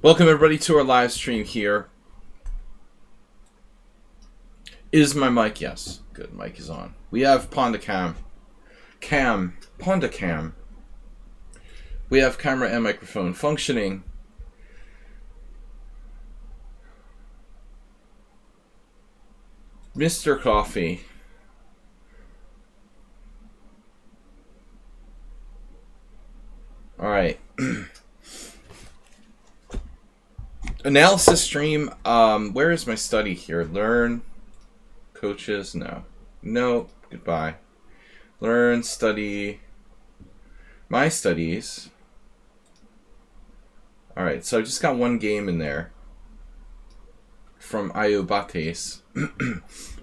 Welcome everybody to our live stream here. Is my mic? Yes. Good, mic is on. We have Pondacam. Pondacam. We have camera and microphone functioning. Mr. Coffee. Alright. Analysis stream. Where is my study here? Learn. Coaches. No. Goodbye. Learn. Study. My studies. Alright, so I just got one game in there. From Iobates.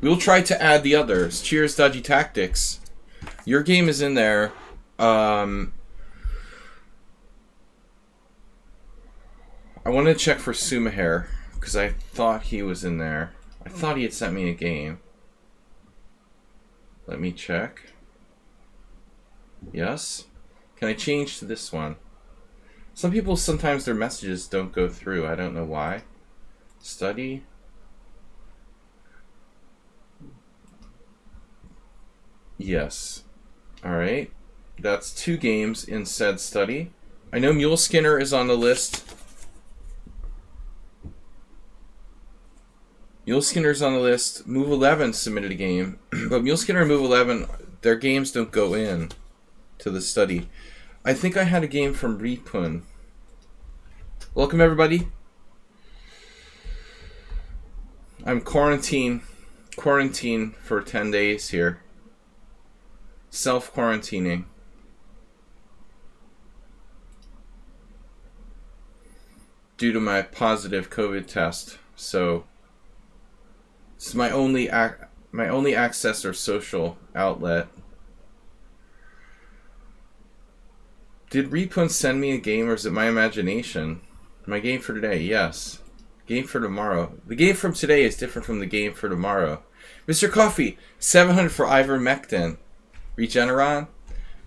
We'll try to add the others. Cheers, Dodgy Tactics. Your game is in there. I wanted to check for Sumahair, because I thought he was in there. I thought he had sent me a game. Let me check. Yes? Can I change to this one? Some people, sometimes their messages don't go through. I don't know why. Study. Yes. Alright. That's 2 games in said study. I know Mule Skinner is on the list. Mule Skinner's on the list. Move 11 submitted a game. But Mule Skinner and Move 11, their games don't go in to the study. I think I had a game from Ripun. Welcome, everybody. I'm quarantined for 10 days here. Self-quarantining. Due to my positive COVID test. So it's my only access or social outlet. Did Repun send me a game, or is it my imagination? My game for today, yes. Game for tomorrow. The game from today is different from the game for tomorrow. Mr. Coffee, 700 for ivermectin. Regeneron?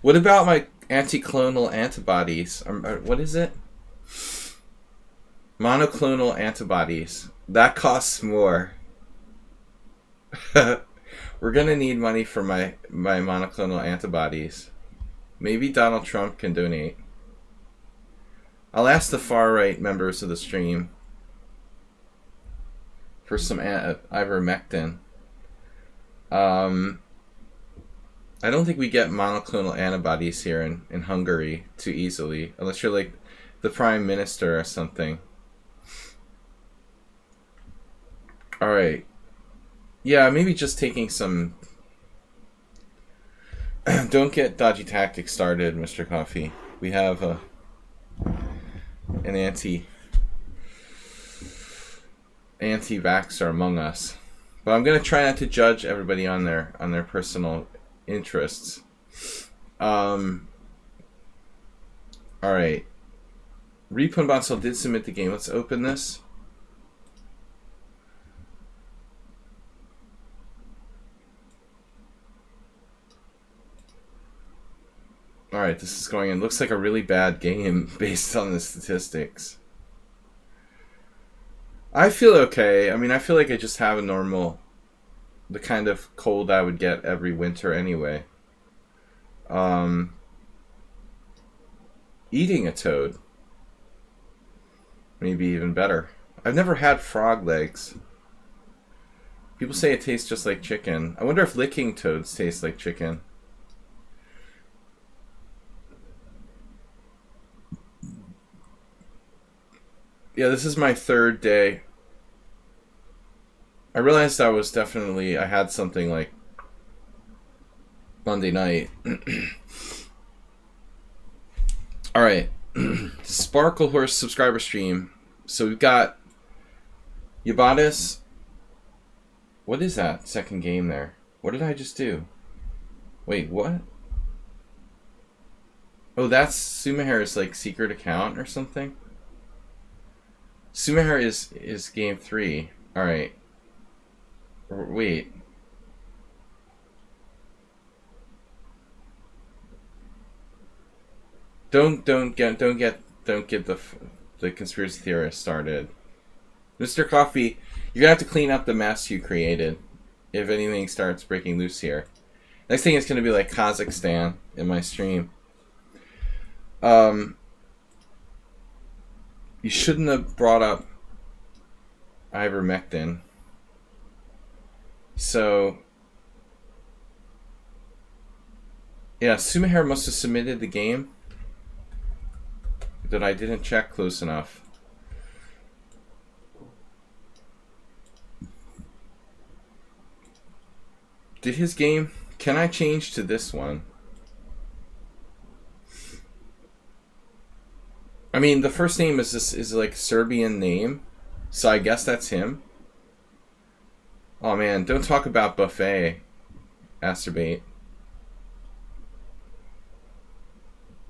What about my anticlonal antibodies? What is it? Monoclonal antibodies. That costs more. We're gonna need money for my monoclonal antibodies. Maybe Donald Trump can donate. I'll ask the far right members of the stream for some ivermectin. I don't think we get monoclonal antibodies here in Hungary too easily, unless you're like the prime minister or something. Alright. Yeah, maybe just taking some... Don't get Dodgy Tactics started, Mr. Coffee. We have an anti-vaxxer among us. But I'm going to try not to judge everybody on their personal interests. Alright. Repun Bonsal did submit the game. Let's open this. Alright, this is going in. Looks like a really bad game based on the statistics. I feel okay. I mean, I feel like I just have the kind of cold I would get every winter anyway. Eating a toad. Maybe even better. I've never had frog legs. People say it tastes just like chicken. I wonder if licking toads taste like chicken. Yeah, this is my 3rd day. I realized I had something like Monday night. Alright. Sparkle Horse subscriber stream. So we've got Yabatis. What is that second game there? What did I just do? Wait, what? Oh, that's Sumahair's like secret account or something? Sumahair is game 3. Alright. Wait. Don't get the the conspiracy theorist started. Mr. Coffee, you're gonna have to clean up the mess you created if anything starts breaking loose here. Next thing is gonna be like Kazakhstan in my stream. You shouldn't have brought up ivermectin. So, yeah, Sumaher must have submitted the game that I didn't check close enough. Did his game... Can I change to this one? I mean, the first name is like Serbian name, so I guess that's him. Oh man, don't talk about buffet, Asterbate.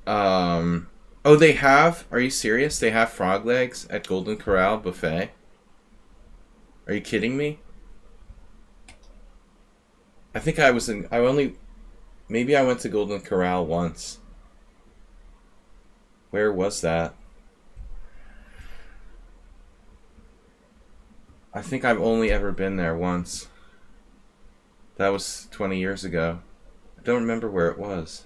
Oh, they have? Are you serious? They have frog legs at Golden Corral buffet? Are you kidding me? I think maybe I went to Golden Corral once. Where was that? I think I've only ever been there once. That was 20 years ago. I don't remember where it was.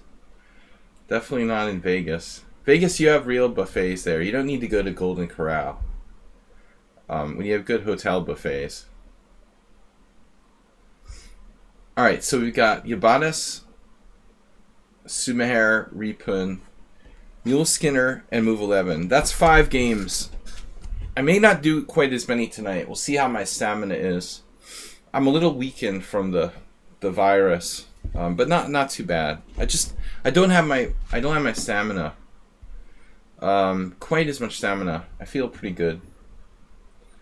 Definitely not in Vegas. Vegas, you have real buffets there. You don't need to go to Golden Corral. When you have good hotel buffets. Alright, so we've got Yabatis, Sumaher, Ripun, Mule Skinner, and Move 11. That's 5 games. I may not do quite as many tonight. We'll see how my stamina is. I'm a little weakened from the virus, but not too bad. I don't have my stamina. Quite as much stamina. I feel pretty good.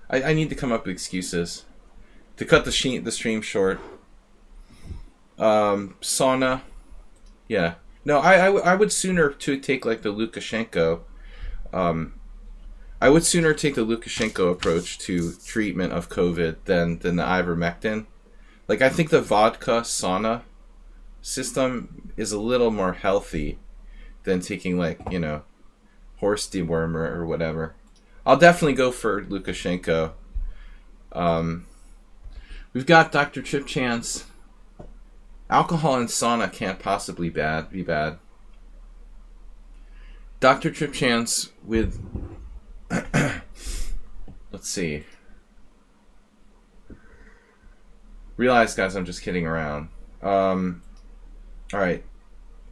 I need to come up with excuses to cut the stream short. Sauna, yeah. No, I would sooner take like the Lukashenko. I would sooner take the Lukashenko approach to treatment of COVID than the ivermectin. Like, I think the vodka sauna system is a little more healthy than taking, like, you know, horse dewormer or whatever. I'll definitely go for Lukashenko. We've got Dr. Chip Chance. Alcohol and sauna can't possibly be bad. Dr. Trip Chance with... Let's see. Realize, guys, I'm just kidding around. Alright.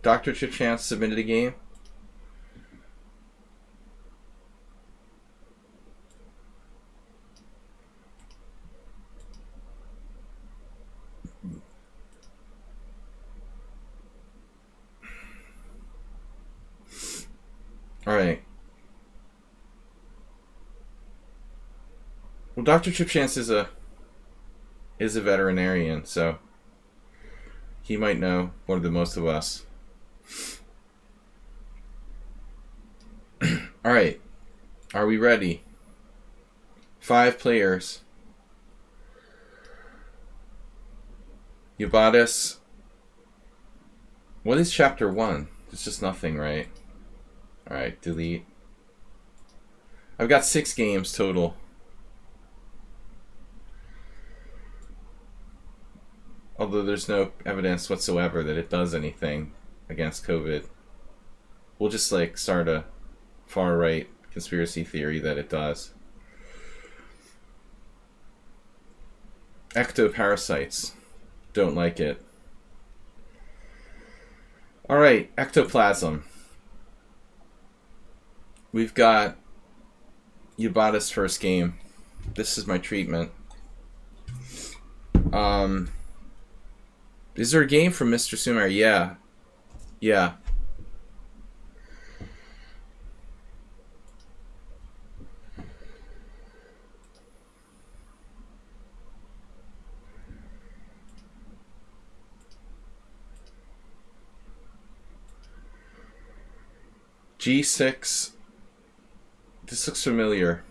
Dr. Trip Chance submitted a game. Alright. Well, Dr. Chip Chance is a veterinarian, so he might know more than most of us. Alright. Are we ready? 5 players. Yabatis. What is chapter 1? It's just nothing, right? Alright, delete. I've got 6 games total. Although there's no evidence whatsoever that it does anything against COVID. We'll just like start a far-right conspiracy theory that it does. Ectoparasites. Don't like it. Alright, ectoplasm. We've got Yabatis' first game. This is my treatment. Is there a game from Mr. Sumer? Yeah. Yeah. G6. This looks familiar.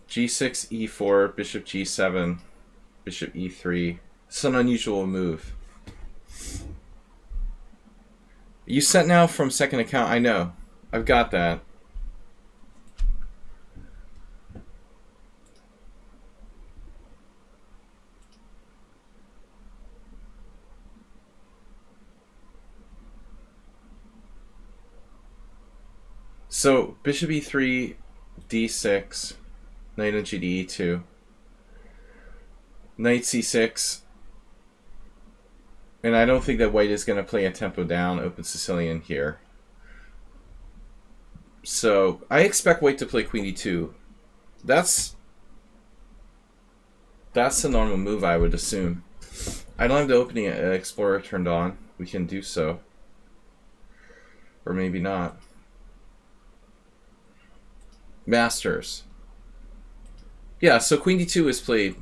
G6, E4, Bishop G7, Bishop E3. It's an unusual move. You sent now from second account. I know. I've got that. So bishop e3, d6, knight on gd e2, knight c6, and I don't think that white is going to play a tempo down open Sicilian here. So I expect white to play queen e2. That's the normal move, I would assume. I don't have the opening explorer turned on. We can do so, or maybe not. Masters. Yeah, so queen d2 is played.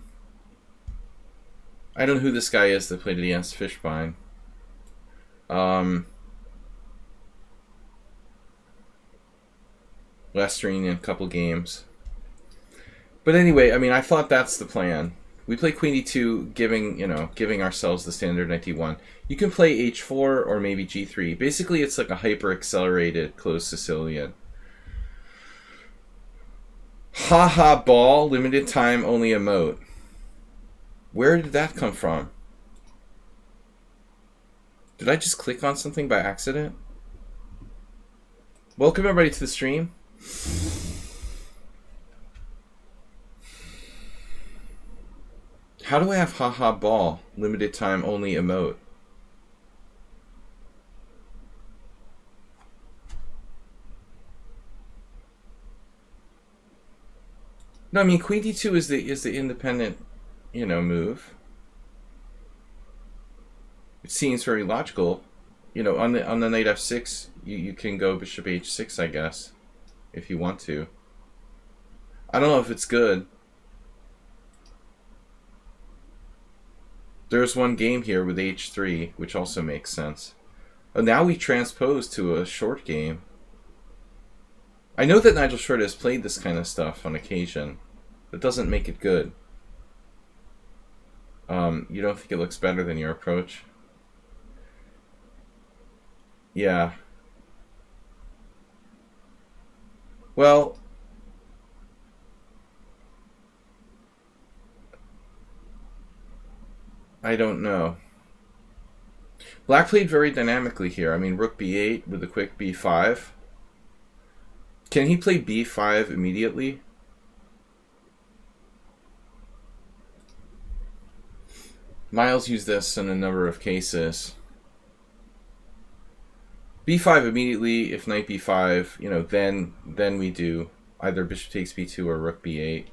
I don't know who this guy is that played it against Fishbein. Lesterine in a couple games. But anyway, I mean, I thought that's the plan. We play queen e2, giving ourselves the standard knight d1. You can play h4 or maybe g3. Basically, it's like a hyper-accelerated closed Sicilian. Haha ball, limited time, only emote. Where did that come from? Did I just click on something by accident? Welcome everybody to the stream. How do I have haha ball, limited time, only emote? No, I mean queen d2 is the independent, move. It seems very logical. On the knight f6, you can go bishop h6, I guess, if you want to. I don't know if it's good. There's one game here with h3, which also makes sense. Oh, now we transpose to a short game. I know that Nigel Short has played this kind of stuff on occasion. That doesn't make it good. You don't think it looks better than your approach? Yeah. Well, I don't know. Black played very dynamically here. I mean, rook b8 with a quick b5. Can he play b5 immediately? Miles used this in a number of cases. b5 immediately, if knight b5, then we do either bishop takes b2 or rook b8.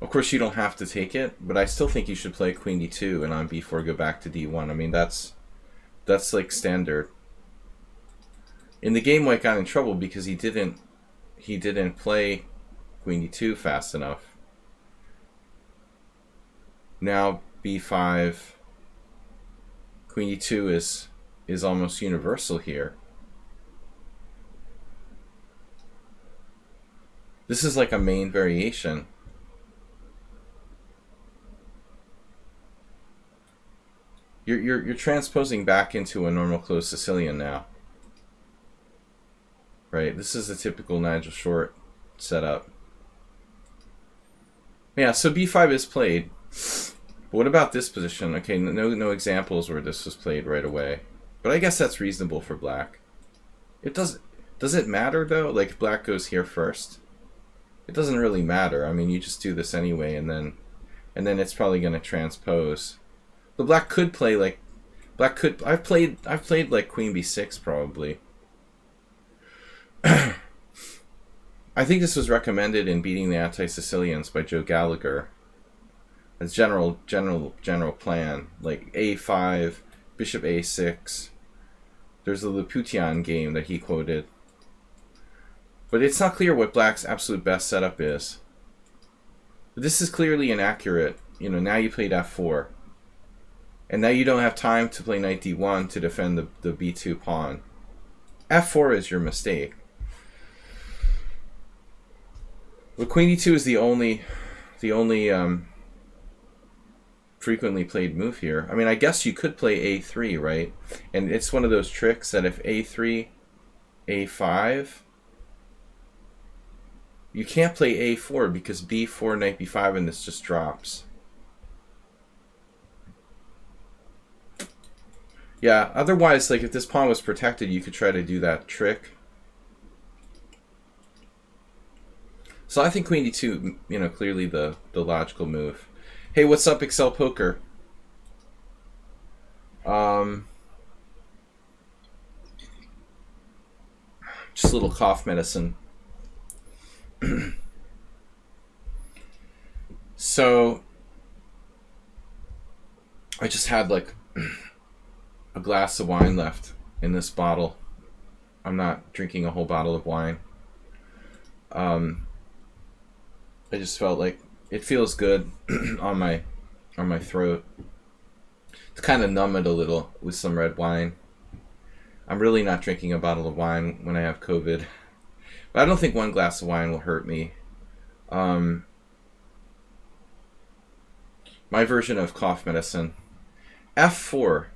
Of course, you don't have to take it, but I still think you should play queen d2 and on b4 go back to d1. I mean, that's like standard. In the game, White got in trouble because he didn't play queen d2 fast enough. Now b5, queen d2 is almost universal here. This is like a main variation. You're transposing back into a normal closed Sicilian now. Right, this is a typical Nigel Short setup. Yeah, so b5 is played. But what about this position? Okay, no examples where this was played right away. But I guess that's reasonable for black. Does it matter though? Like if black goes here first? It doesn't really matter. I mean, you just do this anyway and then it's probably going to transpose. But black could play like I've played like queen b6 probably. I think this was recommended in Beating the Anti-Sicilians by Joe Gallagher. As general plan, like a5, bishop a6. There's the Laputian game that he quoted. But it's not clear what black's absolute best setup is. But this is clearly inaccurate. Now you played f4. And now you don't have time to play knight d1 to defend the b2 pawn. f4 is your mistake. But queen d2 is the only frequently played move here. I mean, I guess you could play a3, right? And it's one of those tricks that if a3, a5, you can't play a4 because b4, knight b5, and this just drops. Yeah, otherwise, like if this pawn was protected, you could try to do that trick. So I think queen d2, you know, clearly the logical move. Hey, what's up, Excel Poker? Just a little cough medicine. So I just had like a glass of wine left in this bottle. I'm not drinking a whole bottle of wine. I just felt like it feels good on my throat to kind of numb it a little with some red wine. I'm really not drinking a bottle of wine when I have COVID, but I don't think one glass of wine will hurt me. My version of cough medicine. F4.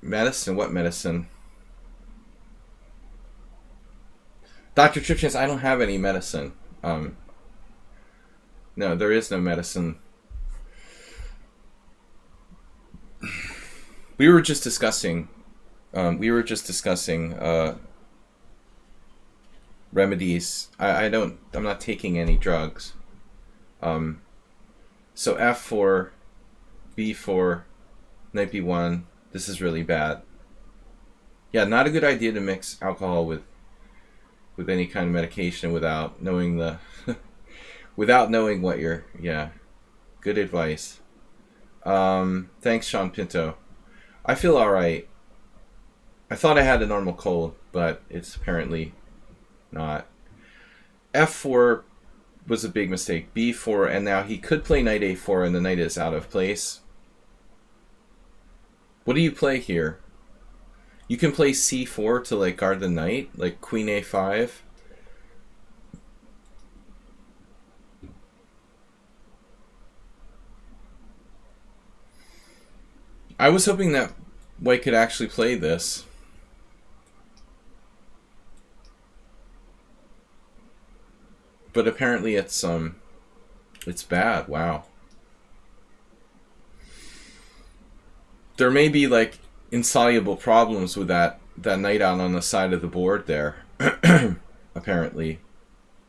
Medicine? What medicine? Dr. Tripchins, I don't have any medicine. No, there is no medicine. We were just discussing remedies. I'm not taking any drugs. So F4, B4, knight B1. This is really bad. Yeah, not a good idea to mix alcohol with any kind of medication without knowing the without knowing what you're. Yeah, good advice. Thanks, Sean Pinto. I feel all right. I thought I had a normal cold, but it's apparently not. F4 was a big mistake. B4, and now he could play knight A4, and the knight is out of place. What do you play here? You can play C4 to like guard the knight, like queen A5. I was hoping that white could actually play this. But apparently it's bad. Wow. There may be like insoluble problems with that knight out on the side of the board there. Apparently.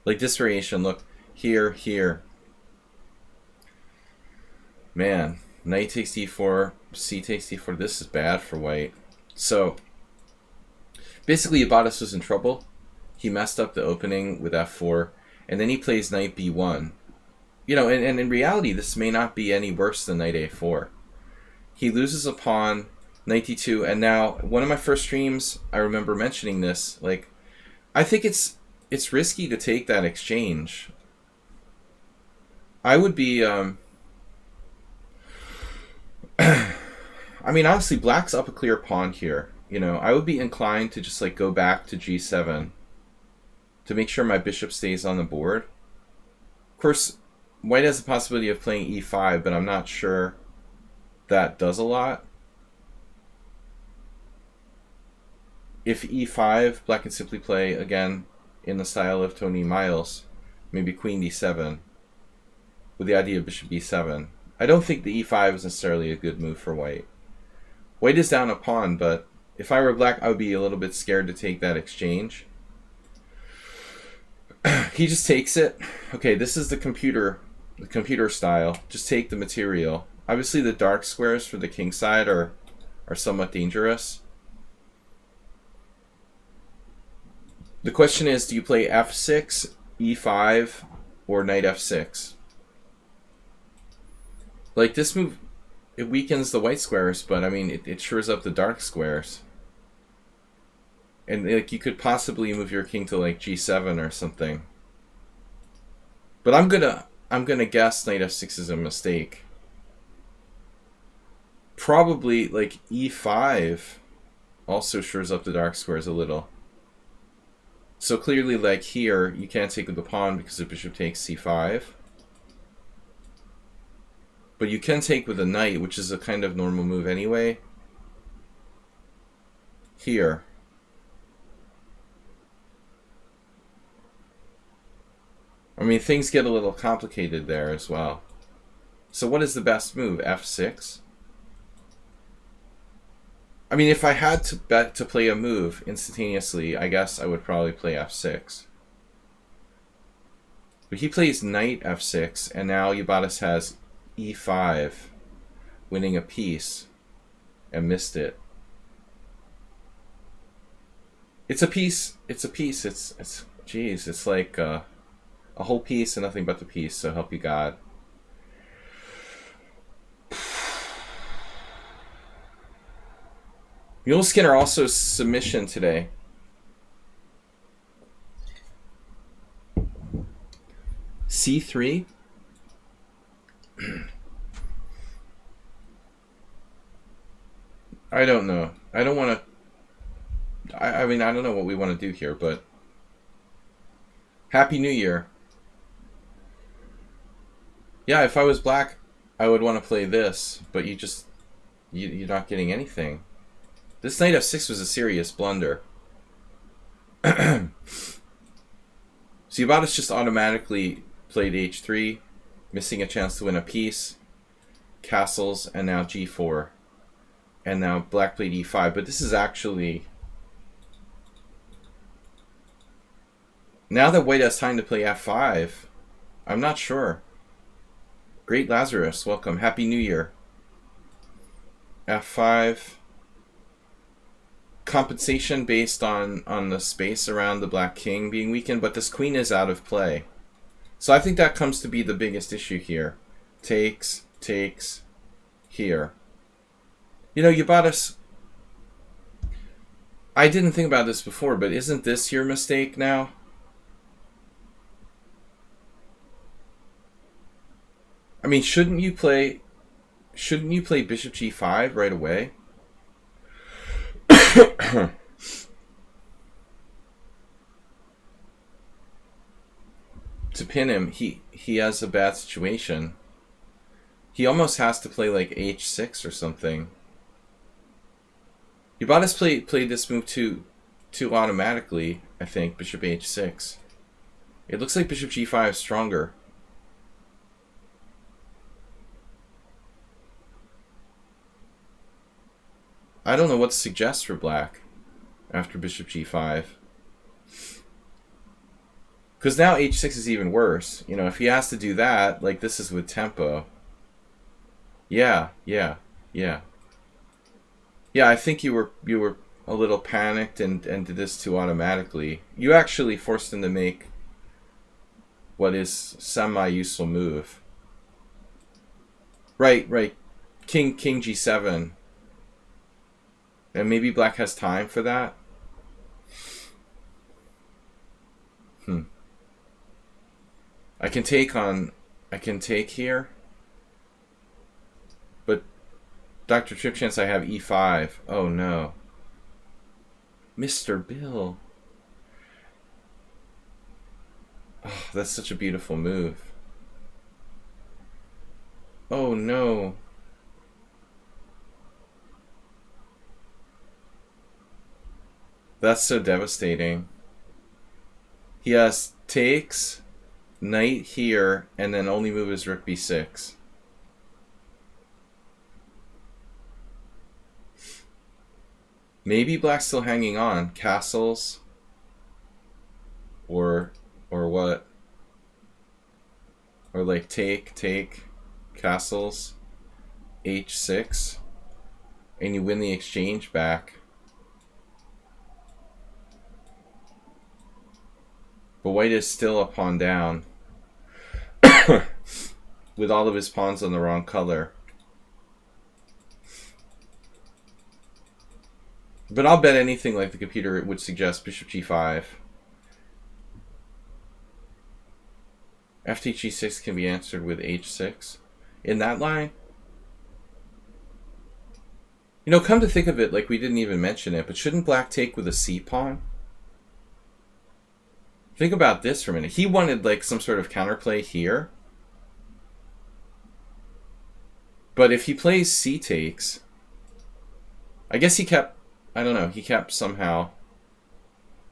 Like this variation, look, here. Man, knight takes d4, c takes d4. This is bad for white. So basically Abadas was in trouble. He messed up the opening with f4, and then he plays knight b1. You know, and in reality, this may not be any worse than knight a4. He loses a pawn, knight d2, and now one of my first streams, I remember mentioning this. Like, I think it's risky to take that exchange. I would be. I mean, honestly, black's up a clear pawn here. You know, I would be inclined to just like go back to g7 to make sure my bishop stays on the board. Of course, white has the possibility of playing e5, but I'm not sure that does a lot. If e5, black can simply play, again, in the style of Tony Miles, maybe queen d7, with the idea of bishop b7. I don't think the e5 is necessarily a good move for white. White is down a pawn, but if I were black, I would be a little bit scared to take that exchange. He just takes it. Okay, this is the computer style. Just take the material. Obviously, the dark squares for the king side are somewhat dangerous. The question is, do you play f6, e5, or knight f6? Like, this move, it weakens the white squares, but, I mean, it shores up the dark squares. And, like, you could possibly move your king to, like, g7 or something. But I'm gonna guess knight f6 is a mistake. Probably, like, e5 also shores up the dark squares a little. So clearly, like here, you can't take with the pawn because the bishop takes c5. But you can take with a knight, which is a kind of normal move anyway. Here. I mean, things get a little complicated there as well. So what is the best move? F6? I mean, if I had to bet to play a move instantaneously, I guess I would probably play F6. But he plays knight F6, and now Ubatis has E5, winning a piece, and missed it. It's a piece. It's a piece. It's geez, it's like a whole piece and nothing but the piece, so help you God. Mule Skinner also submission today. C3? I don't know. I don't want to... I mean, I don't know what we want to do here, but... Happy New Year. Yeah, if I was black, I would want to play this, but you just... You're not getting anything. This knight f6 was a serious blunder. So Ubatis just automatically played h3, missing a chance to win a piece, castles, and now g4. And now black played e5, but this is actually... Now that white has time to play f5, I'm not sure. Great Lazarus, welcome. Happy New Year. f5. Compensation based on the space around the black king being weakened, but this queen is out of play. So I think that comes to be the biggest issue here. Takes, here. You know, Ubatis, I didn't think about this before, but isn't this your mistake now? I mean, shouldn't you play bishop g5 right away? To pin him, he has a bad situation. He almost has to play like h6 or something. Ubatis played this move too automatically, I think, bishop h6. It looks like bishop g5 is stronger. I don't know what to suggest for black after bishop g5. Because now h6 is even worse. You know, if he has to do that, like this is with tempo. Yeah, I think you were a little panicked and did this too automatically. You actually forced him to make what is semi-useful move. Right. King g7. And maybe black has time for that. I can take here. But Dr. Tripchance, I have e5. Oh no. Mr. Bill. Oh, that's such a beautiful move. Oh no. That's so devastating. He has takes, knight here, and then only move is rook b6. Maybe black's still hanging on. Castles. Or what? Or like take, castles, h6, and you win the exchange back. But white is still a pawn down with all of his pawns on the wrong color. But I'll bet anything like the computer would suggest bishop g5. Ft g6 can be answered with h6. In that line? You know, come to think of it, like we didn't even mention it, but shouldn't black take with a c pawn? Think about this for a minute. He wanted like some sort of counterplay here. But if he plays c takes, I guess he kept, I don't know, he kept somehow,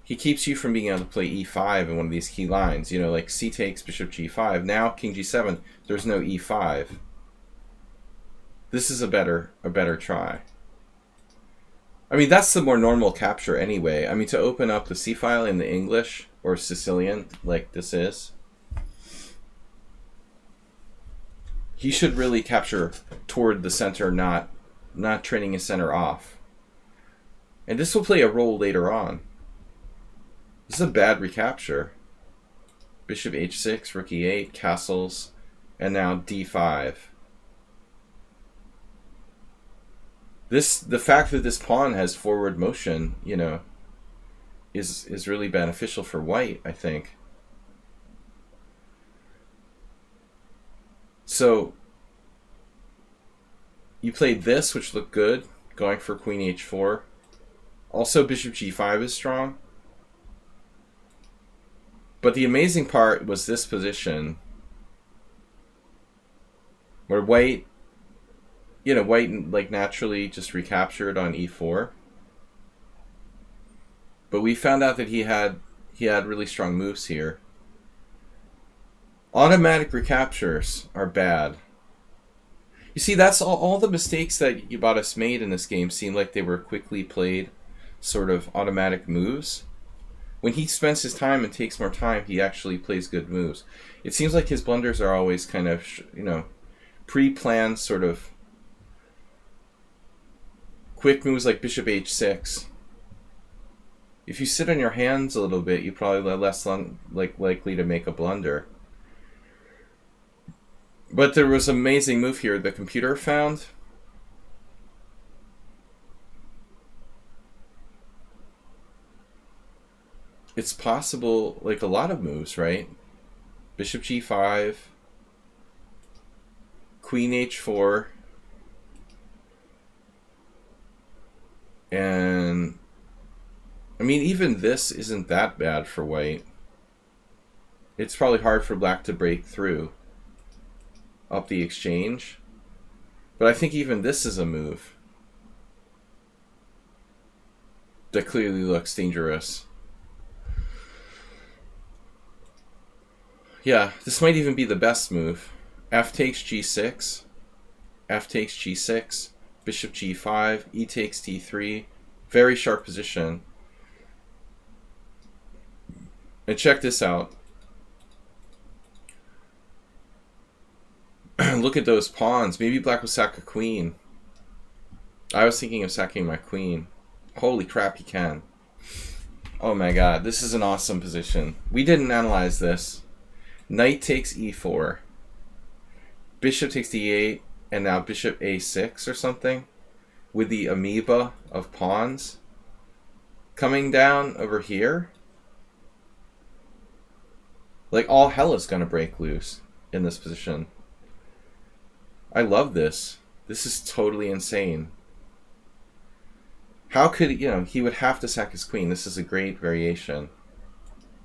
he keeps you from being able to play e5 in one of these key lines, you know, like c takes, bishop g5. Now king g7, there's no e5. This is a better try. I mean, that's the more normal capture anyway. I mean, to open up the c file in the English or Sicilian like this is, he should really capture toward the center, not training his center off. And this will play a role later on. This is a bad recapture. Bishop h6, rook e8, castles, and now d5. The fact that this pawn has forward motion, you know, is really beneficial for white, I think. So you played this, which looked good, going for queen h4. Also, bishop g5 is strong. But the amazing part was this position, where white, you know, white like naturally just recaptured on e4. But we found out that he had really strong moves here. Automatic recaptures are bad. You see, that's all the mistakes that Ubatis made in this game seem like they were quickly played sort of automatic moves. When he spends his time and takes more time, he actually plays good moves. It seems like his blunders are always kind of, you know, pre-planned sort of quick moves like bishop h6. If you sit on your hands a little bit, you're probably less likely to make a blunder. But there was an amazing move here the computer found. It's possible, like a lot of moves, right? Bishop g5, queen h4, and I mean, even this isn't that bad for white. It's probably hard for black to break through up the exchange, but I think even this is a move that clearly looks dangerous. Yeah, this might even be the best move. F takes g6, F takes g6, bishop g5, e takes d3. Very sharp position. And check this out. Look at those pawns. Maybe black will sack a queen. I was thinking of sacking my queen. Holy crap, he can. Oh my god, this is an awesome position. We didn't analyze this. Knight takes e4. Bishop takes d8, and now bishop a6 or something. With the amoeba of pawns coming down over here. Like, all hell is going to break loose in this position. I love this. This is totally insane. How could, you know, he would have to sack his queen. This is a great variation.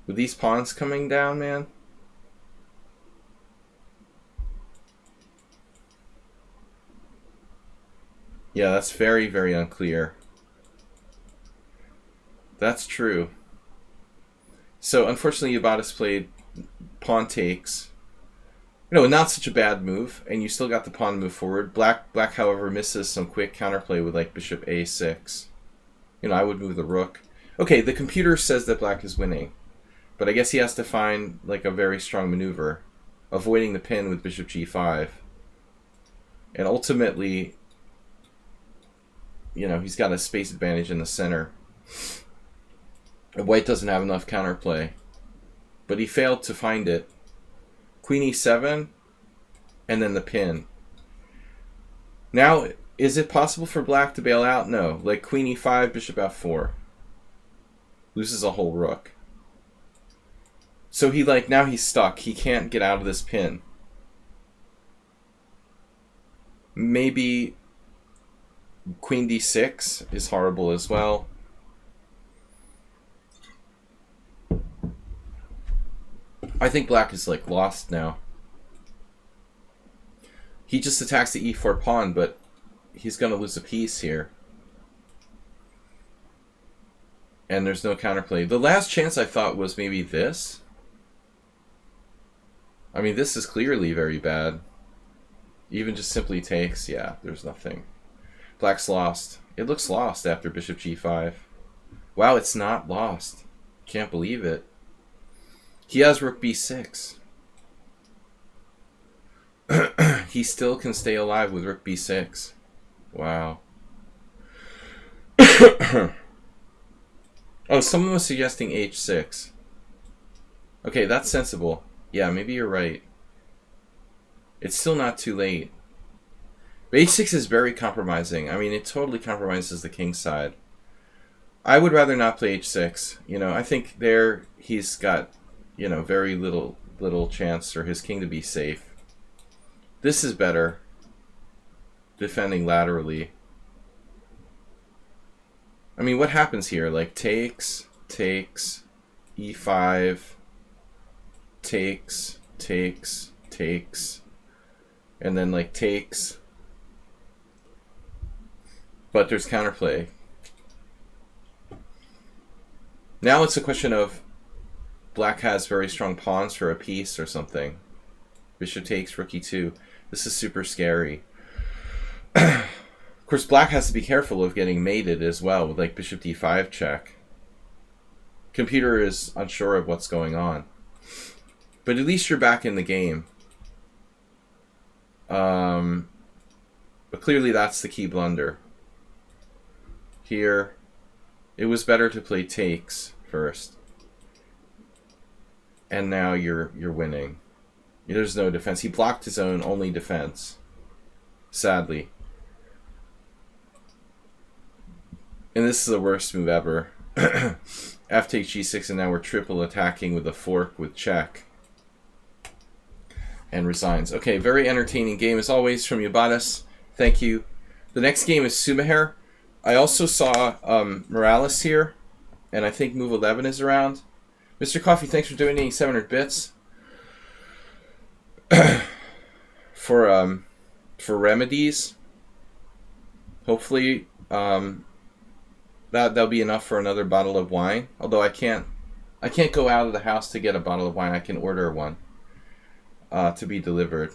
With these pawns coming down, man. Yeah, that's very, very unclear. That's true. So, unfortunately, Ubatis played pawn takes. You know, not such a bad move, and you still got the pawn to move forward. Black, however, misses some quick counterplay with, like, bishop a6. You know, I would move the rook. Okay, the computer says that black is winning, but I guess he has to find, like, a very strong maneuver, avoiding the pin with bishop g5. And ultimately, you know, he's got a space advantage in the center. And white doesn't have enough counterplay. But he failed to find it. Queen e7, and then the pin. Now, is it possible for black to bail out? No. Like queen e5, bishop f4. Loses a whole rook. So he, like, now he's stuck. He can't get out of this pin. Maybe queen d6 is horrible as well. I think black is, like, lost now. He just attacks the e4 pawn, but he's going to lose a piece here. And there's no counterplay. The last chance I thought was maybe this. I mean, this is clearly very bad. Even just simply takes, yeah, there's nothing. Black's lost. It looks lost after bishop g5. Wow, it's not lost. Can't believe it. He has rook b6. He still can stay alive with rook b6. Wow. Oh, someone was suggesting h6. Okay, that's sensible. Yeah, maybe you're right. It's still not too late. But h6 is very compromising. I mean, it totally compromises the king's side. I would rather not play h6. You know, I think there he's got, you know, very little chance for his king to be safe. This is better. Defending laterally. I mean, what happens here? Like, takes, e5, takes, and then, like, takes. But there's counterplay. Now it's a question of black has very strong pawns for a piece or something. Bishop takes, rook e2. This is super scary. Of course, black has to be careful of getting mated as well with like bishop d5 check. Computer is unsure of what's going on. But at least you're back in the game. But clearly that's the key blunder. Here, it was better to play takes first. And now you're winning. There's no defense. He blocked his own only defense. Sadly. And this is the worst move ever. F takes g6, and now we're triple attacking with a fork with check. And resigns. Okay, very entertaining game as always from Yubatis. Thank you. The next game is Sumaher. I also saw Morales here, and I think move 11 is around. Mr. Coffee, thanks for donating 700 bits. For remedies. Hopefully that'll be enough for another bottle of wine. Although I can't go out of the house to get a bottle of wine. I can order one to be delivered.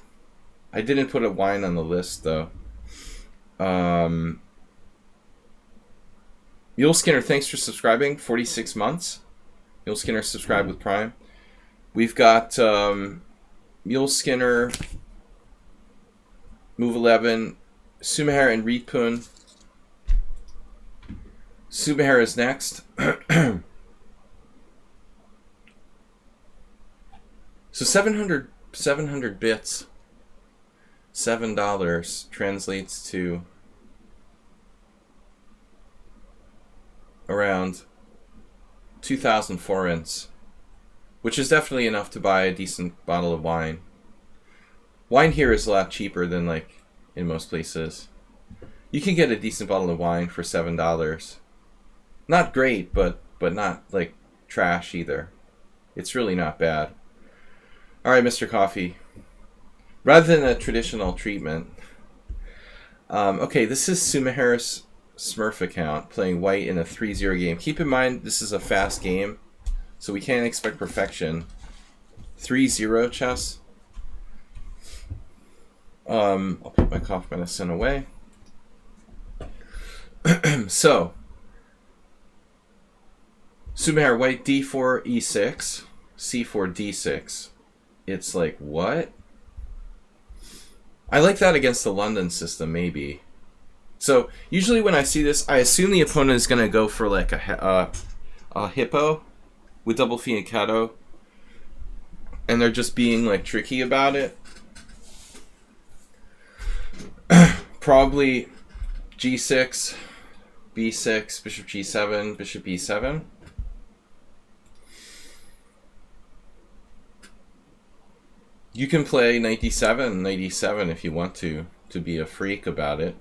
I didn't put a wine on the list though. Mule Skinner, thanks for subscribing. 46 months. Mule Skinner subscribed with Prime. We've got Mule Skinner, move 11, Sumaher and Reetpoon. Sumaher is next. So 700 bits, $7 translates to around 2,000 forints, which is definitely enough to buy a decent bottle of wine. Wine here is a lot cheaper than like in most places. You can get a decent bottle of wine for $7. Not great, but not like trash either. It's really not bad. All right, Mr. Coffee. Rather than a traditional treatment, okay, this is Sumaher's Smurf account playing white in a 3-0 game. Keep in mind this is a fast game, so we can't expect perfection. 3-0 chess. I'll put my cough medicine away. So, Sumaher white d4 e6, c4 d6. It's like, what? I like that against the London system, maybe. So, usually when I see this, I assume the opponent is going to go for like a hippo with double fianchetto. And they're just being like tricky about it. Probably g6, b6, bishop g7, bishop e7. You can play knight d7, knight e7 if you want to be a freak about it.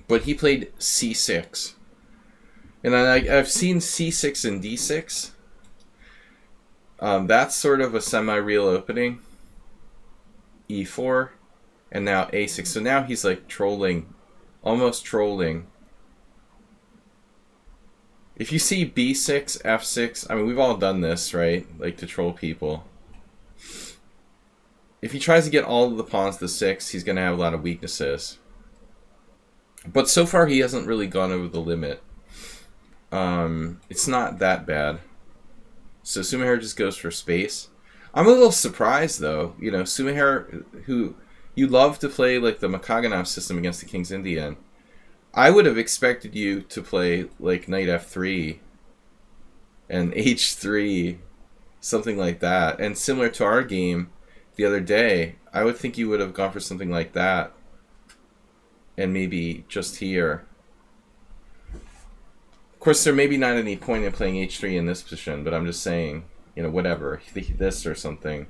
But he played c6. And I've seen c6 and d6. That's sort of a semi-real opening. e4. And now a6. So now he's like trolling, almost trolling. If you see b6, f6, I mean, we've all done this, right? Like to troll people. If he tries to get all of the pawns to 6, he's going to have a lot of weaknesses. But so far, he hasn't really gone over the limit. It's not that bad. So Sumaher just goes for space. I'm a little surprised, though. You know, Sumaher, who you love to play like the Makaganov system against the King's Indian. I would have expected you to play like knight f3 and h3, something like that. And similar to our game the other day, I would think you would have gone for something like that. And maybe just here. Of course, there may be not any point in playing h3 in this position, but I'm just saying, you know, whatever. This or something.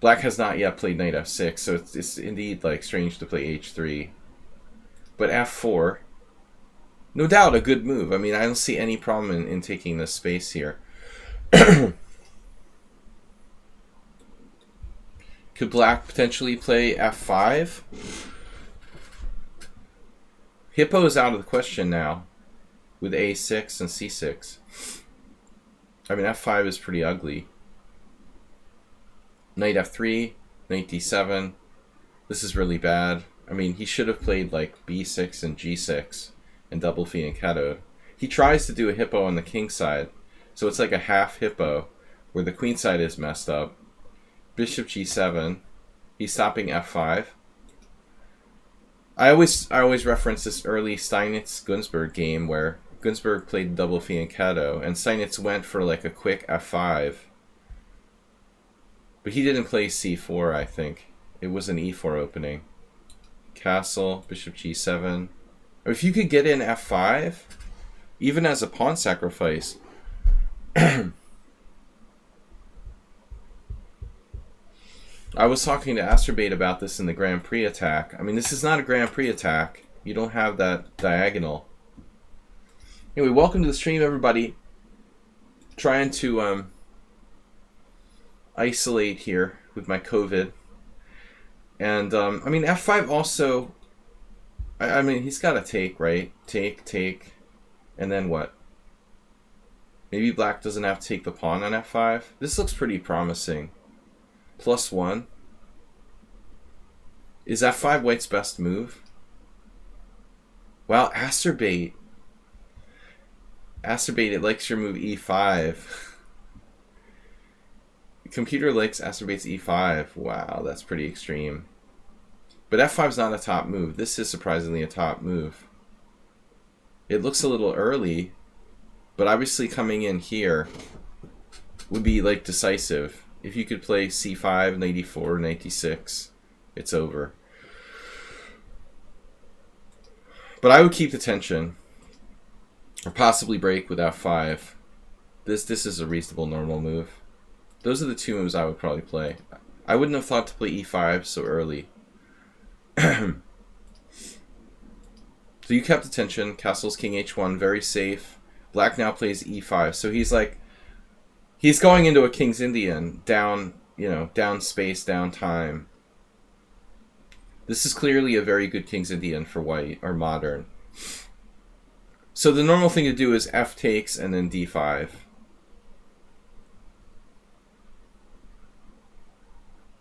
Black has not yet played knight f6, so it's indeed like strange to play h3. But f4, no doubt a good move. I mean, I don't see any problem in taking this space here. Could Black potentially play f5? Hippo is out of the question now with a6 and c6. I mean, f5 is pretty ugly. Knight f3, knight d7. This is really bad. I mean, he should have played like b6 and g6 and double fianchettoed. He tries to do a hippo on the king side, so it's like a half hippo where the queen side is messed up. Bishop g7. He's stopping f5. I always reference this early Steinitz-Günzburg game where Günzburg played double fianchetto and Steinitz went for like a quick f5. But he didn't play c4, I think. It was an e4 opening. Castle, bishop g7. If you could get in f5, even as a pawn sacrifice, I was talking to Asterbait about this in the Grand Prix attack. I mean, this is not a Grand Prix attack. You don't have that diagonal. Anyway, welcome to the stream, everybody. Trying to isolate here with my COVID. And, I mean, f5 also... I mean, he's got to take, right? Take. And then what? Maybe Black doesn't have to take the pawn on f5. This looks pretty promising. +1. Is f5 White's best move? Wow, Asterbait. Asterbait, it likes your move e5. The computer likes Asterbait's e5. Wow, that's pretty extreme. But f5's not a top move. This is surprisingly a top move. It looks a little early, but obviously coming in here would be like decisive. If you could play c5, knight e4, knight d6, it's over. But I would keep the tension, or possibly break with f5. This is a reasonable normal move. Those are the two moves I would probably play. I wouldn't have thought to play e5 so early. So you kept the tension. Castle's king h1, very safe. Black now plays e5. So he's like, he's going into a King's Indian, down, you know, down space, down time. This is clearly a very good King's Indian for White, or modern. So the normal thing to do is f takes and then d5.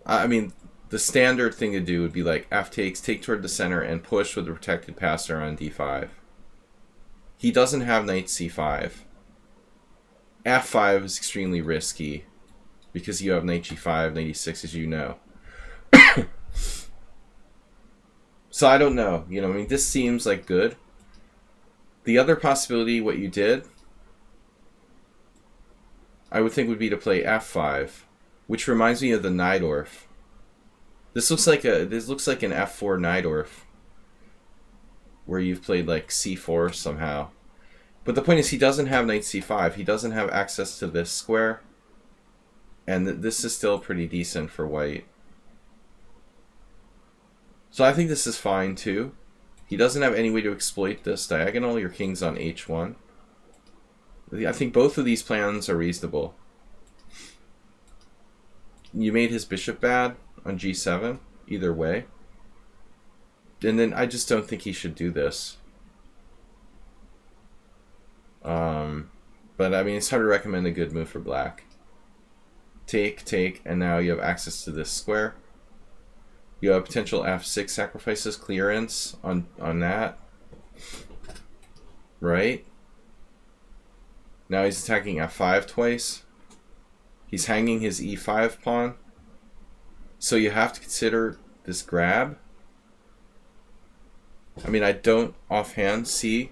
I mean, the standard thing to do would be like f takes, take toward the center, and push with the protected passer on d5. He doesn't have knight c5. f5 is extremely risky because you have knight g5, knight e6, as you know. So I don't know. You know, I mean, this seems like good. The other possibility, what you did, I would think would be to play f5, which reminds me of the Najdorf. This looks like an f4 Najdorf, where you've played like c4 somehow. But the point is, he doesn't have knight c5. He doesn't have access to this square. And this is still pretty decent for White. So I think this is fine too. He doesn't have any way to exploit this diagonal. Your king's on h1. I think both of these plans are reasonable. you made his bishop bad on g7, either way. And then I just don't think he should do this. But I mean, it's hard to recommend a good move for black. Take, and now you have access to this square. You have potential f6 sacrifices, clearance on that. Right? Now he's attacking f5 twice. He's hanging his e5 pawn. So you have to consider this grab. I mean, I don't offhand see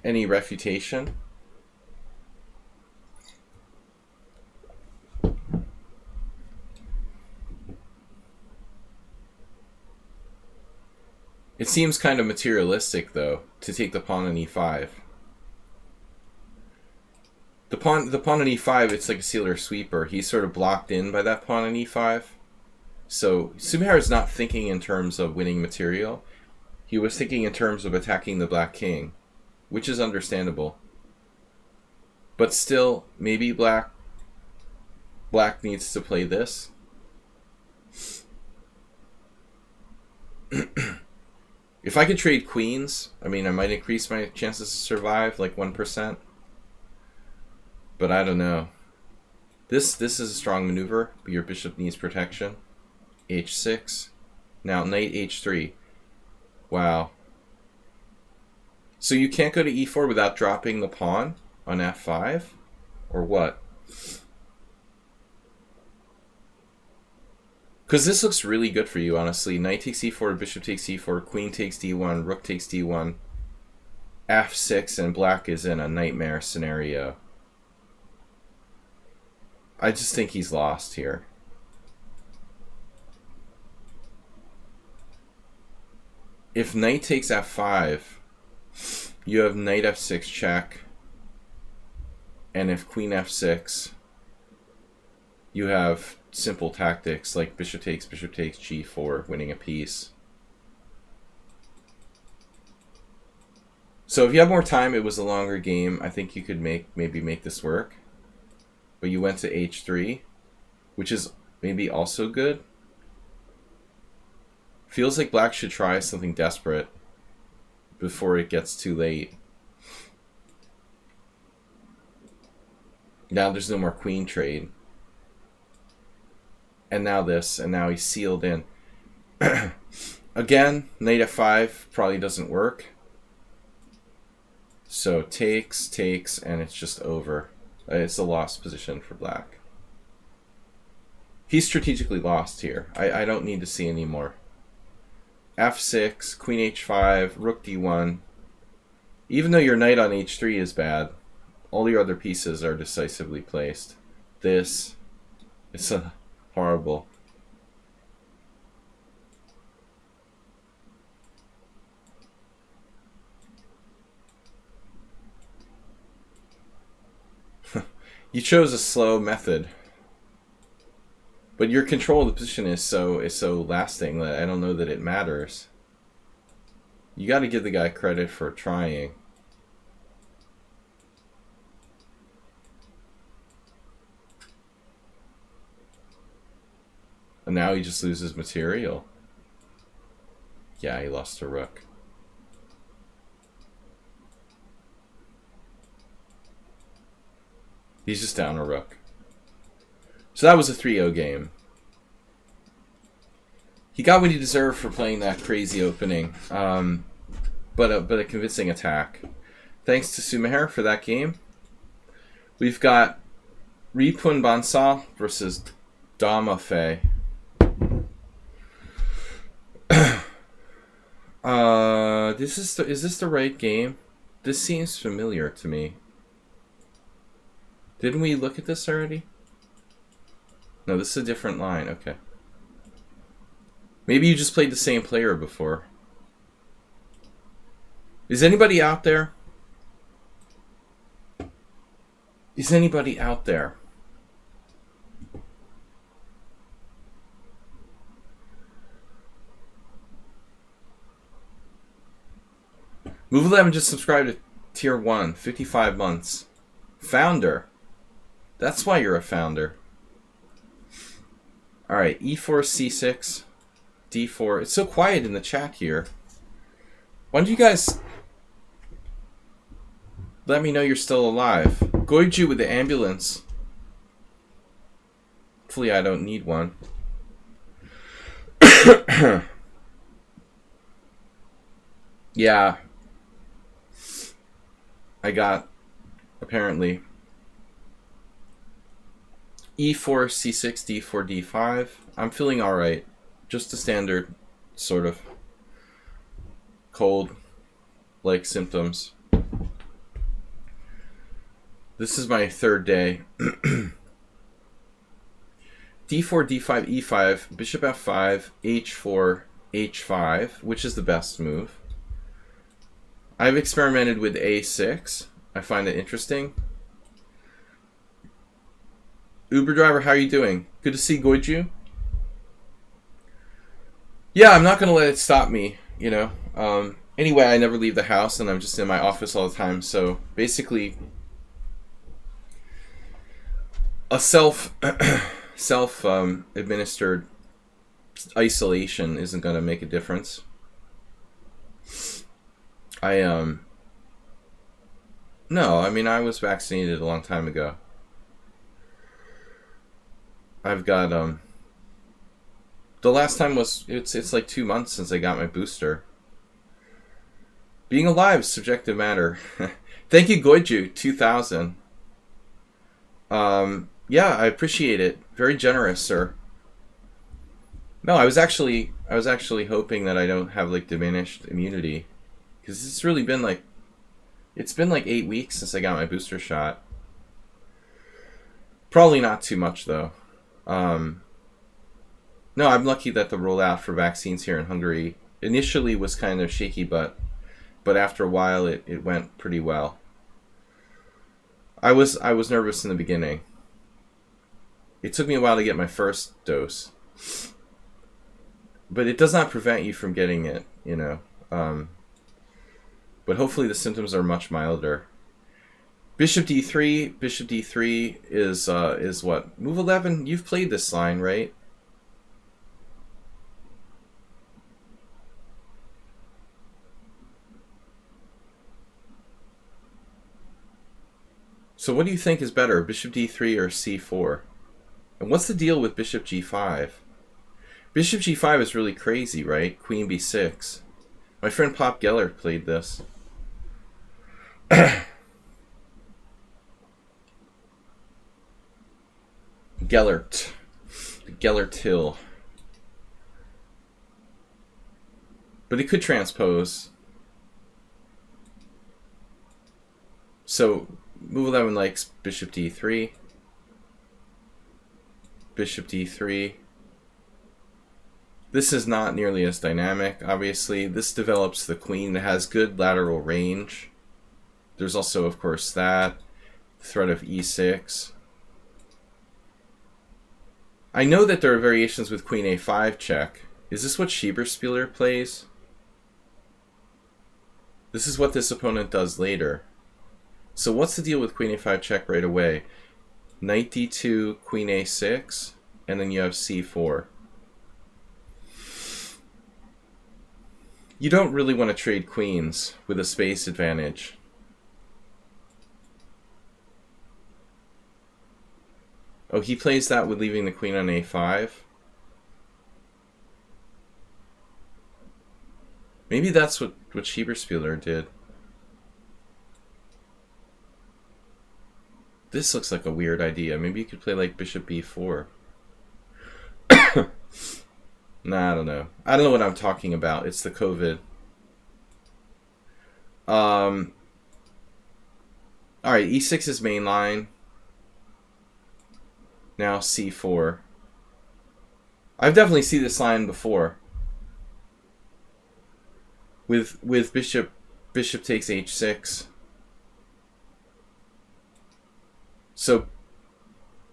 any refutation. It seems kind of materialistic, though, to take the pawn on e5. The pawn on e5, it's like a sealer sweeper. He's sort of blocked in by that pawn on e5. So Sumihara is not thinking in terms of winning material. He was thinking in terms of attacking the black king, which is understandable. But still, maybe black needs to play this. If I could trade queens, I mean, I might increase my chances to survive like 1%. But I don't know. This is a strong maneuver, but your bishop needs protection. h6. Now knight h3. Wow. So you can't go to e4 without dropping the pawn on f5? Or what? Because this looks really good for you, honestly. Knight takes e4, bishop takes e4, queen takes d1, rook takes d1, f6, and black is in a nightmare scenario. I just think he's lost here. If knight takes f5, you have knight f6 check, and if queen f6, you have simple tactics like bishop takes g4, winning a piece. So if you have more time, it was a longer game. I think you could maybe make this work. But you went to h3, which is maybe also good. Feels like black should try something desperate before it gets too late. Now there's no more queen trade. And now this, and now he's sealed in. Again, knight f5 probably doesn't work. So takes, and it's just over. It's a lost position for black. He's strategically lost here. I don't need to see any more. f6, queen h5, rook d1. Even though your knight on h3 is bad, all your other pieces are decisively placed. This is horrible. You chose a slow method, but your control of the position is so lasting that I don't know that it matters. You got to give the guy credit for trying. And now he just loses material. Yeah, he lost a rook. He's just down a rook. So that was a 3-0 game. He got what he deserved for playing that crazy opening, but a convincing attack. Thanks to Sumihara for that game. We've got Ripun Bansal versus Dama Fei. Is this the right game? This seems familiar to me. Didn't we look at this already? No, this is a different line. Okay. Maybe you just played the same player before. Is anybody out there? Is anybody out there? Move 11 just subscribed to Tier 1, 55 months. Founder. That's why you're a founder. Alright, e4, c6, d4. It's so quiet in the chat here. Why don't you guys let me know you're still alive? Goiju with the ambulance. Hopefully I don't need one. Yeah. I got, apparently, e4, c6, d4, d5. I'm feeling alright. Just a standard sort of cold-like symptoms. This is my third day. d4, d5, e5, bishop f5, h4, h5, which is the best move. I've experimented with a6. I find it interesting. Uber driver, how are you doing? Good to see Goiju. Yeah, I'm not going to let it stop me, you know. Anyway, I never leave the house, and I'm just in my office all the time. So basically, a self-administered isolation isn't going to make a difference. No, I mean, I was vaccinated a long time ago. I've got, the last time was, it's like 2 months since I got my booster. Being alive is subjective matter. Thank you, Goiju, 2000. Yeah, I appreciate it. Very generous, sir. No, I was actually hoping that I don't have, like, diminished immunity. Because it's really been, like, it's been like 8 weeks since I got my booster shot. Probably not too much, though. No, I'm lucky that the rollout for vaccines here in Hungary initially was kind of shaky, but after a while it went pretty well. I was nervous in the beginning. It took me a while to get my first dose. But it does not prevent you from getting it, you know. But hopefully the symptoms are much milder. Bishop d3. Bishop d3 is what? Move 11. You've played this line, right? So what do you think is better, Bishop d3 or c4? And what's the deal with Bishop g5? Bishop g5 is really crazy, right? Queen b6. My friend Pop Geller played this. Gellert. Gellert Hill. But it could transpose. So, move 11 likes Bishop d3. Bishop d3. This is not nearly as dynamic, obviously. This develops the queen that has good lateral range. There's also, of course, that. Threat of e6. I know that there are variations with queen a5 check. Is this what Schieberspieler plays? This is what this opponent does later. So what's the deal with queen a5 check right away? Knight d2, queen a6, and then you have c4. You don't really want to trade queens with a space advantage. Oh, he plays that with leaving the queen on a5? Maybe that's what Schieberspieler did. This looks like a weird idea. Maybe you could play like Bishop b4. Nah, I don't know. I don't know what I'm talking about. It's the COVID. Alright, e6 is main line. Now c4. I've definitely seen this line before. With bishop takes h6. So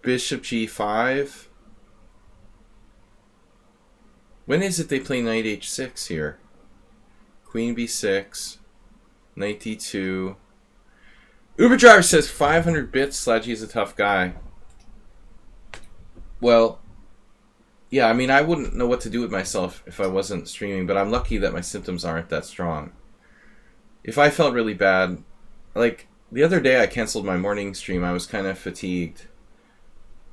bishop g5. When is it they play knight h6 here? Queen b6. Knight d2. Uber Driver says 500 bits. Sladgie is a tough guy. Well, yeah, I mean, I wouldn't know what to do with myself if I wasn't streaming, but I'm lucky that my symptoms aren't that strong. If I felt really bad, like the other day I canceled my morning stream, I was kind of fatigued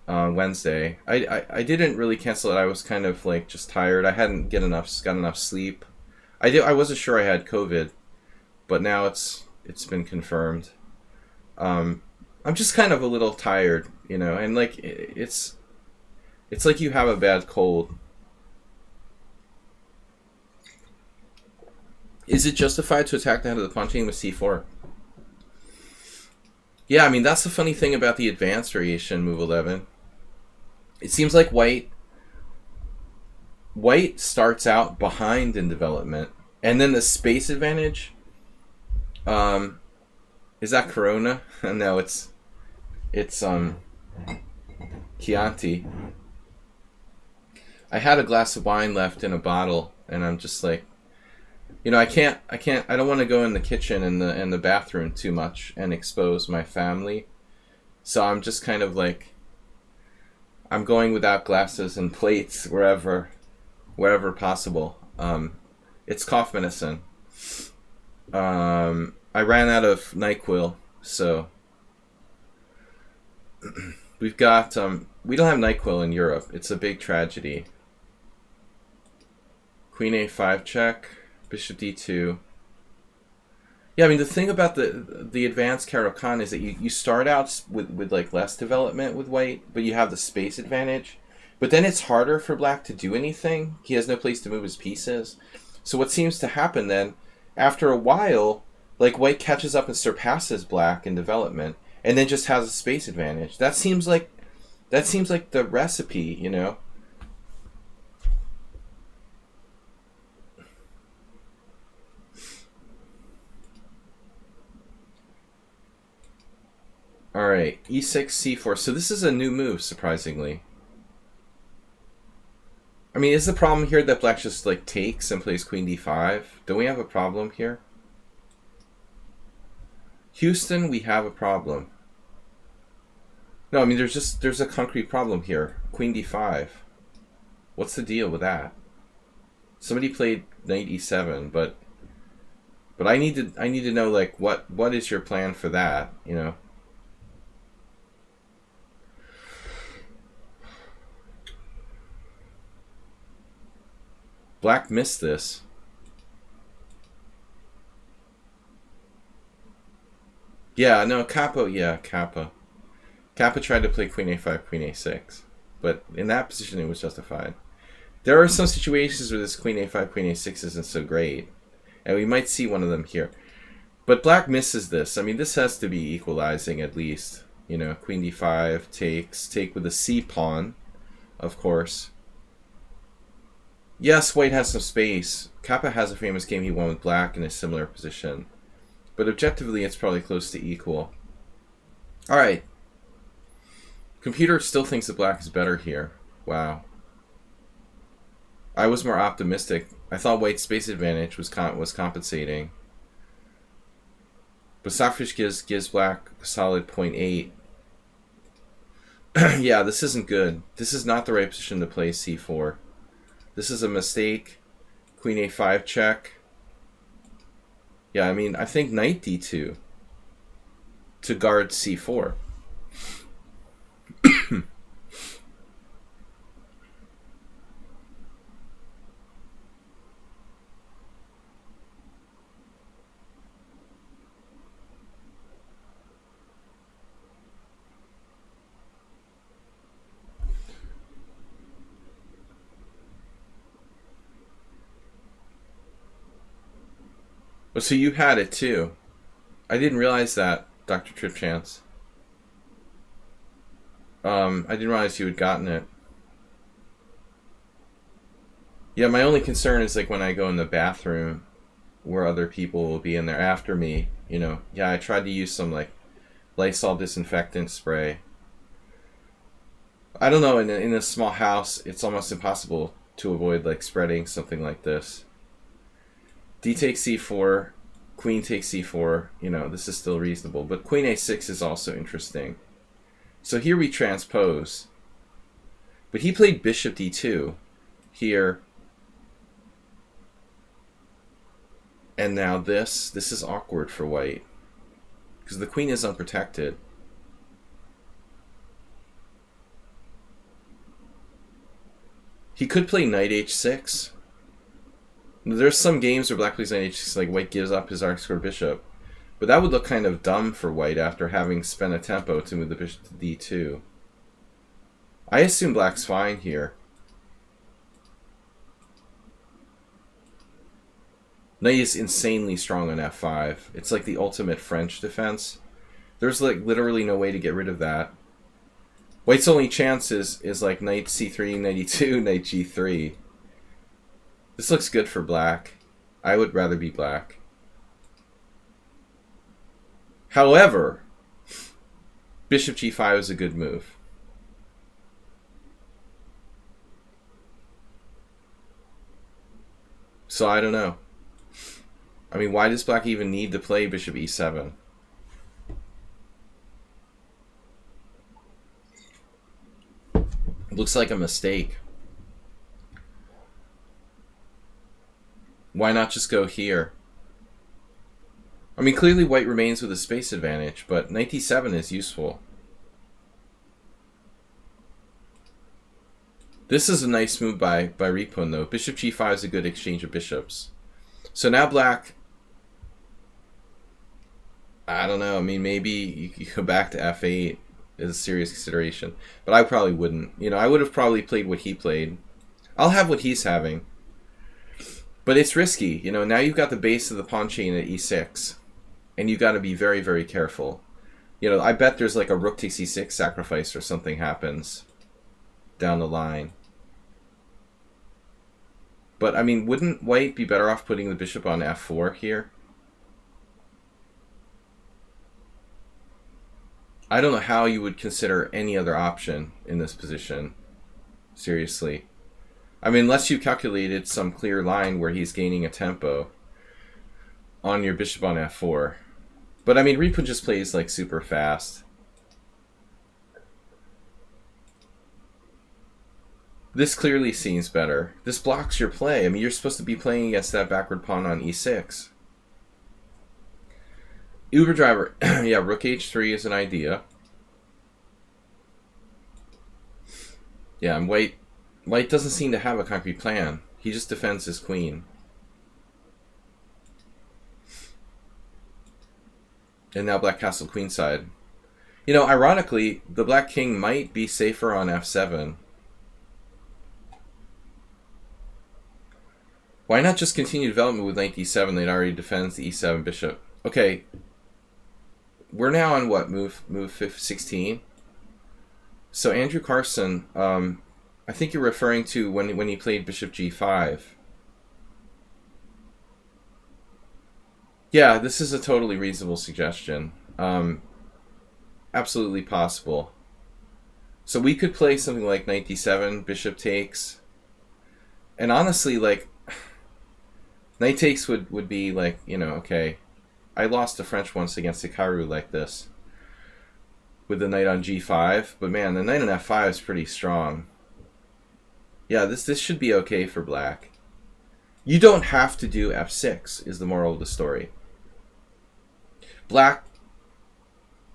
on Wednesday. I didn't really cancel it. I was kind of like just tired. I hadn't got enough sleep. I wasn't sure I had COVID, but now it's been confirmed. Um, I'm just kind of a little tired, and like it's like you have a bad cold. Is it justified to attack the head of the punching with C4? Yeah, I mean that's the funny thing about the advanced variation move 11. It seems like white starts out behind in development, and then the space advantage. Um, is that Corona? No, it's Chianti. I had a glass of wine left in a bottle, and I'm just like, I don't want to go in the kitchen and the bathroom too much and expose my family. So I'm just kind of like, I'm going without glasses and plates wherever possible. It's cough medicine. I ran out of NyQuil, so we've got we don't have NyQuil in Europe. It's a big tragedy. Queen A5 check, Bishop D2. Yeah, I mean the thing about the advanced Caro-Kann is that you start out with like less development with white, but you have the space advantage. But then it's harder for black to do anything. He has no place to move his pieces. So what seems to happen then, after a while, like white catches up and surpasses black in development, and then just has a space advantage. That seems like the recipe. All right, E6, C4. So this is a new move, surprisingly. I mean, is the problem here that black just like takes and plays Queen D5? Don't we have a problem here? Houston, we have a problem. No, I mean there's a concrete problem here. Queen D5. What's the deal with that? Somebody played Knight E7, but I need to know like what is your plan for that? Black missed this. Yeah, no, Capo, yeah, Kappa. Kappa tried to play Queen A5, Queen A6. But in that position, it was justified. There are some situations where this Queen A5, Queen A6 isn't so great. And we might see one of them here. But black misses this. I mean, this has to be equalizing at least. Queen D5 take with a C pawn, of course. Yes, white has some space. Kappa has a famous game he won with black in a similar position. But objectively, it's probably close to equal. Alright. Computer still thinks that black is better here. Wow. I was more optimistic. I thought white's space advantage was compensating. But Stockfish gives black a solid 0.8. Yeah, this isn't good. This is not the right position to play C4. This is a mistake. Queen A5 check. Yeah, I mean, I think Knight D2 to guard C4. Oh, so you had it too. I didn't realize that, Dr. Tripchance. I didn't realize you had gotten it. Yeah, my only concern is like when I go in the bathroom where other people will be in there after me, Yeah, I tried to use some like Lysol disinfectant spray. I don't know, in a small house, it's almost impossible to avoid like spreading something like this. D takes C4, Queen takes C4, this is still reasonable. But Queen A6 is also interesting. So here we transpose. But he played bishop d2 here. And now this is awkward for white. Because the queen is unprotected. He could play knight h6. There's some games where black plays knight h6, like white gives up his arc-square bishop. But that would look kind of dumb for white after having spent a tempo to move the bishop to d2. I assume black's fine here. Knight is insanely strong on f5. It's like the ultimate French defense. There's like literally no way to get rid of that. White's only chance is like knight c3, knight e2, knight g3. This looks good for black. I would rather be black. However, bishop g5 is a good move. So I don't know. I mean, why does black even need to play bishop e7? It looks like a mistake. Why not just go here? I mean, clearly white remains with a space advantage, but knight d7 is useful. This is a nice move by Ripon, though. Bishop g5 is a good exchange of bishops. So now black... I don't know. I mean, maybe you go back to f8 is a serious consideration. But I probably wouldn't. You know, I would have probably played what he played. I'll have what he's having. But it's risky. You know, now you've got the base of the pawn chain at e6. And you've got to be very, very careful. You know, I bet there's like a rook takes e6 sacrifice or something happens down the line. But, I mean, wouldn't white be better off putting the bishop on f4 here? I don't know how you would consider any other option in this position. Seriously. I mean, unless you calculated some clear line where he's gaining a tempo on your bishop on f4. But, I mean, Ripon just plays, like, super fast. This clearly seems better. This blocks your play. I mean, you're supposed to be playing against that backward pawn on e6. Uber driver, yeah, rook h3 is an idea. Yeah, and white doesn't seem to have a concrete plan. He just defends his queen. And now black castle queenside. You know, ironically, the black king might be safer on f7. Why not just continue development with knight d7 that already defends the e7 bishop? Okay. We're now on what? Move 16? So Andrew Carson, I think you're referring to when he played bishop g5. Yeah, this is a totally reasonable suggestion. Absolutely possible. So we could play something like knight d7, bishop takes. And honestly, like, knight takes would be like, you know, okay, I lost the French once against Hikaru like this with the knight on g5, but man, the knight on f5 is pretty strong. Yeah, this should be okay for black. You don't have to do f6 is the moral of the story. Black,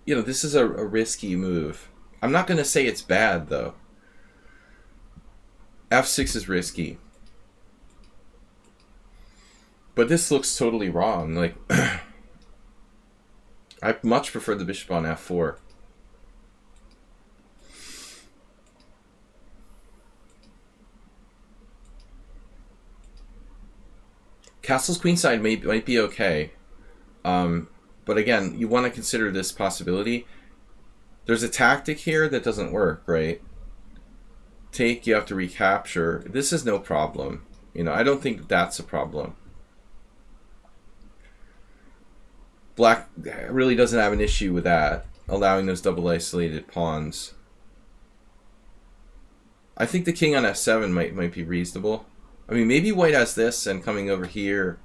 you know, this is a risky move. I'm not going to say it's bad, though. f6 is risky. But this looks totally wrong. Like, I much prefer the bishop on f4. Castle's queenside might be okay. But again, you want to consider this possibility. There's a tactic here that doesn't work, right? Take, you have to recapture. This is no problem. You know, I don't think that's a problem. Black really doesn't have an issue with that, allowing those double isolated pawns. I think the king on f7 might be reasonable. I mean, maybe white has this and coming over here.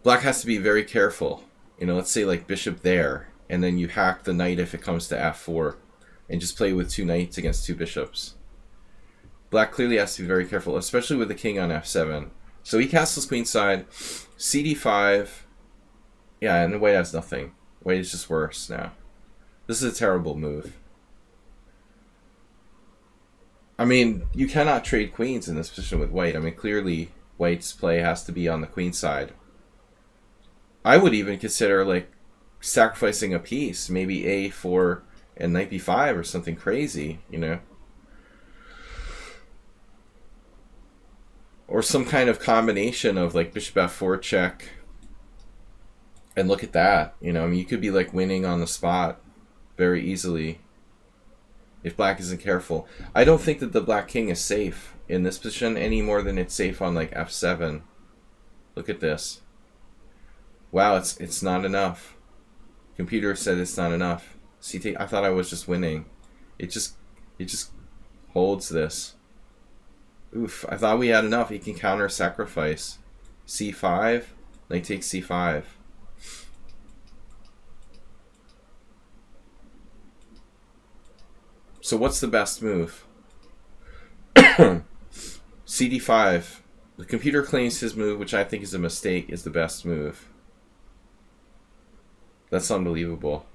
Black has to be very careful. You know, let's say like bishop there, and then you hack the knight if it comes to f4. and just play with 2 knights against 2 bishops. Black clearly has to be very careful, especially with the king on f7. So he castles queenside, cd5. Yeah, and white has nothing. White is just worse now. This is a terrible move. I mean, you cannot trade queens in this position with white. I mean, clearly white's play has to be on the queen side. I would even consider like sacrificing a piece, maybe a4 and knight b5 or something crazy, you know, or some kind of combination of like bishop f4 check, and look at that, you know. I mean, you could be like winning on the spot very easily if black isn't careful. I don't think that the black king is safe in this position any more than it's safe on like f7. Look at this. Wow, it's not enough. Computer said it's not enough. CT, I thought I was just winning. It just holds this. Oof, I thought we had enough. He can counter sacrifice. c5, knight takes c5. So what's the best move? cd5. The computer claims his move, which I think is a mistake, is the best move. That's unbelievable.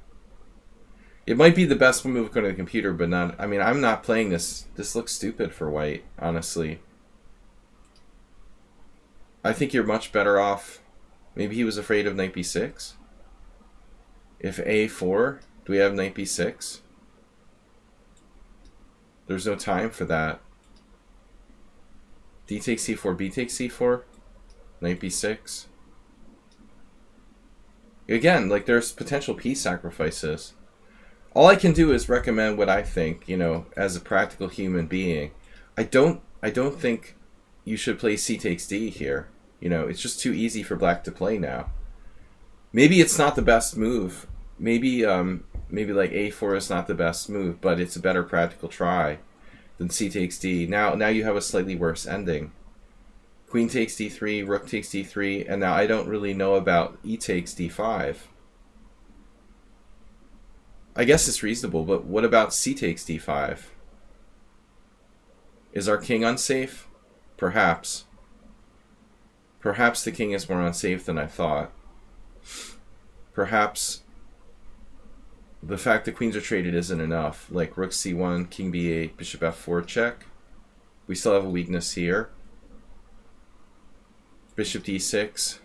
It might be the best move according to the computer, but not... I mean, I'm not playing this. This looks stupid for white, honestly. I think you're much better off... Maybe he was afraid of knight b6? If a4, do we have knight b6? There's no time for that. D takes c4, b takes c4, knight b6. Again, like, there's potential piece sacrifices. All I can do is recommend what I think, you know, as a practical human being. I don't think you should play c takes d here. You know, it's just too easy for black to play now. Maybe it's not the best move. Maybe like a4 is not the best move, but it's a better practical try than c takes d. Now you have a slightly worse ending. Queen takes d3, rook takes d3, and now I don't really know about e takes d5. I guess it's reasonable, but what about c takes d5? Is our king unsafe? Perhaps. Perhaps the king is more unsafe than I thought. Perhaps the fact that queens are traded isn't enough. Like rook c1, king b8, bishop f4 check. We still have a weakness here. Bishop d6.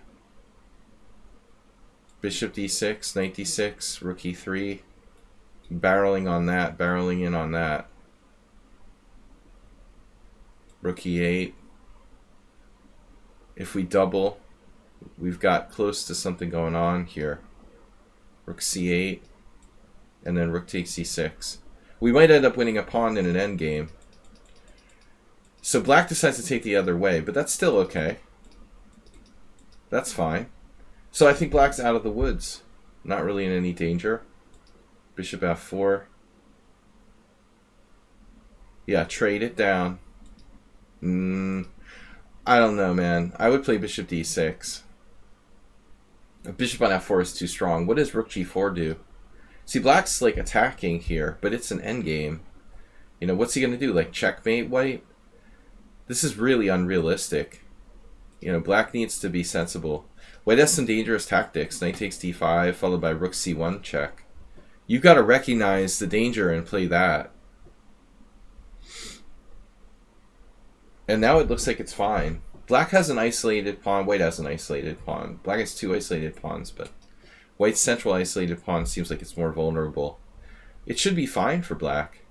Bishop d6, knight d6, rook e3. Barreling on that, barreling in on that. Rook e8. If we double, we've got close to something going on here. Rook c8, and then rook takes c6. We might end up winning a pawn in an endgame. So black decides to take the other way, but that's still okay. That's fine. So I think black's out of the woods. Not really in any danger. Bishop f4. Yeah, trade it down. I don't know, man. I would play bishop d6. Bishop on f4 is too strong. What does rook g4 do? See, black's like attacking here, but it's an endgame. You know, what's he going to do? Like checkmate white? This is really unrealistic. You know, black needs to be sensible. White has some dangerous tactics. Knight takes d5, followed by rook c1 check. You've got to recognize the danger and play that. And now it looks like it's fine. Black has an isolated pawn. White has an isolated pawn. Black has 2 isolated pawns, but white's central isolated pawn seems like it's more vulnerable. It should be fine for black.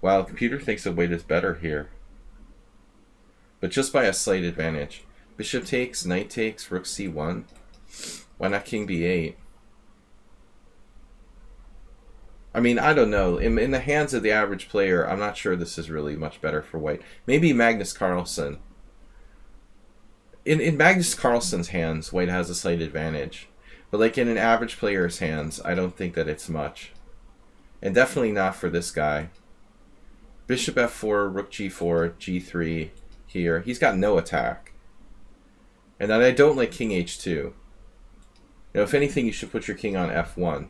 Wow, the computer thinks that white is better here. But just by a slight advantage. Bishop takes, knight takes, rook c1. Why not king b8? I mean, I don't know. In the hands of the average player, I'm not sure this is really much better for white. Maybe Magnus Carlsen. In Magnus Carlsen's hands, white has a slight advantage. But like in an average player's hands, I don't think that it's much. And definitely not for this guy. Bishop f4, rook g4, g3 here. He's got no attack. And then I don't like king h2. You know, if anything, you should put your king on f1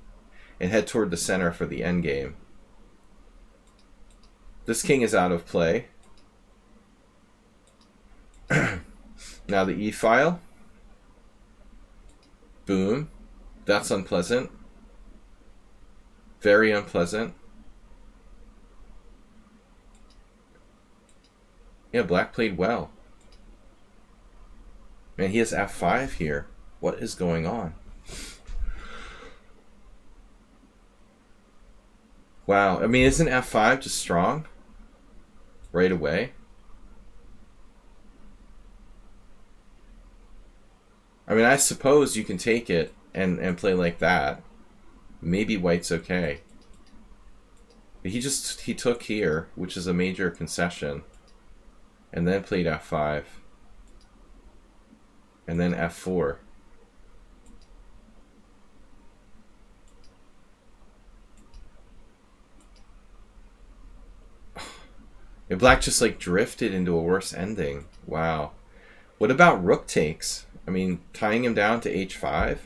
and head toward the center for the endgame. This king is out of play. Now the e-file. Boom. That's unpleasant. Very unpleasant. Yeah, black played well. Man, he has f5 here. What is going on? Wow. I mean, isn't f5 just strong? Right away? I mean, I suppose you can take it and play like that. Maybe white's okay. But he took here, which is a major concession. And then played f5. And then f4. And black just like drifted into a worse ending. Wow. What about rook takes? I mean, tying him down to h5?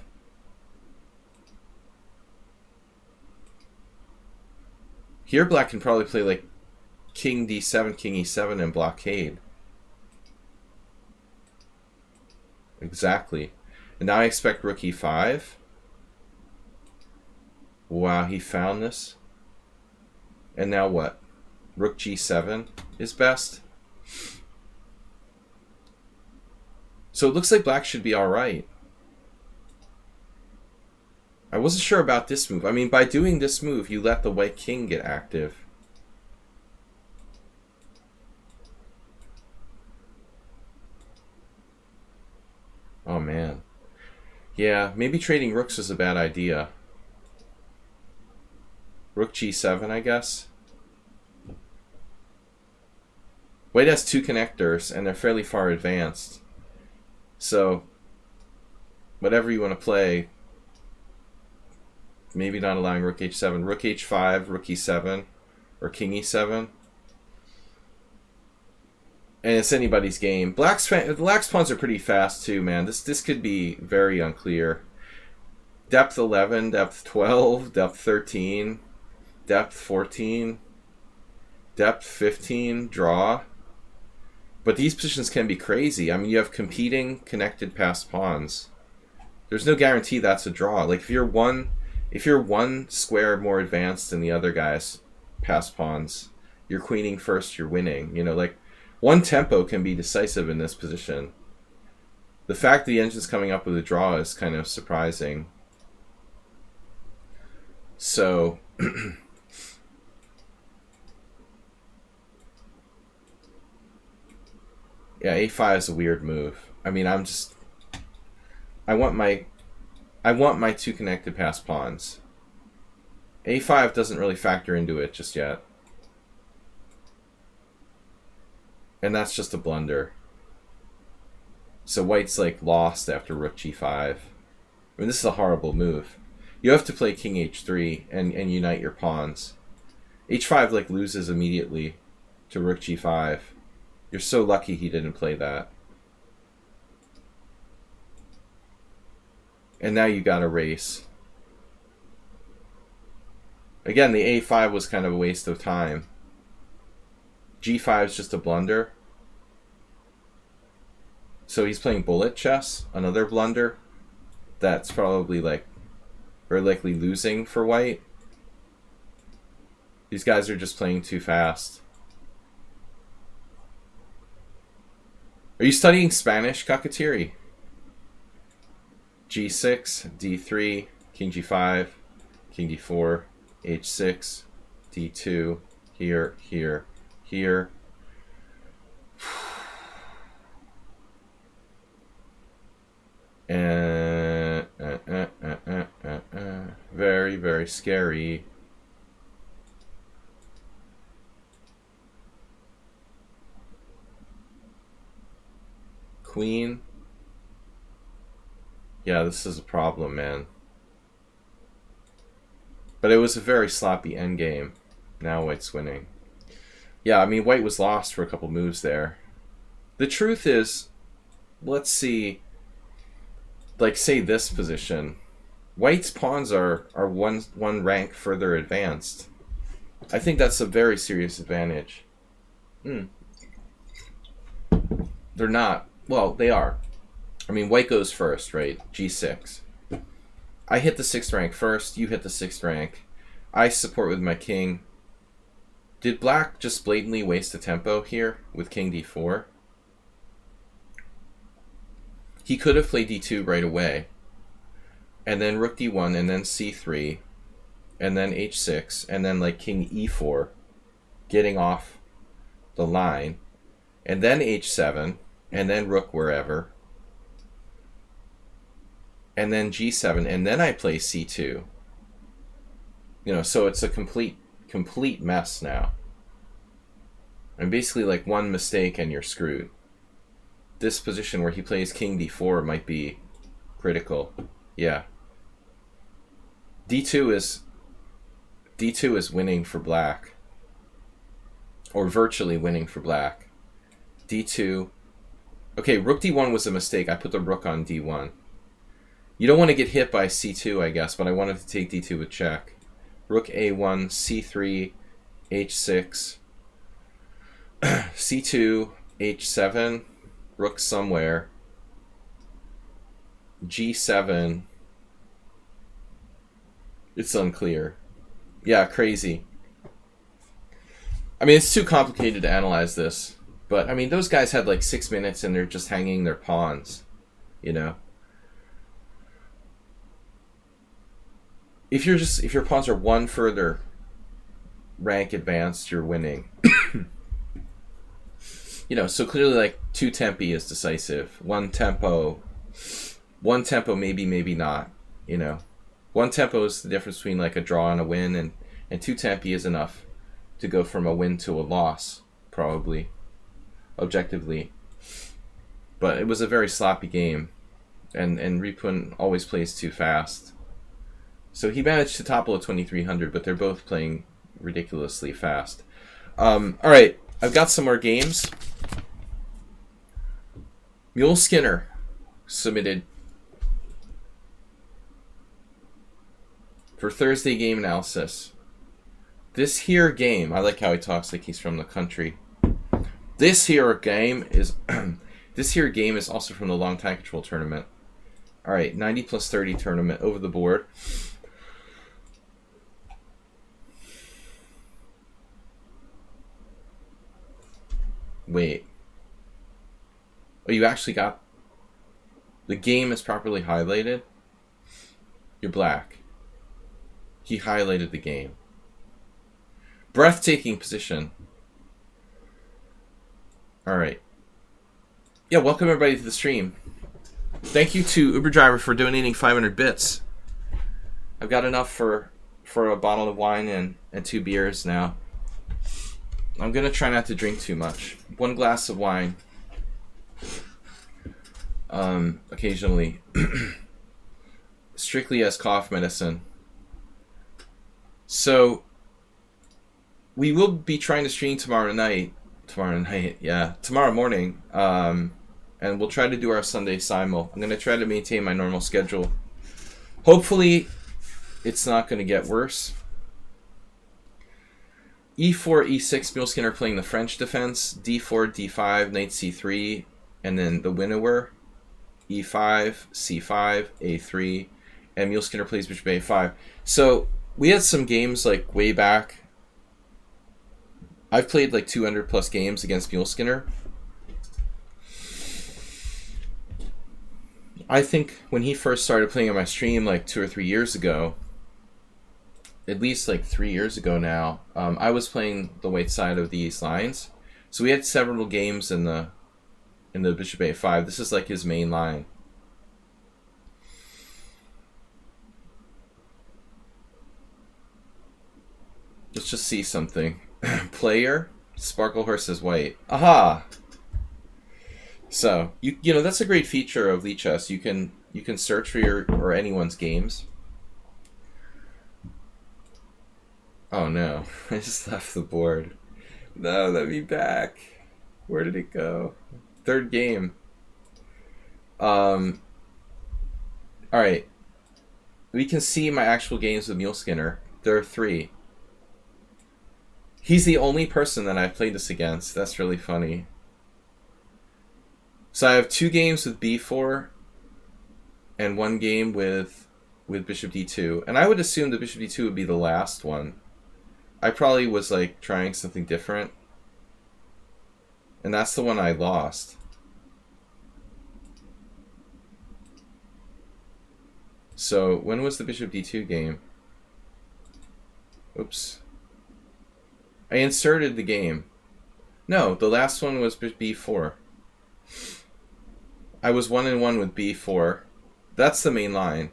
Here black can probably play like king d7, king e7, and blockade. Exactly. And now I expect rook e5. Wow, he found this. And now what? Rook g7 is best. So it looks like black should be alright. I wasn't sure about this move. I mean, by doing this move, you let the white king get active. Oh, man. Yeah, maybe trading rooks is a bad idea. Rook g7, I guess. White has two connectors, and they're fairly far advanced. So, whatever you want to play, maybe not allowing rook h7. Rook h5, rook e7, or king e7. And it's anybody's game. Black's pawns are pretty fast too, man. This could be very unclear. Depth 11, depth 12, depth 13, depth 14, depth 15, draw. But these positions can be crazy. I mean, you have competing connected passed pawns. There's no guarantee that's a draw. Like if you're one square more advanced than the other guy's passed pawns, you're queening first, you're winning. You know, like one tempo can be decisive in this position. The fact that the engine's coming up with a draw is kind of surprising. So yeah, a5 is a weird move. I mean, I want my two connected passed pawns. a5 doesn't really factor into it just yet. And that's just a blunder. So white's like lost after rook g5. I mean, this is a horrible move. You have to play king h3 and unite your pawns. h5 like loses immediately to rook g5. You're so lucky he didn't play that. And now you got a race. Again, the a5 was kind of a waste of time. g5 is just a blunder. So he's playing bullet chess, another blunder. That's probably like very likely losing for white. These guys are just playing too fast. Are you studying Spanish, Kakatiri? g6, d3, king g5, king d4, h6, d2, here, here, here. And very, very scary. Queen. Yeah, this is a problem, man. But it was a very sloppy endgame. Now white's winning. Yeah, I mean, white was lost for a couple moves there. The truth is, let's see, like, say this position. White's pawns are one rank further advanced. I think that's a very serious advantage. They're not. Well, they are. I mean, white goes first, right? G6. I hit the 6th rank first. You hit the 6th rank. I support with my king. Did black just blatantly waste the tempo here with king d4? He could have played d2 right away. And then rook d1, and then c3, and then h6, and then like king e4, getting off the line, and then h7, and then rook wherever, and then g7, and then I play c2. You know, so it's a complete mess now. And basically like one mistake and you're screwed. This position where he plays king d4 might be critical. Yeah. D2 is winning for black. Or virtually winning for black. D2. Okay, rook d1 was a mistake. I put the rook on d1. You don't want to get hit by c2, I guess, but I wanted to take d2 with check. Rook a1, c3, h6, c2, h7, rook somewhere, g7. It's unclear. Yeah, crazy. I mean, it's too complicated to analyze this. But, I mean, those guys had like 6 minutes and they're just hanging their pawns, you know? If your pawns are one further rank advanced, you're winning. You know, so clearly like 2 tempi is decisive. One tempo maybe, maybe not, you know. 1 tempo is the difference between like a draw and a win, and 2 tempi is enough to go from a win to a loss, probably, objectively. But it was a very sloppy game, and Ripun always plays too fast. So he managed to topple a 2300, but they're both playing ridiculously fast. Alright, I've got some more games. Mule Skinner submitted for Thursday game analysis. This here game, I like how he talks like he's from the country. This here game is also from the Long Time Control tournament. Alright, 90 plus 30 tournament over the board. Wait. Oh, you actually got... The game is properly highlighted? You're black. He highlighted the game. Breathtaking position. Alright. Yeah, welcome everybody to the stream. Thank you to Uber Driver for donating 500 bits. I've got enough for a bottle of wine and 2 beers now. I'm going to try not to drink too much. 1 glass of wine. Occasionally. Strictly as cough medicine. So, we will be trying to stream tomorrow morning. And we'll try to do our Sunday simul. I'm going to try to maintain my normal schedule. Hopefully, it's not going to get worse. E4, E6, Muleskin are playing the French defense. D4, D5, Knight C3, and then the winnower. E5, C5, A3, and Muleskinner plays Bishop A5. So, we had some games like way back. I've played like 200 plus games against Muleskinner. I think when he first started playing on my stream like 2 or 3 years ago, at least like 3 years ago now, I was playing the white side of these lines. So we had several games in the Bishop A5. This is like his main line. Let's just see something. Player, Sparklehorse is white. Aha! So, you know, that's a great feature of Lichess. You can search for your or anyone's games. Oh no, I just left the board. No, let me back. Where did it go? Third game. Alright. We can see my actual games with Muleskinner. There are 3. He's the only person that I've played this against. That's really funny. So I have 2 games with b4 and 1 game with bishop d2. And I would assume that bishop d2 would be the last one. I probably was like trying something different. And that's the one I lost. So when was the bishop d2 game? Oops. I inserted the game. No, the last one was b4. I was 1-1 with b4. That's the main line.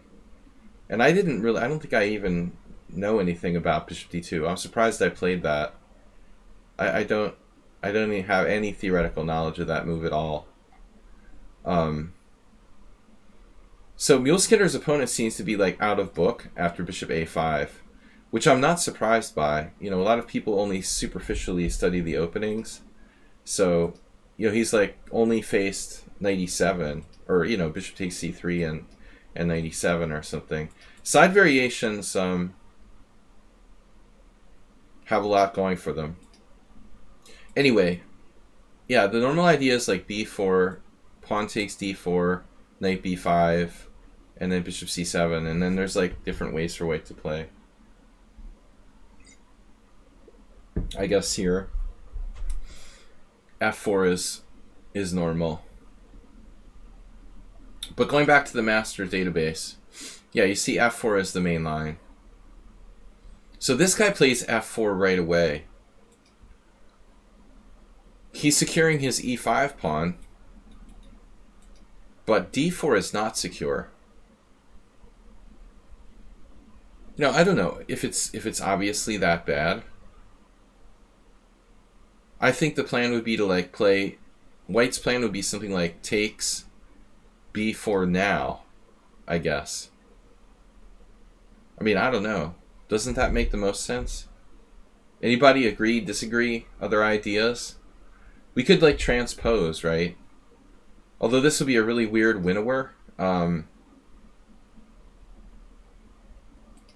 And I don't think I even know anything about bishop d2. I'm surprised I played that. I don't even have any theoretical knowledge of that move at all. So Muleskinner's opponent seems to be like out of book after bishop a5, which I'm not surprised by. You know, a lot of people only superficially study the openings. So, you know, he's like only faced knight e7, or, you know, bishop takes c3 and knight e7 or something. Side variations have a lot going for them. Anyway, yeah, the normal idea is like b4, pawn takes d4, knight b5, and then bishop c7, and then there's like different ways for white to play. I guess here f4 is normal. But going back to the master database, yeah, you see f4 is the main line. So this guy plays f4 right away. He's securing his e5 pawn, but d4 is not secure. No, I don't know if it's obviously that bad. I think the plan would be to like play. White's plan would be something like takes b4 now, I guess. I mean, I don't know. Doesn't that make the most sense? Anybody agree, disagree, other ideas? We could like transpose, right? Although this would be a really weird winnower. I'm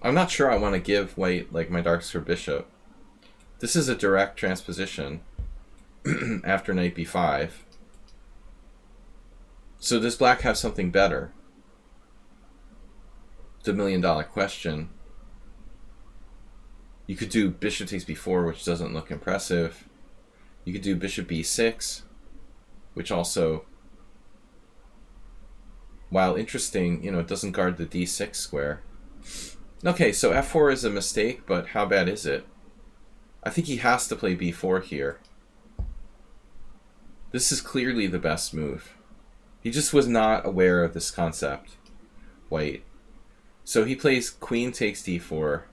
not sure I want to give white like my dark square bishop. This is a direct transposition after knight b5. So does black have something better? The $1 million question. You could do bishop takes b4, which doesn't look impressive. You could do bishop b6, which also, while interesting, you know, it doesn't guard the d6 square. Okay, so f4 is a mistake, but how bad is it? I think he has to play b4 here. This is clearly the best move. He just was not aware of this concept, white. So he plays queen takes d4.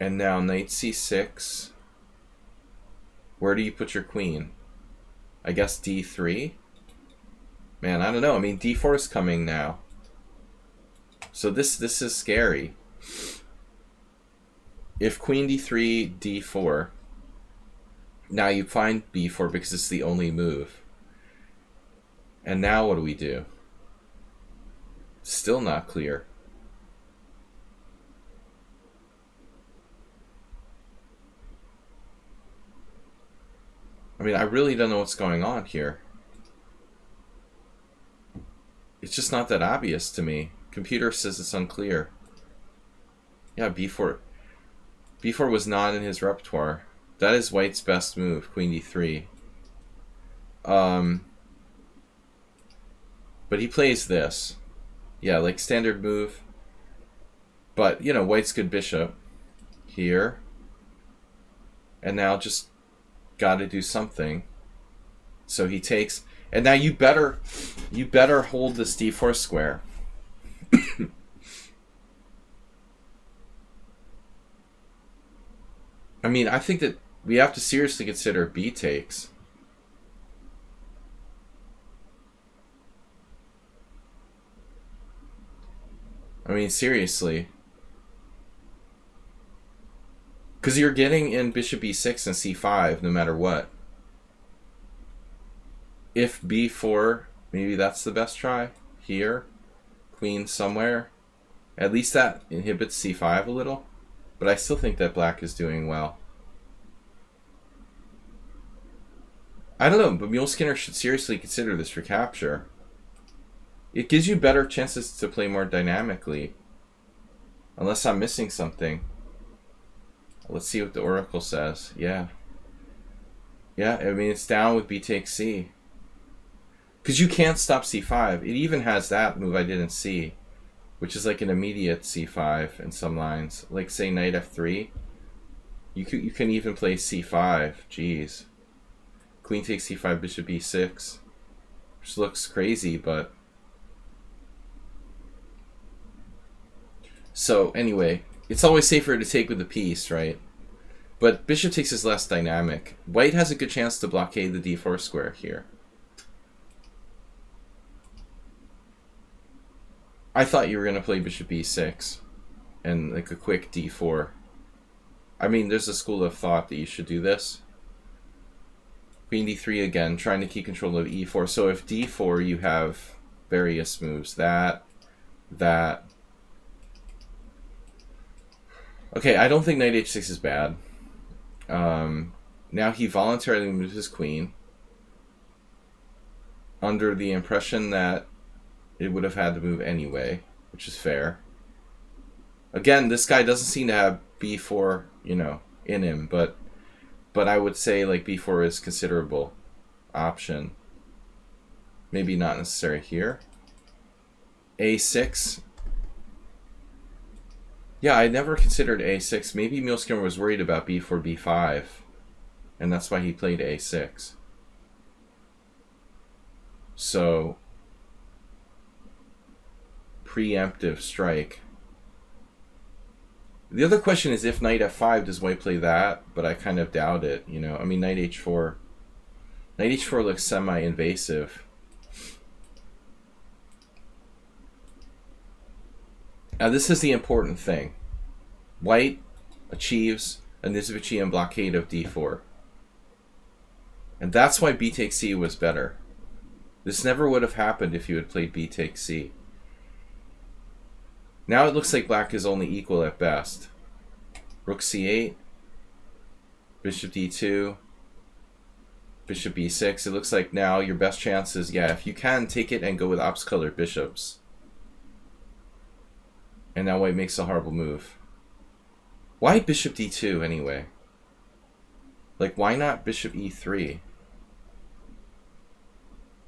And now knight c6. Where do you put your queen? I guess d3? Man, I don't know. I mean, d4 is coming now. So this is scary. If queen d3, d4, now you find b4 because it's the only move. And now what do we do? Still not clear. I mean, I really don't know what's going on here. It's just not that obvious to me. Computer says it's unclear. Yeah, b4. b4 was not in his repertoire. That is white's best move, queen d3. But he plays this. Yeah, like standard move. But, you know, white's good bishop here. And now just got to do something. So he takes, and now you better hold this d4 square. I mean, I think that we have to seriously consider b takes. I mean, seriously. Because you're getting in bishop e6 and c5 no matter what. If b4, maybe that's the best try. Here. Queen somewhere. At least that inhibits c5 a little. But I still think that black is doing well. I don't know, but Mule Skinner should seriously consider this recapture. It gives you better chances to play more dynamically. Unless I'm missing something. Let's see what the Oracle says. Yeah. Yeah, I mean, it's down with b takes c. Because you can't stop c5. It even has that move I didn't see, which is like an immediate c5 in some lines. Like, say, knight f3. You can even play c5. Jeez. Queen takes c5, bishop e6. Which looks crazy, but... So, anyway, it's always safer to take with the piece, right? But bishop takes is less dynamic. White has a good chance to blockade the d4 square here. I thought you were going to play bishop e6 and like a quick d4. I mean, there's a school of thought that you should do this. Queen d3 again, trying to keep control of e4. So if d4, you have various moves. That. Okay, I don't think knight h6 is bad. Now he voluntarily moves his queen under the impression that it would have had to move anyway, which is fair. Again, this guy doesn't seem to have b4, you know, in him, but I would say like b4 is considerable option. Maybe not necessary here. a6. Yeah, I never considered a6. Maybe Mule Skinner was worried about b4, b5, and that's why he played a6. So, preemptive strike. The other question is if knight f5, does white play that? But I kind of doubt it, you know. I mean, knight h4. Knight h4 looks semi-invasive. Now this is the important thing. White achieves a Nisvichian blockade of d4. And that's why b takes c was better. This never would have happened if you had played b takes c. Now it looks like black is only equal at best. Rook c8, bishop d2, bishop b6. It looks like now your best chance is, yeah, if you can, take it and go with opposite-colored bishops. And now white makes a horrible move. Why bishop d2 anyway? Like, why not bishop e3?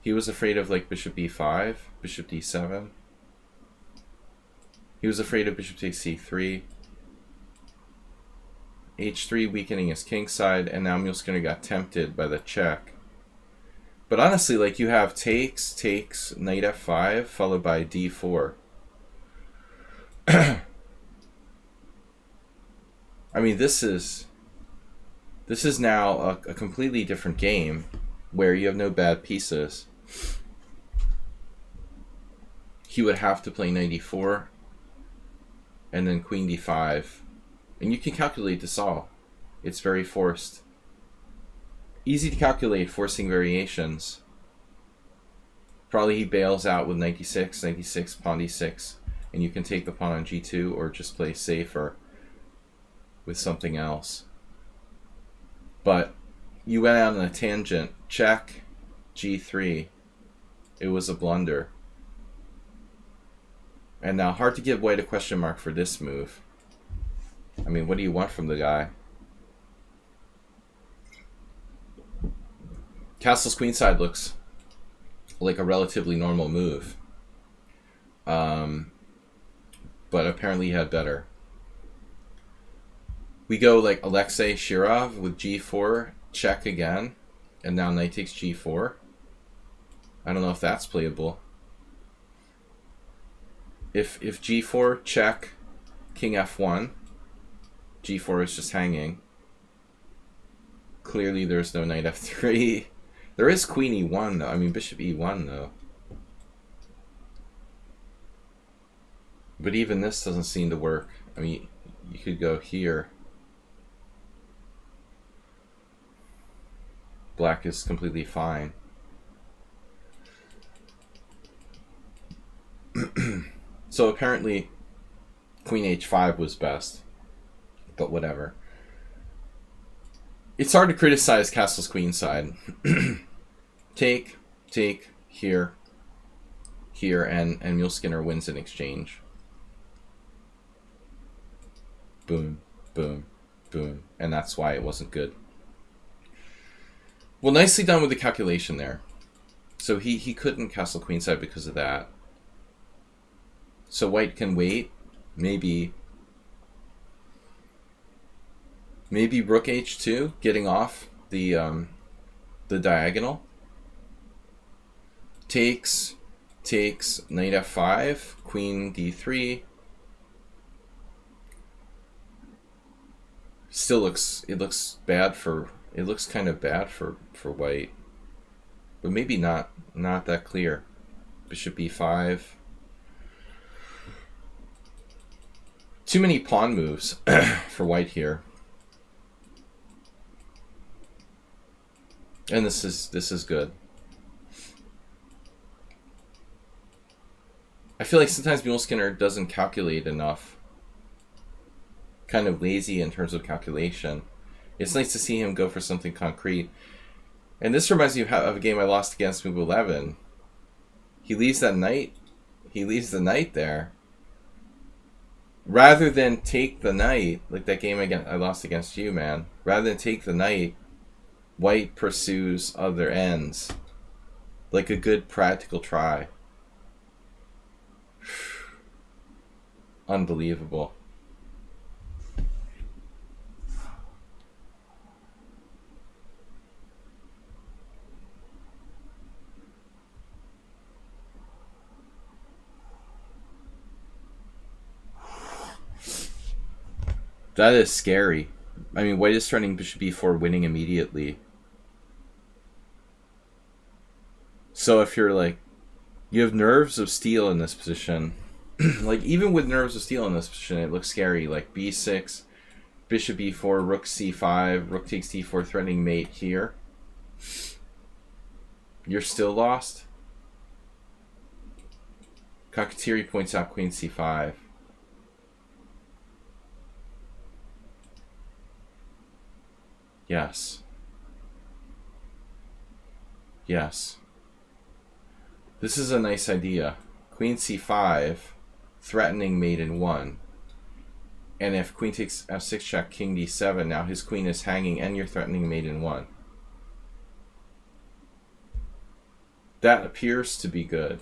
He was afraid of like bishop e5, bishop d7. He was afraid of bishop takes c3. h3 weakening his king side, and now Mule Skinner got tempted by the check. But honestly, like, you have takes, knight f5, followed by d4. I mean, this is now a completely different game where you have no bad pieces. He would have to play knight e4 and then queen d5. And you can calculate this all. It's very forced. Easy to calculate, forcing variations. Probably he bails out with knight d6, pawn d6. And you can take the pawn on g2 or just play safer with something else. But you went out on a tangent. Check, g3. It was a blunder. And now hard to give white a question mark for this move. I mean, what do you want from the guy? Castle's queenside looks like a relatively normal move. But apparently he had better. We go like Alexei Shirov with g4, check again, and now knight takes g4. I don't know if that's playable. If g4, check, king f1, g4 is just hanging. Clearly there's no knight f3. There is queen e1 though, I mean bishop e1 though. But even this doesn't seem to work. I mean, you could go here. Black is completely fine. So apparently Queen h5 was best. But whatever. It's hard to criticize castle's queenside. Take, here, and Mule Skinner wins in exchange. Boom, boom, boom. And that's why it wasn't good. Well, nicely done with the calculation there. So he couldn't castle queenside because of that. So white can wait. Maybe rook h2, getting off the diagonal. Takes, knight f5, queen d3. Still looks kind of bad for white. But maybe not that clear. Bishop e5. Too many pawn moves for white here. And this is good. I feel like sometimes Mule Skinner doesn't calculate enough. Kind of lazy in terms of calculation. It's nice to see him go for something concrete. And this reminds me of a game I lost against move 11. He leaves that knight. He leaves the knight there. Rather than take the knight, like that game I lost against you, man. Rather than take the knight, white pursues other ends. Like a good practical try. Unbelievable. That is scary. I mean, white is threatening bishop b4, winning immediately. So if you're like, you have nerves of steel in this position, like even with nerves of steel in this position, it looks scary. Like b6, bishop b4, rook c5, rook takes d4, threatening mate here. You're still lost. Kakatiri points out queen c5. Yes. Yes. This is a nice idea. Queen c5, threatening mate in 1. And if queen takes f6 check, king d7, now his queen is hanging and you're threatening mate in 1. That appears to be good.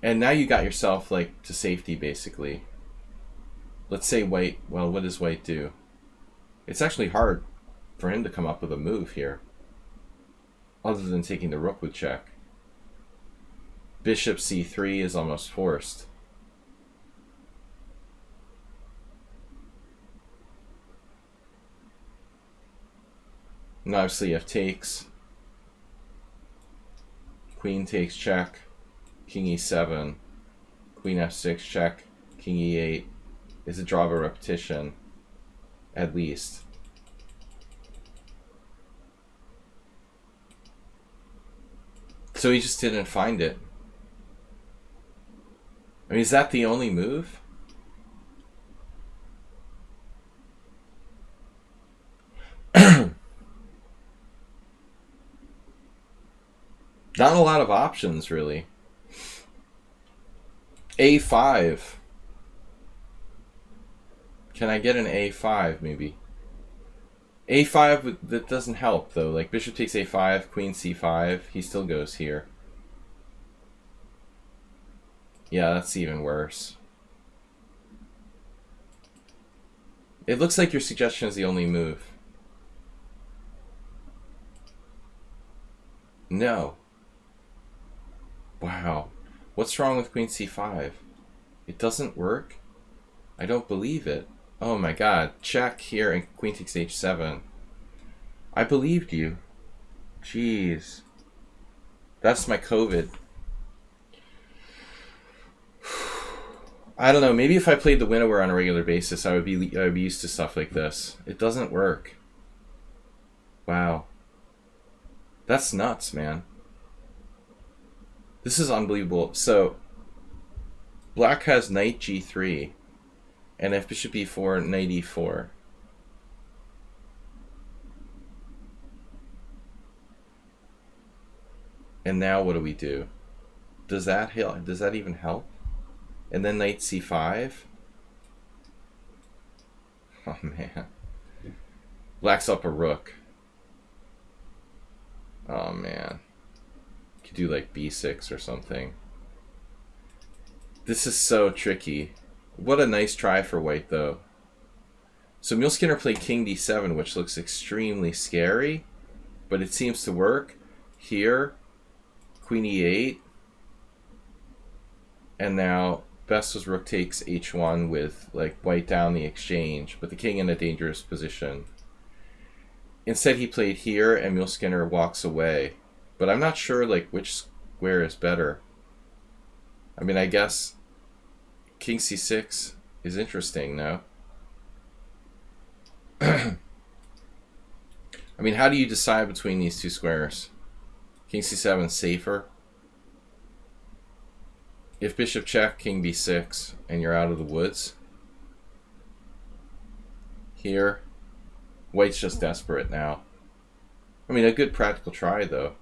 And now you got yourself like to safety basically. Let's say white, well, what does white do? It's actually hard for him to come up with a move here. Other than taking the rook with check. Bishop c3 is almost forced. And obviously f takes. Queen takes check. King e7. Queen f6 check. King e8. Is a draw of a repetition, at least. So he just didn't find it. I mean, is that the only move? Not a lot of options, really. a5. Can I get an a5, maybe? a5, that doesn't help, though. Like, bishop takes a5, queen c5. He still goes here. Yeah, that's even worse. It looks like your suggestion is the only move. No. Wow. What's wrong with queen c5? It doesn't work? I don't believe it. Oh my god. Check here and queen takes h7. I believed you. Jeez. That's my COVID. I don't know. Maybe if I played the Winnower on a regular basis, I would be used to stuff like this. It doesn't work. Wow. That's nuts, man. This is unbelievable. So, Black has knight g3, and if bishop e4, knight e4. And now what do we do? Does that help? Does that even help? And then knight c5. Oh man. Black's up a rook. Oh man. Could do like b6 or something. This is so tricky. What a nice try for white though. So Muleskinner played king d7, which looks extremely scary, but it seems to work. Here, queen e8. And now best was rook takes h1 with like white down the exchange, but the king in a dangerous position. Instead he played here and Muleskinner walks away. But I'm not sure like which square is better. I mean, I guess king c6 is interesting, no? I mean, how do you decide between these two squares? King c7 safer. If bishop check, king b6, and you're out of the woods. Here, white's just desperate now. I mean, a good practical try, though.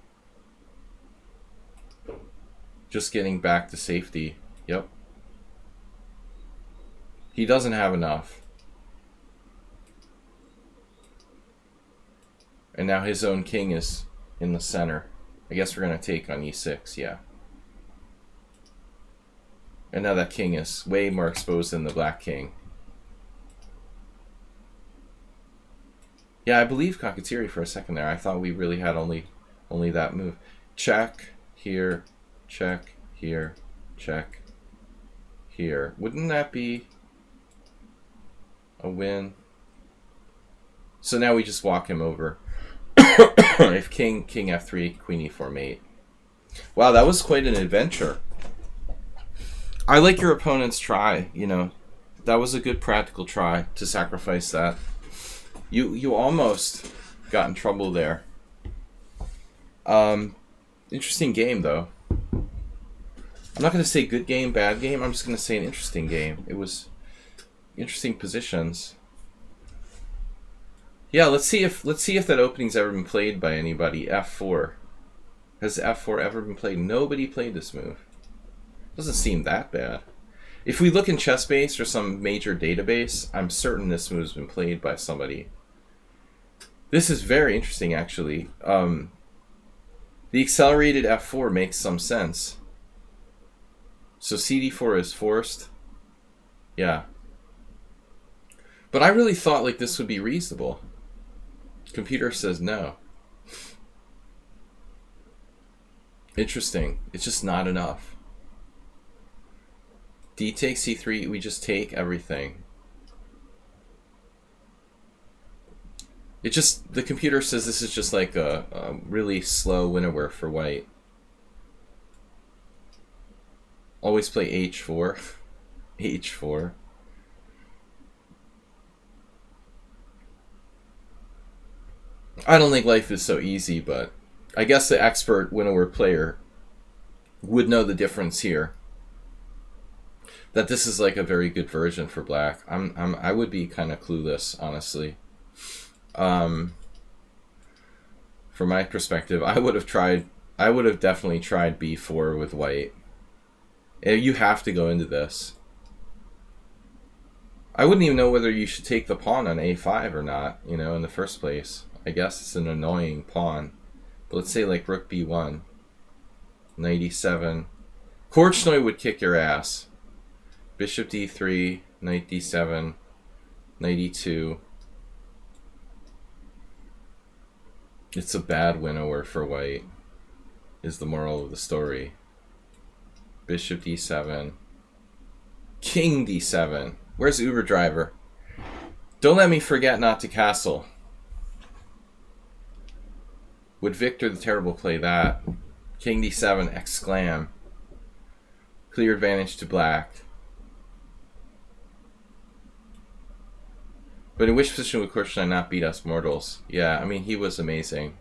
Just getting back to safety. Yep. He doesn't have enough. And now his own king is in the center. I guess we're going to take on e6, yeah. And now that king is way more exposed than the black king. Yeah, I believe Kakatiri for a second there. I thought we really had only that move. Check, here, check, here, check, here. Wouldn't that be a win? So now we just walk him over. If king f3, queen e4 mate. Wow, that was quite an adventure. I like your opponent's try, you know. That was a good practical try to sacrifice that. You almost got in trouble there. Interesting game, though. I'm not going to say good game, bad game. I'm just going to say an interesting game. It was interesting positions. Yeah, let's see if that opening's ever been played by anybody. F4. Has F4 ever been played? Nobody played this move. Doesn't seem that bad. If we look in ChessBase or some major database, I'm certain this move's been played by somebody. This is very interesting, actually. The accelerated F4 makes some sense. So CD4 is forced. Yeah. But I really thought like this would be reasonable. Computer says no. Interesting. It's just not enough. D takes C3, we just take everything. It just, the computer says this is just like a really slow winnower for white. Always play H4. H4. I don't think life is so easy, but I guess the expert winnower player would know the difference here. That this is like a very good version for black. I would be kind of clueless, honestly. From my perspective, I would have definitely tried B4 with white. You have to go into this. I wouldn't even know whether you should take the pawn on A5 or not, you know, in the first place. I guess it's an annoying pawn. But let's say like rook B1. Knight E7. Korchnoi would kick your ass. Bishop D3, Knight D7, Knight E2. It's a bad winnower for white, is the moral of the story. Bishop D7. King D7. Where's Uber driver? Don't let me forget not to castle. Would Victor the Terrible play that? King D7, exclam. Clear advantage to black. But in which position would Korchnoi not beat us mortals? Yeah, I mean, he was amazing.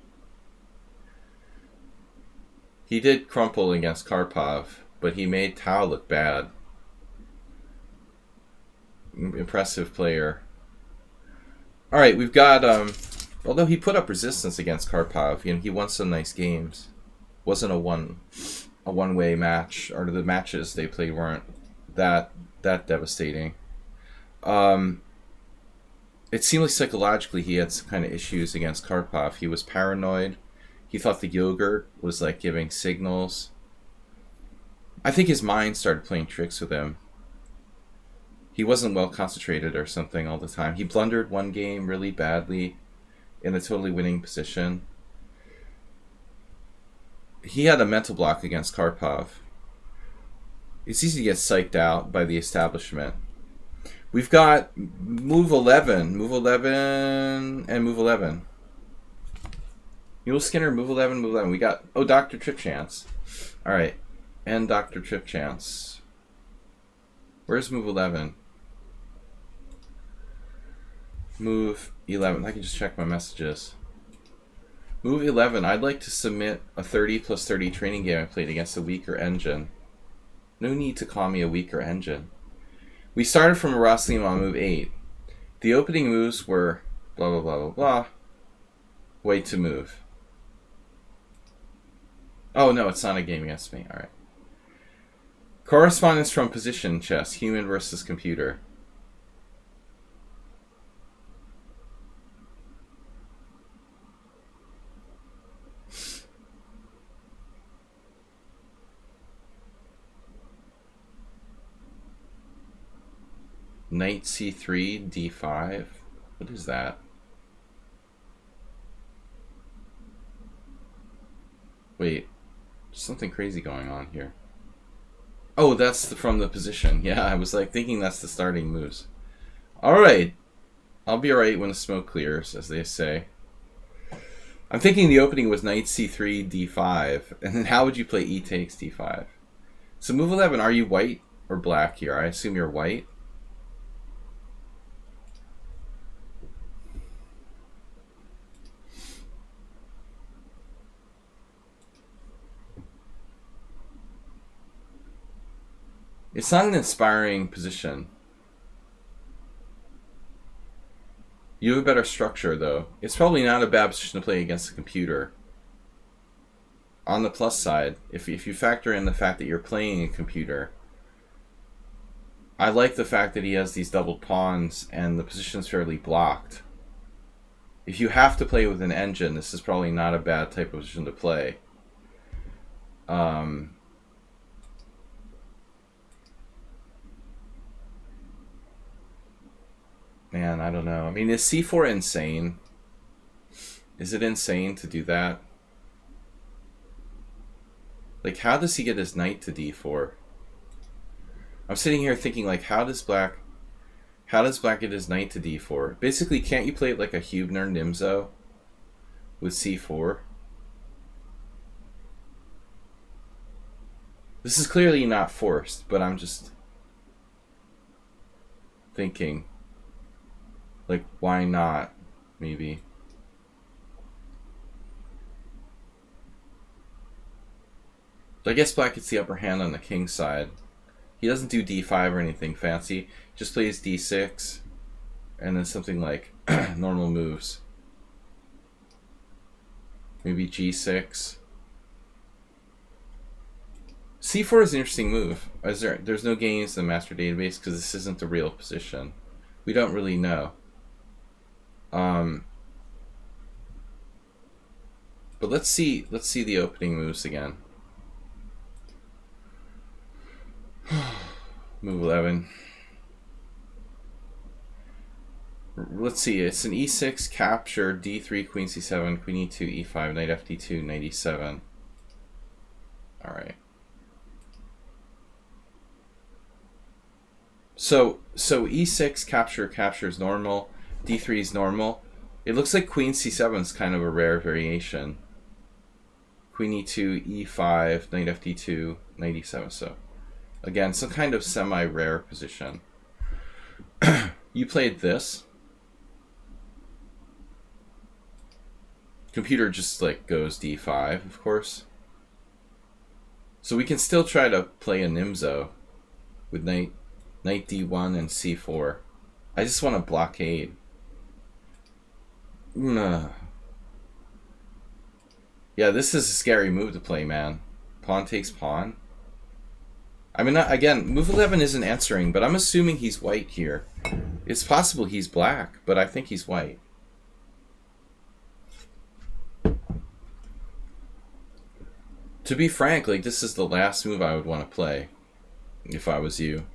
He did crumple against Karpov, but he made Tau look bad. impressive player. All right, we've got. Although he put up resistance against Karpov, he won some nice games. Wasn't a one-way match, or the matches they played weren't that devastating. It seemed like psychologically he had some kind of issues against Karpov. He was paranoid. He thought the yogurt was like giving signals. I think his mind started playing tricks with him. He wasn't well concentrated or something all the time. He blundered one game really badly in a totally winning position. He had a mental block against Karpov. It's easy to get psyched out by the establishment. We've got move 11, and move 11. Mule Skinner, move 11, move 11. We got, Dr. Trip Chance. All right, and Dr. Trip Chance. Where's move 11? Move 11. I can just check my messages. Move 11. I'd like to submit a 30 plus 30 training game I played against a weaker engine. No need to call me a weaker engine. We started from a Rosslyn on move 8. The opening moves were blah, blah, blah, blah, blah. Way to move. Oh, no, it's not a game against me. All right. Correspondence from position chess. Human versus computer. Knight c3, d5. What is that? Wait, there's something crazy going on here. Oh, that's from the position. Yeah, I was like thinking that's the starting moves. All right, I'll be all right when the smoke clears, as they say. I'm thinking the opening was knight c3, d5, and then how would you play e takes d5? So move 11, are you white or black here? I assume you're white. It's not an inspiring position. You have a better structure, though. It's probably not a bad position to play against a computer. On the plus side, if you factor in the fact that you're playing a computer, I like the fact that he has these doubled pawns and the position's fairly blocked. If you have to play with an engine, this is probably not a bad type of position to play. Man, I don't know. I mean, is c4 insane? Is it insane to do that? Like, how does he get his knight to d4? I'm sitting here thinking, like, how does black get his knight to d4? Basically, can't you play it like a Hubner Nimzo with c4? This is clearly not forced, but I'm just thinking, like, why not? Maybe. I guess black gets the upper hand on the king side. He doesn't do d5 or anything fancy. Just plays d6 and then something like normal moves. Maybe g6. c4 is an interesting move. There's no games in the master database because this isn't the real position. We don't really know. But let's see the opening moves again. Move 11. Let's see, it's an e6 capture, d3, queen c7, queen e2, e5, knight fd2, knight e7. Alright. So e6 capture is normal, d3 is normal. It looks like queen c7 is kind of a rare variation. Queen e2, e5, knight fd2, knight e7. So again, some kind of semi-rare position. You played this. Computer just like goes d5, of course. So we can still try to play a Nimzo with knight d1 and c4. I just want to blockade. Yeah, this is a scary move to play, man. Pawn takes pawn. I mean, again, move 11 isn't answering, but I'm assuming he's white here. It's possible he's black, but I think he's white. To be frank, like, this is the last move I would want to play if I was you.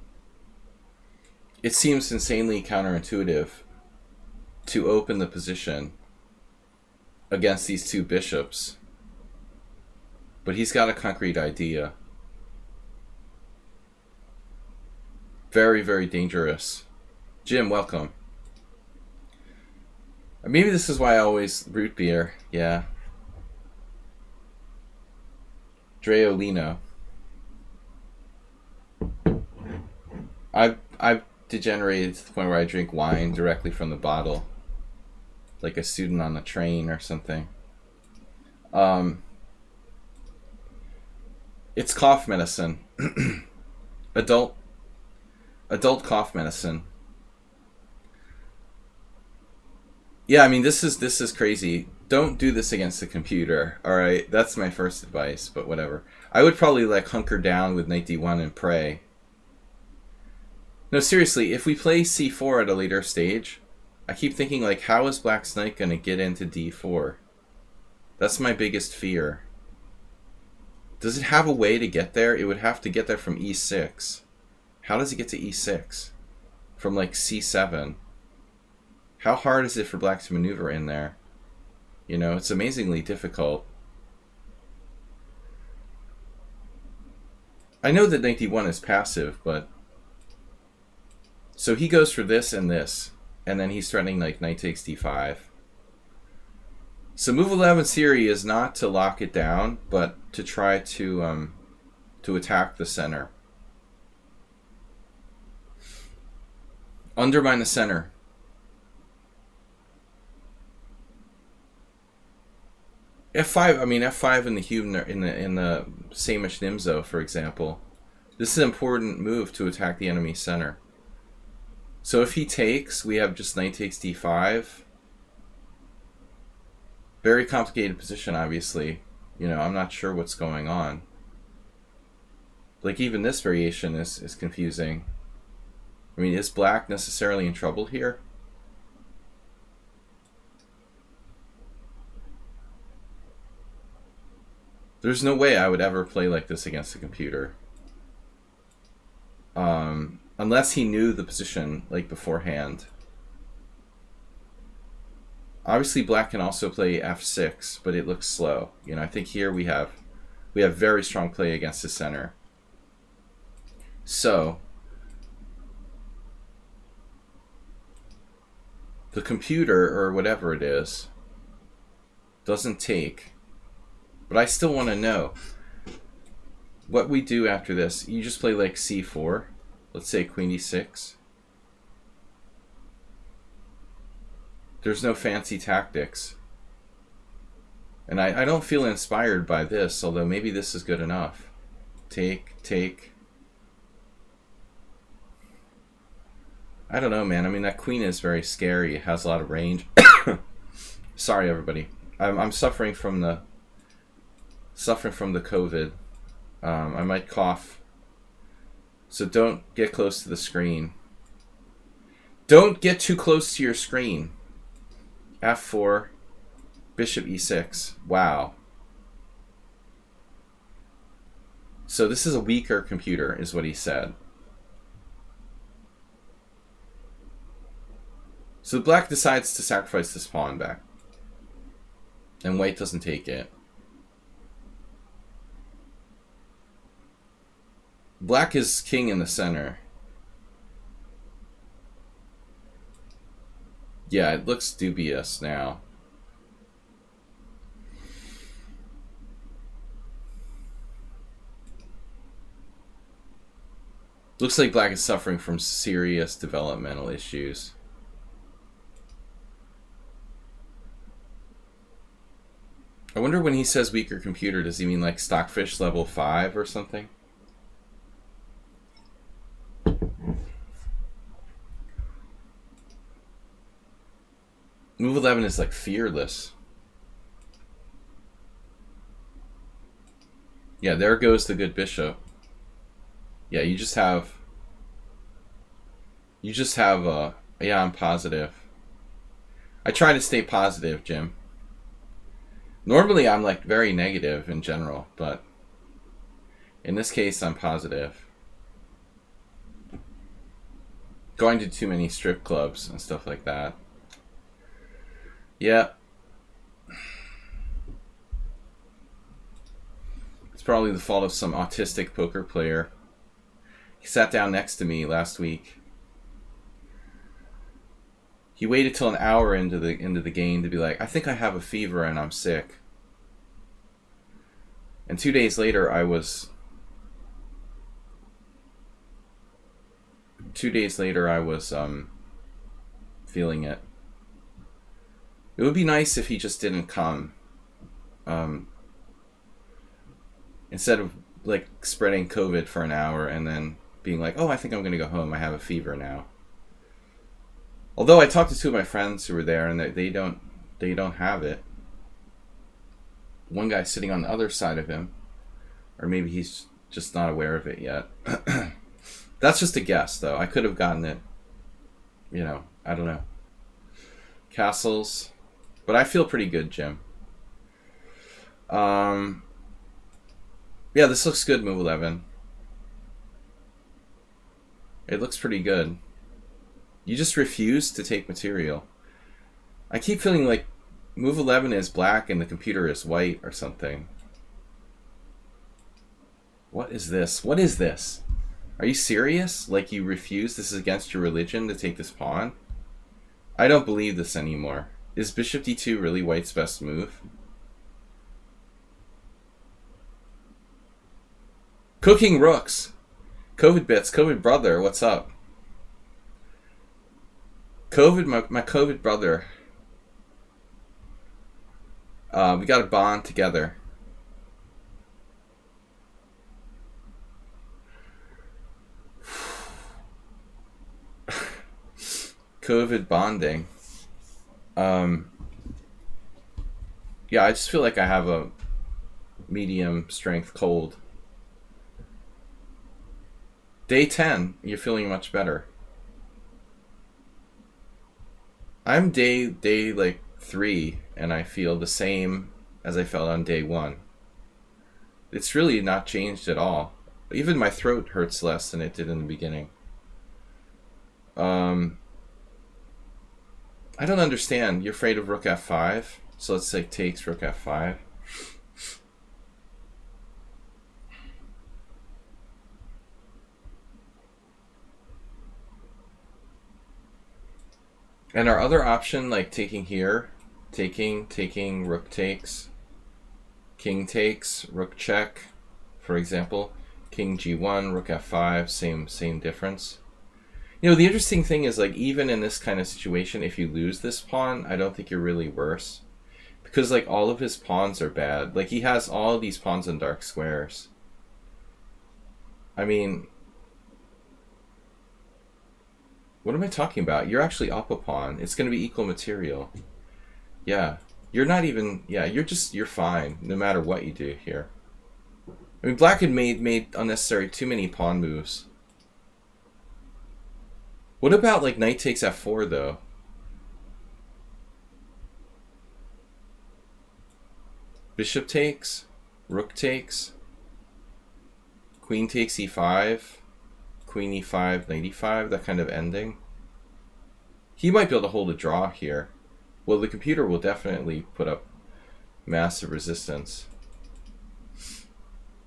It seems insanely counterintuitive to open the position against these two bishops. But he's got a concrete idea. Very, very dangerous. Jim, welcome. Maybe this is why I always root beer. Yeah. Dreolino. I've degenerated to the point where I drink wine directly from the bottle, like a student on the train or something. It's cough medicine. adult cough medicine. Yeah, I mean, this is crazy. Don't do this against the computer, alright? That's my first advice, but whatever. I would probably, like, hunker down with knight d1 and pray. No, seriously, if we play c4 at a later stage, I keep thinking, like, how is Black's knight going to get into d4? That's my biggest fear. Does it have a way to get there? It would have to get there from e6. How does it get to e6? From, like, c7? How hard is it for Black to maneuver in there? You know, it's amazingly difficult. I know that knight d1 is passive, but... So he goes for this and this, and then he's threatening, like, knight takes d5. So move 11 theory is not to lock it down, but to try to attack the center. Undermine the center. F5, I mean F5 in the Huebner in the Samish Nimzo, for example. This is an important move to attack the enemy center. So if he takes, we have just knight takes d5. Very complicated position, obviously. You know, I'm not sure what's going on. Like, even this variation is confusing. I mean, is Black necessarily in trouble here? There's no way I would ever play like this against a computer. Unless he knew the position, like, beforehand. Obviously, Black can also play f6, but it looks slow. You know, I think here we have very strong play against the center. So, the computer, or whatever it is, doesn't take. But I still want to know what we do after this. You just play, like, c4. Let's say queen e6. There's no fancy tactics. And I don't feel inspired by this, although maybe this is good enough. Take, take. I don't know, man. I mean, that queen is very scary. It has a lot of range. Sorry, everybody. I'm suffering from the COVID. I might cough. So don't get close to the screen. Don't get too close to your screen. f4, bishop e6. Wow. So this is a weaker computer, is what he said. So Black decides to sacrifice this pawn back. And White doesn't take it. Black is king in the center. Yeah, it looks dubious now. Looks like Black is suffering from serious developmental issues. I wonder when he says weaker computer, does he mean like Stockfish level 5 or something? Move 11 is like fearless. Yeah, there goes the good bishop. Yeah, you just have, yeah, I'm positive. I try to stay positive, Jim. Normally I'm like very negative in general, but in this case I'm positive. Going to too many strip clubs and stuff like that. Yeah. It's probably the fault of some autistic poker player. He sat down next to me last week. He waited till an hour into the game to be like, I think I have a fever and I'm sick. And 2 days later I was feeling it. It would be nice if he just didn't come. Instead of like spreading COVID for an hour and then being like, oh, I think I'm going to go home. I have a fever now. Although I talked to two of my friends who were there and they don't have it. One guy sitting on the other side of him, or maybe he's just not aware of it yet. That's just a guess, though. I could have gotten it. I don't know. Castles, but I feel pretty good, Jim. Yeah, this looks good, move 11. It looks pretty good. You just refuse to take material. I keep feeling like move 11 is black and the computer is white or something. What is this? What is this? Are you serious? Like you refuse? This is against your religion to take this pawn? I don't believe this anymore. Is bishop d2 really white's best move? Cooking rooks. COVID bits. COVID brother. What's up? COVID, my COVID brother. We got to bond together. COVID bonding. Yeah, I just feel like I have a medium strength cold. Day 10, you're feeling much better. I'm day like 3, and I feel the same as I felt on day 1. It's really not changed at all. Even my throat hurts less than it did in the beginning. I don't understand. You're afraid of rook f5, so let's say takes rook f5. And our other option, like taking here, taking rook takes, king takes, rook check, for example, king g1, rook f5, same difference. The interesting thing is, like, even in this kind of situation, if you lose this pawn, I don't think you're really worse. Because, like, all of his pawns are bad. Like, he has all of these pawns in dark squares. I mean, what am I talking about? You're actually up a pawn. It's going to be equal material. Yeah. You're not even... Yeah, you're fine, no matter what you do here. I mean, black had made unnecessary too many pawn moves. What about, like, knight takes f4, though? Bishop takes, rook takes, queen takes e5, queen e5, knight e5, that kind of ending. He might be able to hold a draw here. Well, the computer will definitely put up massive resistance.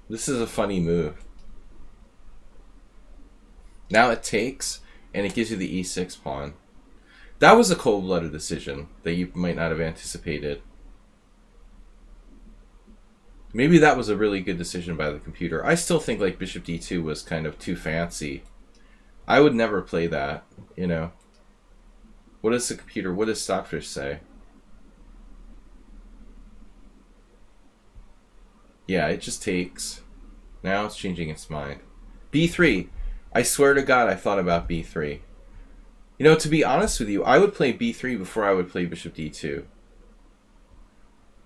This is a funny move. Now it takes, and it gives you the e6 pawn. That was a cold-blooded decision that you might not have anticipated. Maybe that was a really good decision by the computer. I still think like bishop d2 was kind of too fancy. I would never play that, What does the computer, what does Stockfish say? Yeah, it just takes. Now it's changing its mind. b3. I swear to God I thought about b3. You know, to be honest with you, I would play b3 before I would play bishop d2.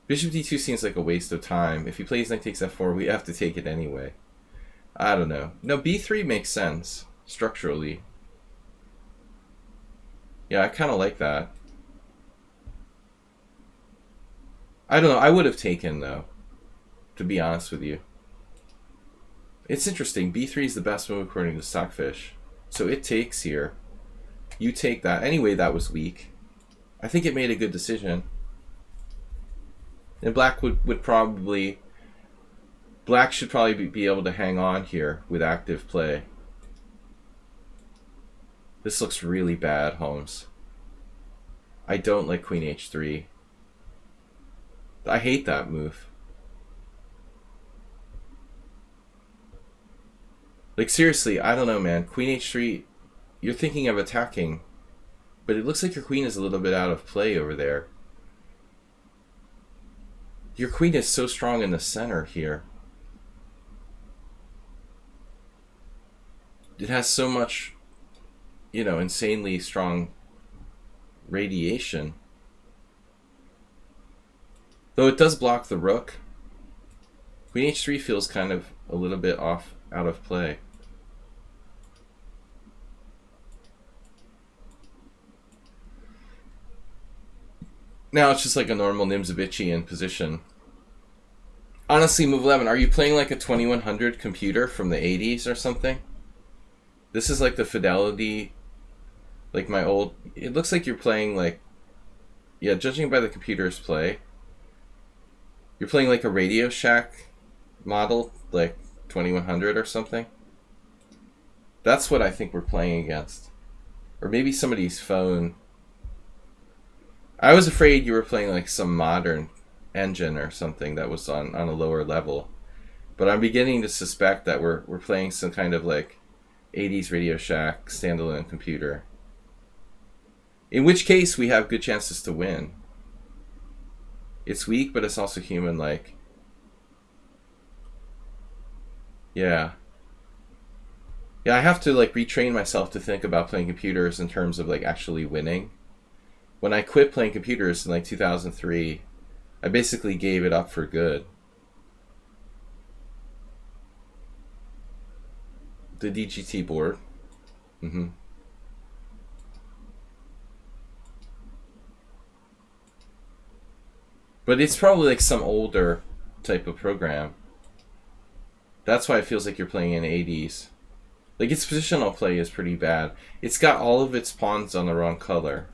Bishop d2 seems like a waste of time. If he plays knight takes f4, we have to take it anyway. I don't know. No, b3 makes sense structurally. Yeah, I kind of like that. I don't know. I would have taken, though, to be honest with you. It's interesting. b3 is the best move according to Stockfish. So it takes here. You take that. Anyway, that was weak. I think it made a good decision. And black would probably... Black should probably be able to hang on here with active play. This looks really bad, Holmes. I don't like queen h3. I hate that move. Like, seriously, I don't know, man. Queen h3, you're thinking of attacking, but it looks like your queen is a little bit out of play over there. Your queen is so strong in the center here. It has so much, you know, insanely strong radiation. Though it does block the rook. Queen h3 feels kind of a little bit out of play. Now it's just like a normal Nimzovician position. Honestly, move 11, are you playing like a 2100 computer from the 80s or something? This is like the fidelity, like my old... It looks like you're playing like... Yeah, judging by the computer's play, you're playing like a Radio Shack model, like 2100 or something. That's what I think we're playing against. Or maybe somebody's phone. I was afraid you were playing like some modern engine or something that was on a lower level. But I'm beginning to suspect that we're playing some kind of like 80s Radio Shack standalone computer. In which case we have good chances to win. It's weak, but it's also human-like. Yeah. Yeah, I have to like retrain myself to think about playing computers in terms of like actually winning. When I quit playing computers in like 2003, I basically gave it up for good. The DGT board. But it's probably like some older type of program. That's why it feels like you're playing in 80s. Like, its positional play is pretty bad. It's got all of its pawns on the wrong color.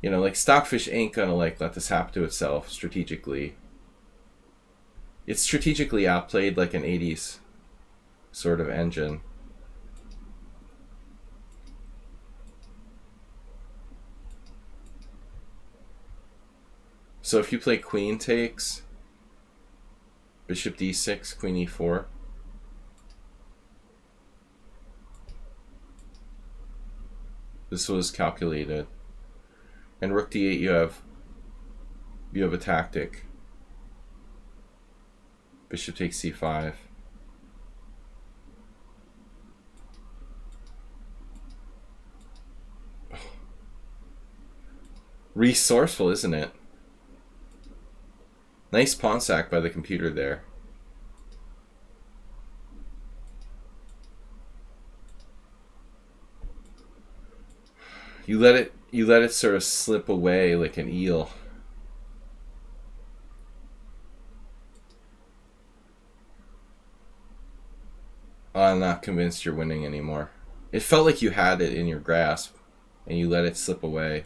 You know, like, Stockfish ain't gonna, like, let this happen to itself strategically. It's strategically outplayed like an 80s sort of engine. So if you play queen takes, bishop d6, queen e4. This was calculated. And rook d8, you have a tactic. Bishop takes c5. Resourceful, isn't it? Nice pawn sack by the computer there. You let it sort of slip away like an eel. I'm not convinced you're winning anymore. It felt like you had it in your grasp and you let it slip away.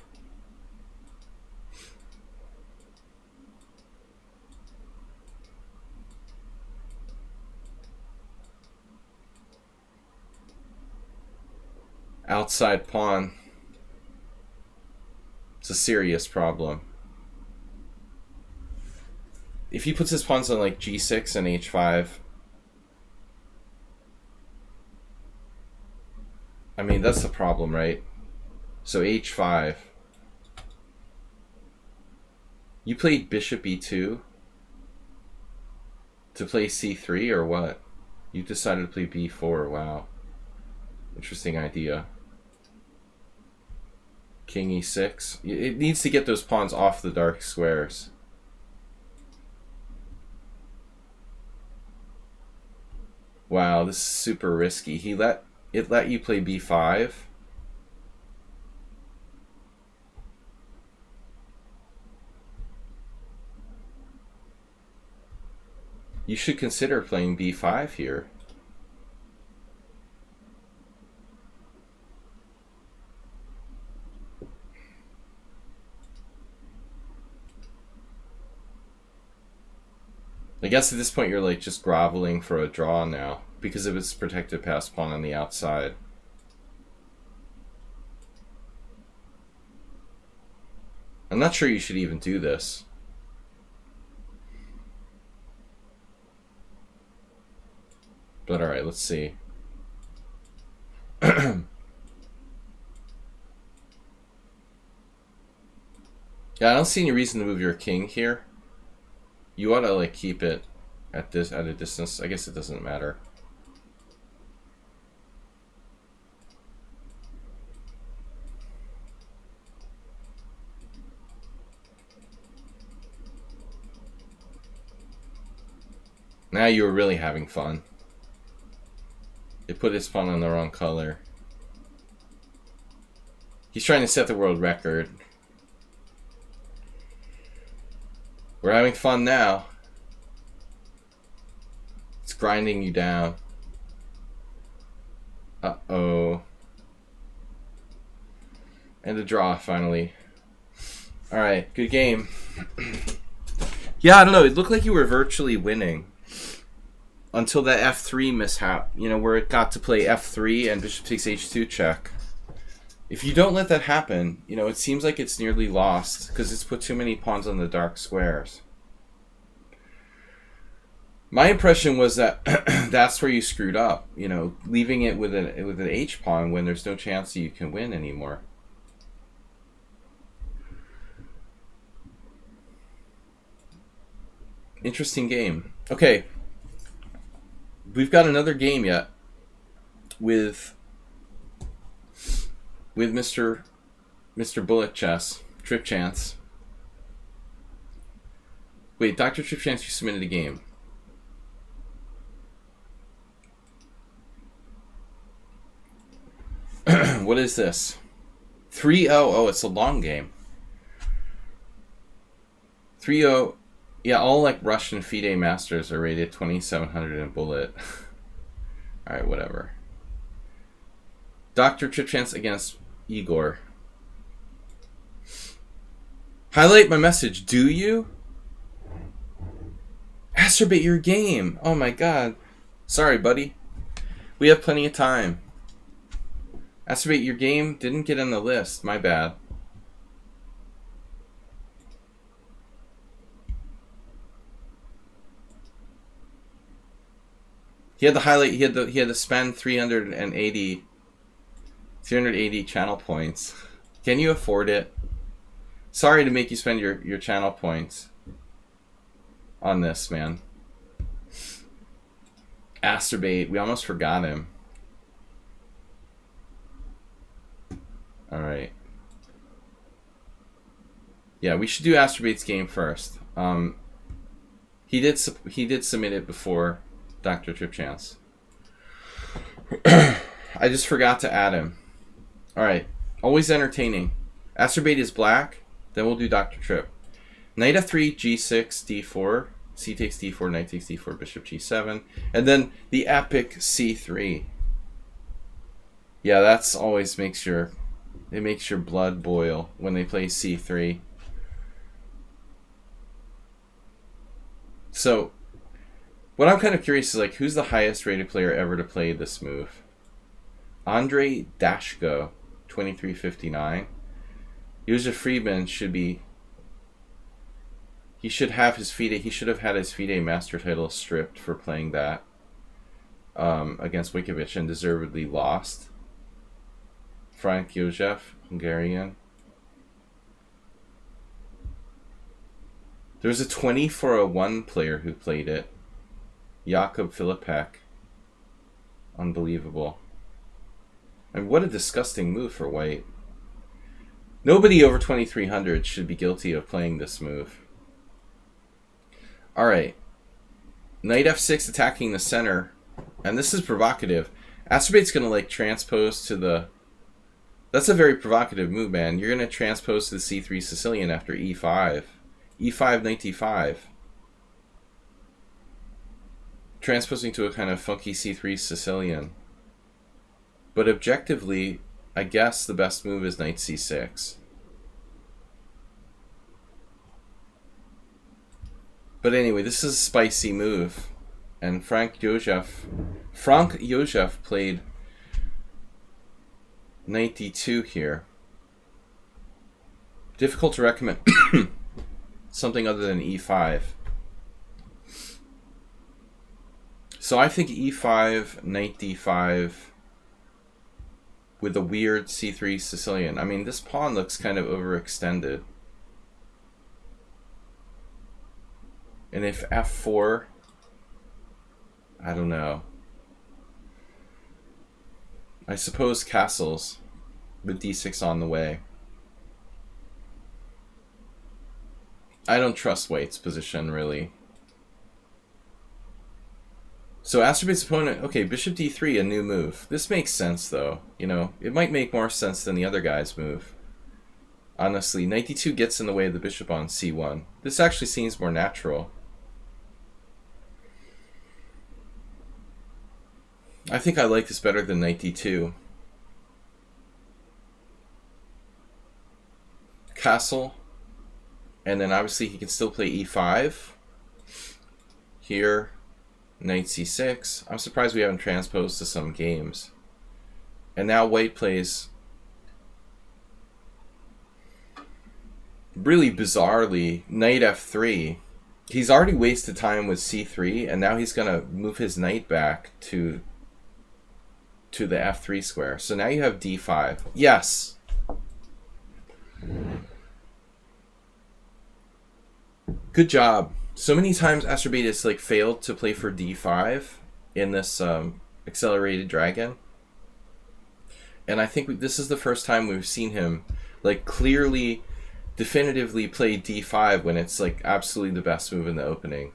Outside pawn. It's a serious problem. If he puts his pawns on like g6 and h5, I mean, that's the problem, right? So h5. You played bishop e2 to play c3 or what? You decided to play b4, wow. Interesting idea. King e6. It needs to get those pawns off the dark squares. Wow, this is super risky. It let you play b5. You should consider playing b5 here. I guess at this point you're like just groveling for a draw now because of its protected pass pawn on the outside. I'm not sure you should even do this. But alright, let's see. Yeah, I don't see any reason to move your king here. You ought to like keep it at a distance. I guess it doesn't matter. Now you were really having fun. It put his pawn on the wrong color. He's trying to set the world record. We're having fun now. It's grinding you down. Uh-oh. And a draw, finally. Alright, good game. Yeah, I don't know. It looked like you were virtually winning. Until that f3 mishap. You know, where it got to play f3 and bishop takes h2 check. If you don't let that happen, you know, it seems like it's nearly lost because it's put too many pawns on the dark squares. My impression was that that's where you screwed up, you know, leaving it with an h pawn when there's no chance that you can win anymore. Interesting game. Okay, we've got another game yet with Mr. Bullet Chess, Trip Chance. Wait, Dr. Trip Chance, you submitted a game. What is this? 3-0. Oh, it's a long game. 3-0. Yeah, all like Russian FIDE masters are rated 2700 in Bullet. Alright, whatever. Dr. Trip Chance against Igor. Highlight my message. Do you? Masturbate your game. Oh my god. Sorry, buddy. We have plenty of time. Masturbate your game didn't get on the list. My bad. He had the highlight. He had to spend 380 channel points. Can you afford it? Sorry to make you spend your channel points on this, man. Masturbate. We almost forgot him. Alright. Yeah, we should do Asturbate's game first. He did submit it before Dr. Trip Chance. I just forgot to add him. Alright. Always entertaining. Asturbate is black. Then we'll do Dr. Trip. Knight f3, g6, d4. C takes d4, knight takes d4, bishop g7. And then the epic c3. Yeah, that's always makes your blood boil when they play c3. So, what I'm kind of curious is, like, who's the highest rated player ever to play this move? Andrei Dashko, 2359. Josef Friedman should be... He should have his FIDE... He should have had his FIDE master title stripped for playing that against Wikovic and deservedly lost. Frank Josef, Hungarian. There's a 20-for-1 player who played it. Jakob Filipek. Unbelievable. And what a disgusting move for white. Nobody over 2300 should be guilty of playing this move. Alright. Knight f6 attacking the center. And this is provocative. Astrobai's going to like transpose to the... That's a very provocative move, man. You're going to transpose to the c3 Sicilian after e5. e5, knight d5. Transposing to a kind of funky c3 Sicilian. But objectively, I guess the best move is knight c6. But anyway, this is a spicy move. And Frank Joseph played knight d2 here. Difficult to recommend something other than e5. So I think e5, knight d5 with a weird c3 Sicilian. I mean, this pawn looks kind of overextended. And if f4, I don't know. I suppose castles with d6 on the way. I don't trust White's position, really. So Astrobai's opponent, okay, bishop d3, a new move. This makes sense, though. You know, it might make more sense than the other guy's move. Honestly, knight d2 gets in the way of the bishop on c1. This actually seems more natural. I think I like this better than knight d2. Castle. And then obviously he can still play e5. Here, knight c6. I'm surprised we haven't transposed to some games. And now White plays really bizarrely knight f3. He's already wasted time with c3, and now he's going to move his knight back to the f3 square. So now you have d5. Yes. Good job. So many times Astrobait has like failed to play for d5 in this accelerated dragon. And I think this is the first time we've seen him like clearly, definitively play d5 when it's like absolutely the best move in the opening.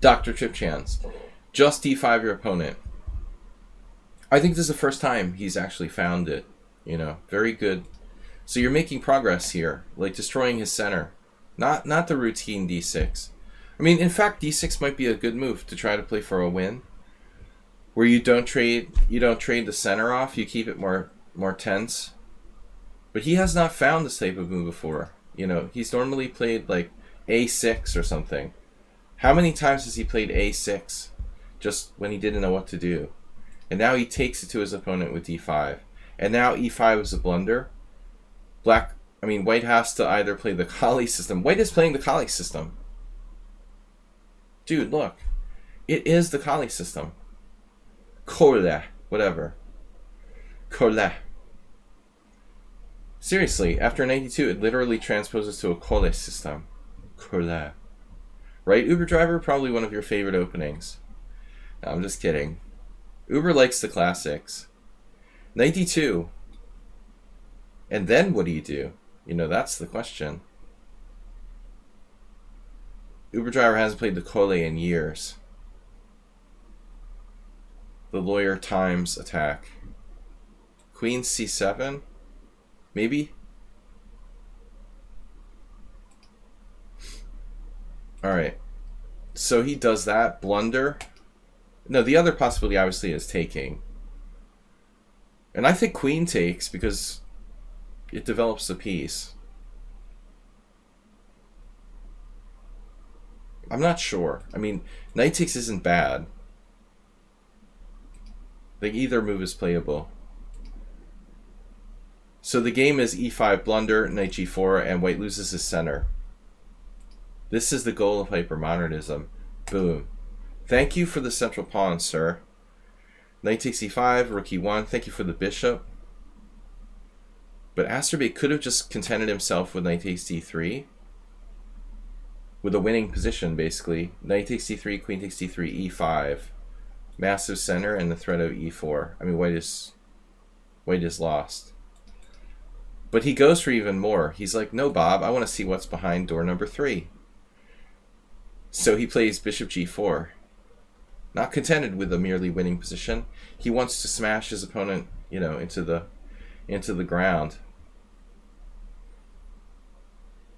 Dr. Tripchans, just d5 your opponent. I think this is the first time he's actually found it. You know, very good. So you're making progress here, like destroying his center. Not the routine d6. I mean, in fact, d6 might be a good move to try to play for a win, where you don't trade the center off. You keep it more tense. But he has not found this type of move before. You know, he's normally played like a6 or something. How many times has he played a6 just when he didn't know what to do? And now he takes it to his opponent with d5. And now e5 is a blunder. White has to either play the Kali system. White is playing the Kali system. Dude, look. It is the Kali system. Kole, whatever. Kole. Seriously, after 92, it literally transposes to a Kole system. Kole. Right, Uber Driver? Probably one of your favorite openings. No, I'm just kidding. Uber likes the classics. 92. And then what do you do? You know, that's the question. Uber Driver hasn't played the Kole in years. The lawyer times attack. Queen c7? Maybe? Alright. So he does that. Blunder. No, the other possibility obviously is taking. And I think queen takes because it develops the piece. I'm not sure. I mean, knight takes isn't bad. Like, either move is playable. So the game is e5 blunder, knight g4, and White loses his center. This is the goal of hypermodernism. Boom. Thank you for the central pawn, sir. Knight takes e5, rook e1. Thank you for the bishop. But Astrobait could have just contented himself with knight takes d3. With a winning position, basically. Knight takes d3, queen takes d3, e5. Massive center and the threat of e4. I mean, White is lost. But he goes for even more. He's like, no, Bob, I want to see what's behind door number 3. So he plays bishop g4. Not contented with a merely winning position. He wants to smash his opponent, into the ground.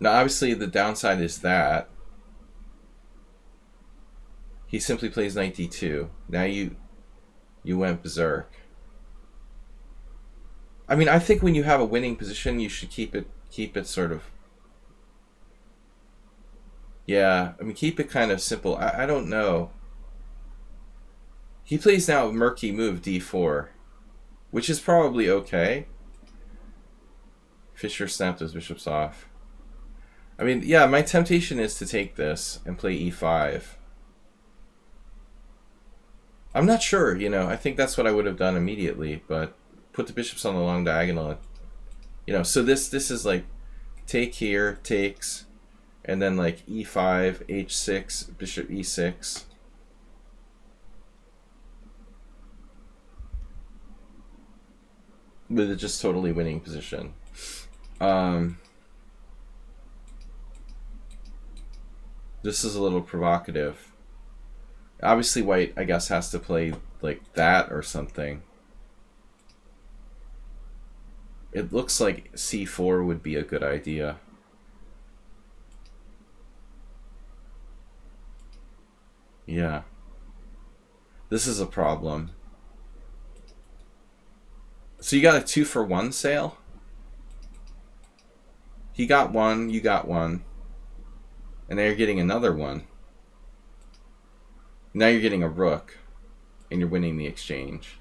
Now, obviously, the downside is that he simply plays knight d2. Now you went berserk. I mean, I think when you have a winning position, you should keep it sort of. Yeah, I mean, keep it kind of simple. I don't know. He plays now a murky move, d4, which is probably okay. Fischer snapped his bishops off. I mean, yeah, my temptation is to take this and play e5. I'm not sure, I think that's what I would have done immediately, but put the bishops on the long diagonal. So this is like take here, takes, and then like e5, h6, bishop e6. With a just totally winning position. This is a little provocative. Obviously, white, I guess, has to play like that or something. It looks like c4 would be a good idea. Yeah. This is a problem. So you got a 2-for-1 sale? He got one, you got one. And now you're getting another one. Now you're getting a rook. And you're winning the exchange.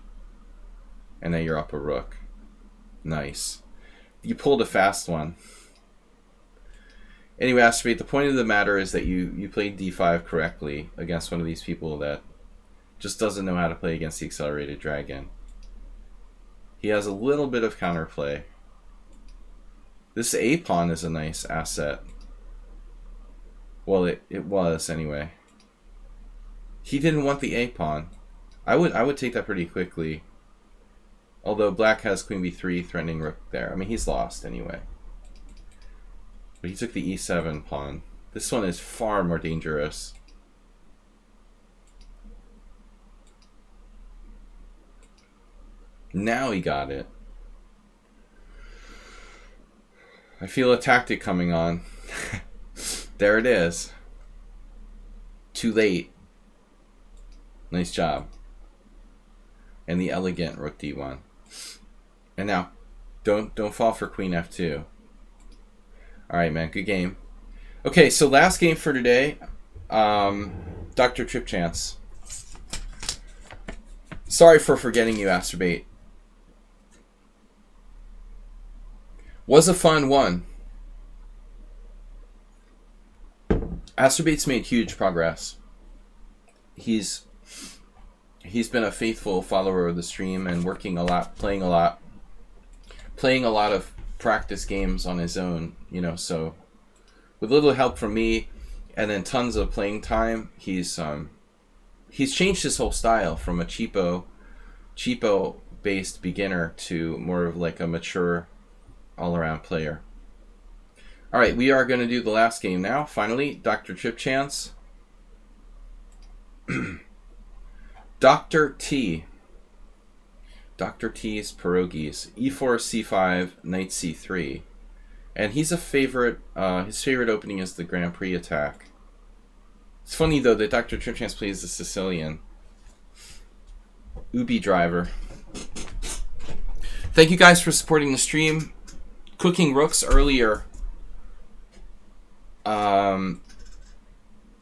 And now you're up a rook. Nice. You pulled a fast one. Anyway, Astrobate, the point of the matter is that you played d5 correctly against one of these people that just doesn't know how to play against the accelerated dragon. He has a little bit of counterplay. This a-pawn is a nice asset. Well, it was anyway. He didn't want the a-pawn. I would take that pretty quickly. Although black has queen b3 threatening rook there. I mean, he's lost anyway. But he took the e7 pawn. This one is far more dangerous. Now he got it. I feel a tactic coming on. There it is. Too late. Nice job. And the elegant rook d1. And now, don't fall for queen f2. Alright, man, good game. Okay, so last game for today. Dr. Trip Chance. Sorry for forgetting you, Astrobate. Was a fun one. Astrobate's made huge progress. He's been a faithful follower of the stream and working a lot, playing a lot of practice games on his own, so with little help from me and then tons of playing time, he's changed his whole style from a cheapo based beginner to more of like a mature all-around player. All right, we are going to do the last game now. Finally, Dr. Trip Chance. Dr. T. Dr. T's Pierogies. E4, C5, Knight C3. And he's a favorite, his favorite opening is the Grand Prix attack. It's funny, though, that Dr. Trip Chance plays the Sicilian. Ubi driver. Thank you guys for supporting the stream. Cooking rooks earlier.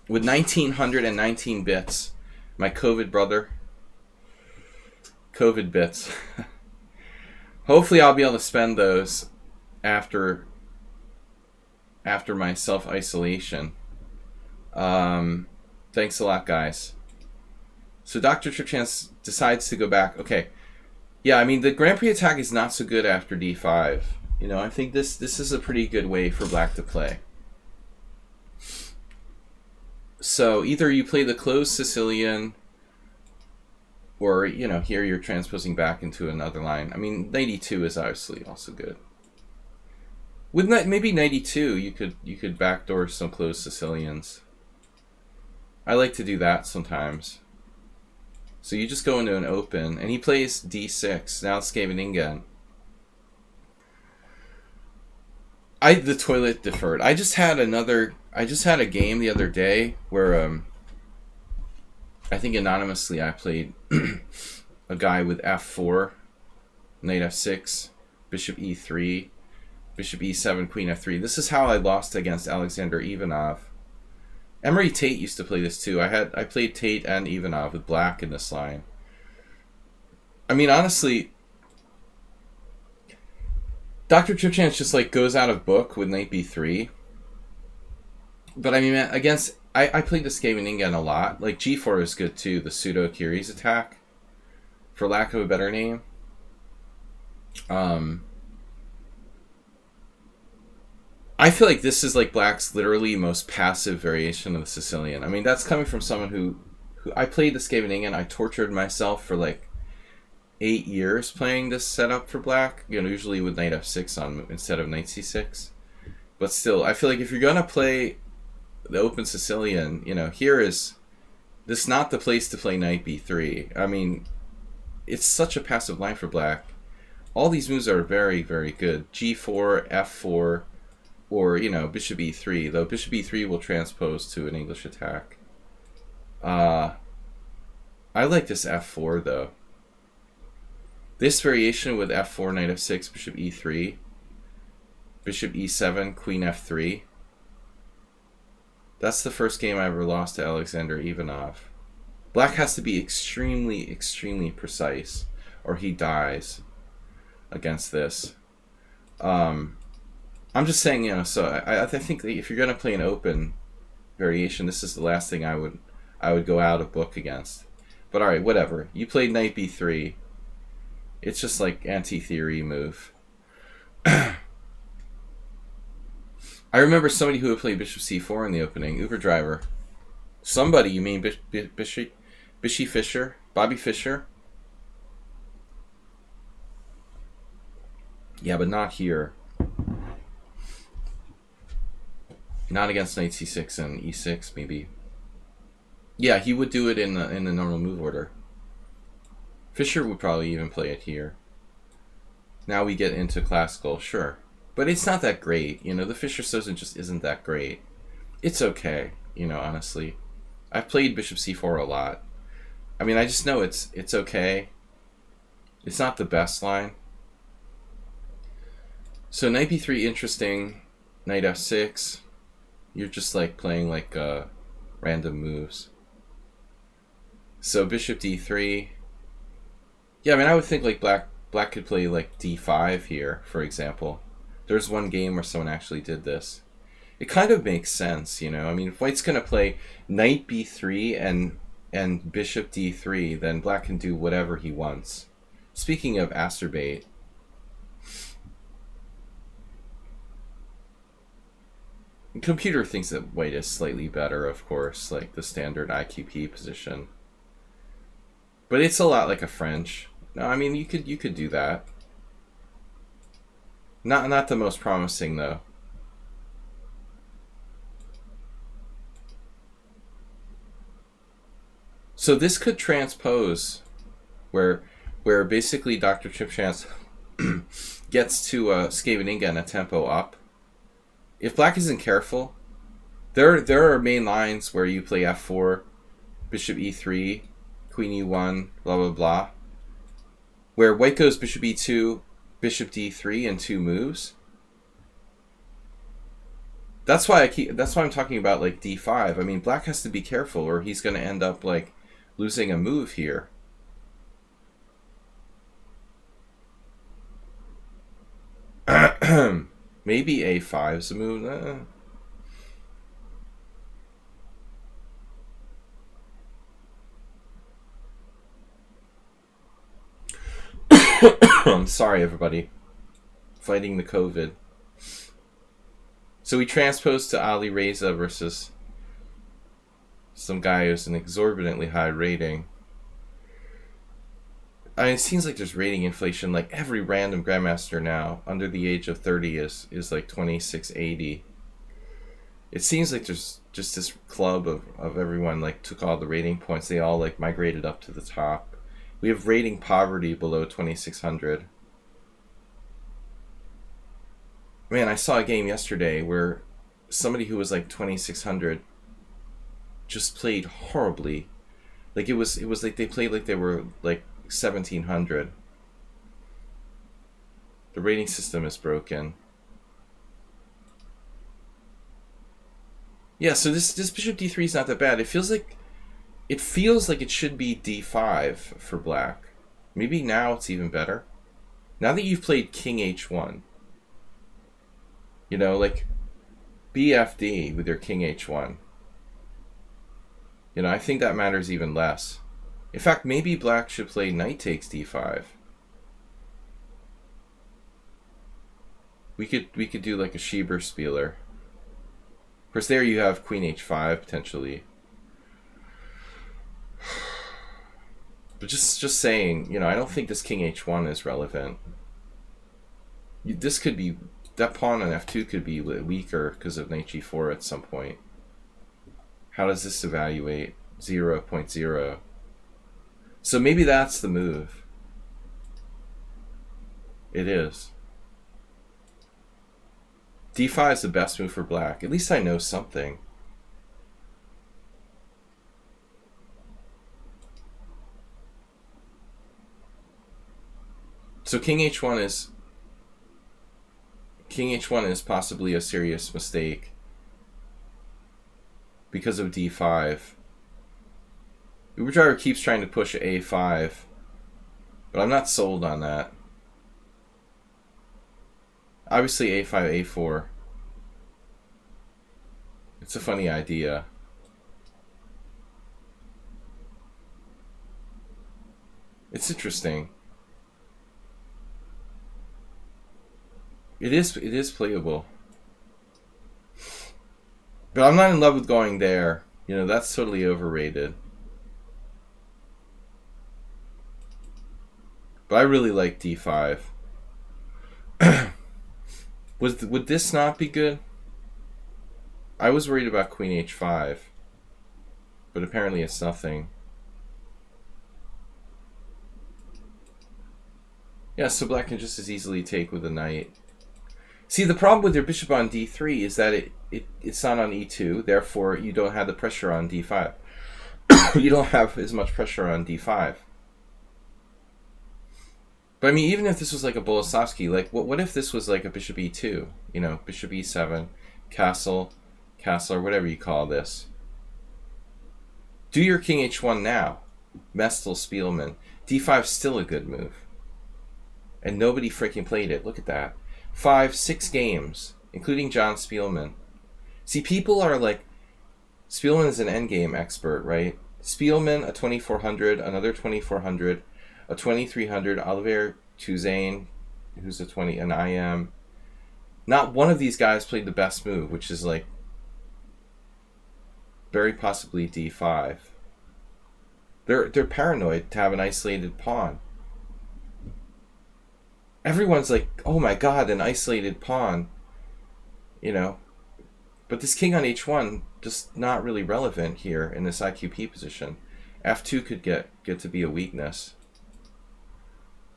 With 1919 bits. My COVID brother. COVID bits. Hopefully I'll be able to spend those after my self-isolation. Thanks a lot, guys. So Dr. Trip Chance decides to go back. Okay. Yeah, I mean, the Grand Prix attack is not so good after d5. I think this is a pretty good way for black to play. So either you play the closed Sicilian, or, here you're transposing back into another line. I mean, knight e2 is obviously also good. With maybe 92, you could backdoor some closed Sicilians. I like to do that sometimes. So you just go into an open, and he plays d6. Now it's Scheveningen. The toilet deferred. I just had a game the other day where I think anonymously I played a guy with f4, knight f6, bishop e3, bishop e7, queen f3. This is how I lost against Alexander Ivanov. Emery Tate used to play this too. I played Tate and Ivanov with black in this line. I mean, honestly, Dr. Tripchance just like goes out of book with knight b3. But I mean, against I played the Scheveningen a lot. Like g4 is good too. The pseudo Curies attack, for lack of a better name. I feel like this is like black's literally most passive variation of the Sicilian. I mean, that's coming from someone who I played the Scheveningen. I tortured myself for like 8 years playing this setup for black. You know, usually with knight f6 on instead of knight c6. But still, I feel like if you're gonna play the open Sicilian, you know, this is not the place to play knight b3. I mean, it's such a passive line for black. All these moves are very, very good. g4, f4. Or, you know, bishop e3, though bishop e3 will transpose to an English attack. I like this f4, though. This variation with f4, knight f6, bishop e3, bishop e7, queen f3. That's the first game I ever lost to Alexander Ivanov. Black has to be extremely, extremely precise, or he dies against this. I'm just saying, you know, so I think that if you're going to play an open variation, this is the last thing I would go out of book against. But alright, whatever. You played knight b3. It's just like anti-theory move. I remember somebody who had played bishop c4 in the opening, Uber Driver. Somebody, you mean Bishy Fisher? Bobby Fischer? Yeah, but not here. Not against knight c6 and e6, maybe. Yeah, he would do it in the normal move order. Fischer would probably even play it here. Now we get into classical, sure. But it's not that great, you know, the Fischer Sozin just isn't that great. It's okay, you know, honestly. I've played bishop c4 a lot. I mean, I just know it's okay. It's not the best line. So knight b3, interesting. Knight f6. You're just like playing like random moves. So bishop d3. Yeah, I mean, I would think like black could play like d5 here, for example. There's one game where someone actually did this. It kind of makes sense, you know. I mean, if white's gonna play knight b3 and bishop d3, then black can do whatever he wants. Speaking of acerbate, the computer thinks that white is slightly better, of course, like the standard IQP position. But it's a lot like a French. No, I mean, you could do that. Not the most promising, though. So this could transpose, where basically Dr. Tripchance gets to Scheveningen a tempo up. If black isn't careful, there are main lines where you play f4, bishop e3, queen e1, blah blah blah, where white goes bishop e2, bishop d3 in 2 moves. That's why I'm talking about like d5. I mean, black has to be careful, or he's going to end up like losing a move here. Maybe a5's a move. I'm sorry, everybody. Fighting the COVID. So we transposed to Ali Reza versus some guy who's an exorbitantly high rating. I mean, it seems like there's rating inflation. Like every random grandmaster now under the age of 30 is like 2680. It seems like there's just this club of everyone like took all the rating points. They all like migrated up to the top. We have rating poverty below 2600. Man, I saw a game yesterday where somebody who was like 2600 just played horribly. Like it was like they played like they were like 1700. The rating system is broken. Yeah, so this bishop d3 is not that bad. It feels like it should be d5 for black. Maybe now it's even better. Now that you've played king h1, you know, like BFD with your king h1. You know, I think that matters even less. In fact, maybe black should play knight takes d5. We could do like a Schieber-Spieler. Of course, there you have queen h5 potentially. But just saying, you know, I don't think this king h1 is relevant. This could be, that pawn on f2 could be weaker because of knight g4 at some point. How does this evaluate? 0.0. So maybe that's the move. It is. d5 is the best move for black. At least I know something. So king h1 is possibly a serious mistake because of d5. Uber Driver keeps trying to push a5, but I'm not sold on that. Obviously a5, a4. It's a funny idea. It's interesting. It is playable. But I'm not in love with going there. You know, that's totally overrated. But I really like d5. Would this not be good? I was worried about queen h5. But apparently it's nothing. Yeah, so black can just as easily take with a knight. See, the problem with your bishop on d3 is that it's not on e2, therefore you don't have the pressure on d5. You don't have as much pressure on d5. But I mean, even if this was like a Boleslavsky, like what if this was like a bishop e2? You know, bishop e7, castle, or whatever you call this. Do your king h1 now. Mestel, Spielman. d5 is still a good move. And nobody freaking played it. Look at that. 6 games, including John Spielman. See, people are like, Spielman is an endgame expert, right? Spielman, a 2400, another 2400, a 2300, Olivier Touzane, who's a 20, and I am. Not one of these guys played the best move, which is like very possibly d5. They're paranoid to have an isolated pawn. Everyone's like, oh my god, an isolated pawn. You know. But this king on h1, just not really relevant here in this IQP position. f2 could get to be a weakness.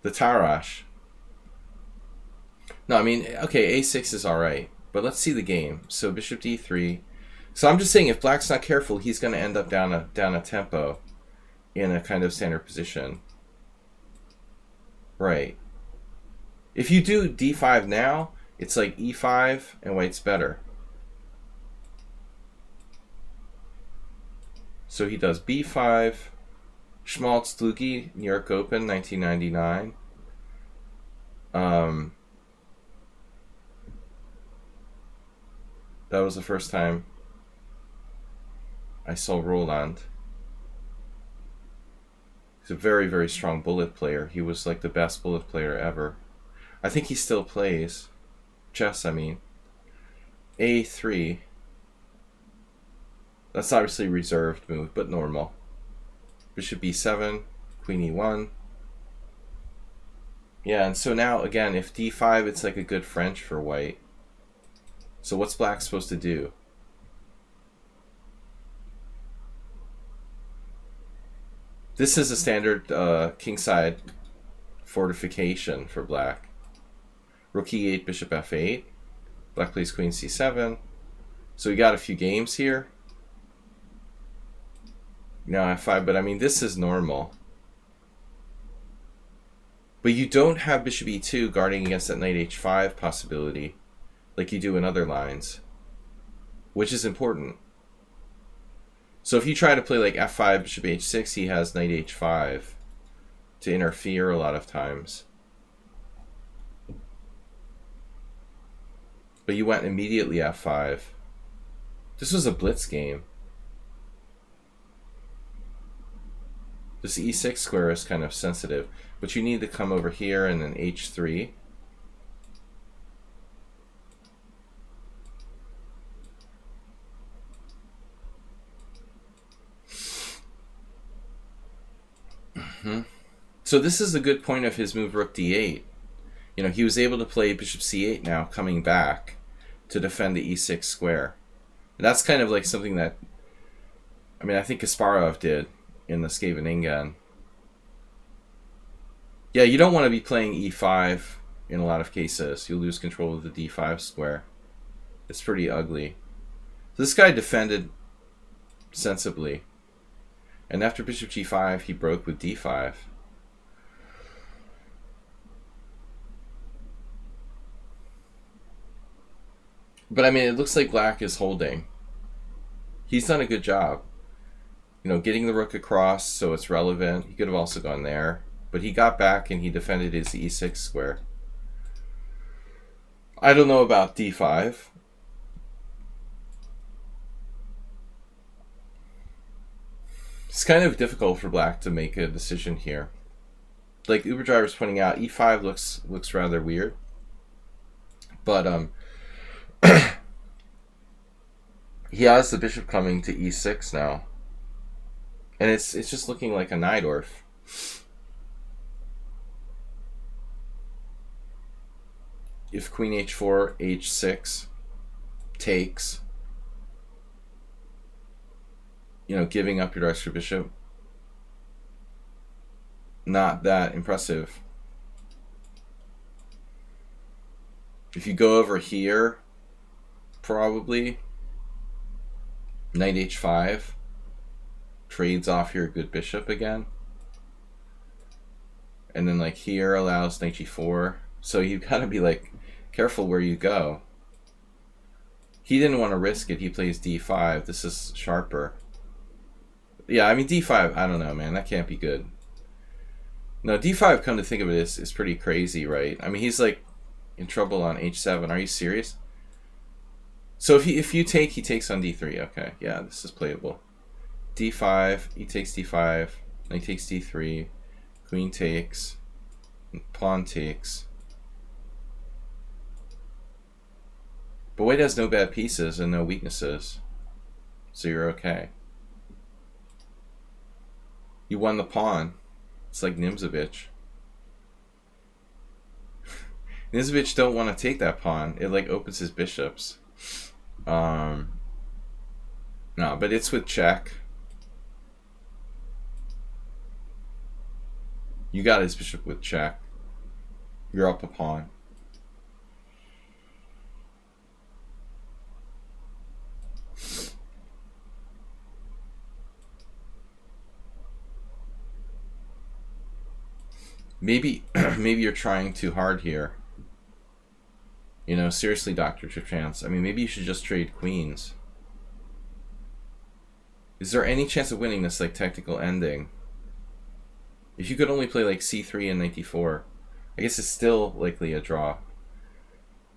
The Tarash. No, I mean, okay, a6 is alright. But let's see the game. So bishop d3. So I'm just saying, if black's not careful, he's going to end up down a tempo in a kind of standard position. Right. If you do d5 now, it's like e5 and white's better. So he does b5. Schmaltz Lugi, New York Open, 1999. That was the first time I saw Roland. He's a very, very strong bullet player. He was like the best bullet player ever. I think he still plays chess, I mean. a3. That's obviously a reserved move, but normal. Bishop b7, queen e1. Yeah, and so now, again, if d5, it's like a good French for white. So what's black supposed to do? This is a standard kingside fortification for black. Rook e8, bishop f8. Black plays queen c7. So we got a few games here. Now f5, but I mean, this is normal. But you don't have bishop e2 guarding against that knight h5 possibility like you do in other lines, which is important. So if you try to play like f5, bishop h6, he has knight h5 to interfere a lot of times. But you went immediately f5. This was a blitz game. This e6 square is kind of sensitive, but you need to come over here and then h3. So this is a good point of his move rook d8. You know, he was able to play bishop c8 now, coming back to defend the e6 square. And that's kind of like something that, I mean, I think Kasparov did in the Scheveningen. Yeah, you don't want to be playing e5 in a lot of cases. You'll lose control of the d5 square. It's pretty ugly. This guy defended sensibly. And after bishop g5, he broke with d5. But I mean, it looks like black is holding. He's done a good job. You know, getting the rook across so it's relevant. He could have also gone there. But he got back and he defended his e6 square. I don't know about d5. It's kind of difficult for black to make a decision here. Like UberDriver's pointing out, e5 looks rather weird. But he has the bishop coming to e6 now. And it's just looking like a Najdorf. If queen h4, h6 takes, you know, giving up your extra bishop, not that impressive. If you go over here, probably knight h5 trades off your good bishop again, and then like here allows knight g4. So you've got to be like careful where you go. He didn't want to risk it. He plays d5. This is sharper. Yeah, I mean d5, I don't know, man, that can't be good. No, d5, come to think of it, is pretty crazy, right? I mean, he's like in trouble on h7. Are you serious? So if you take, he takes on d3. Okay, yeah, this is playable. d5, he takes d5, knight takes d3, queen takes, pawn takes. But white has no bad pieces and no weaknesses, so you're okay. You won the pawn. It's like Nimzovich. Nimzovich don't want to take that pawn. It like opens his bishops. No, but it's with check. You got his bishop with check. You're up a pawn. Maybe you're trying too hard here. You know, seriously, Dr. Chance. I mean, maybe you should just trade queens. Is there any chance of winning this, like, technical ending? If you could only play, like, c3 and knight d4, I guess it's still likely a draw.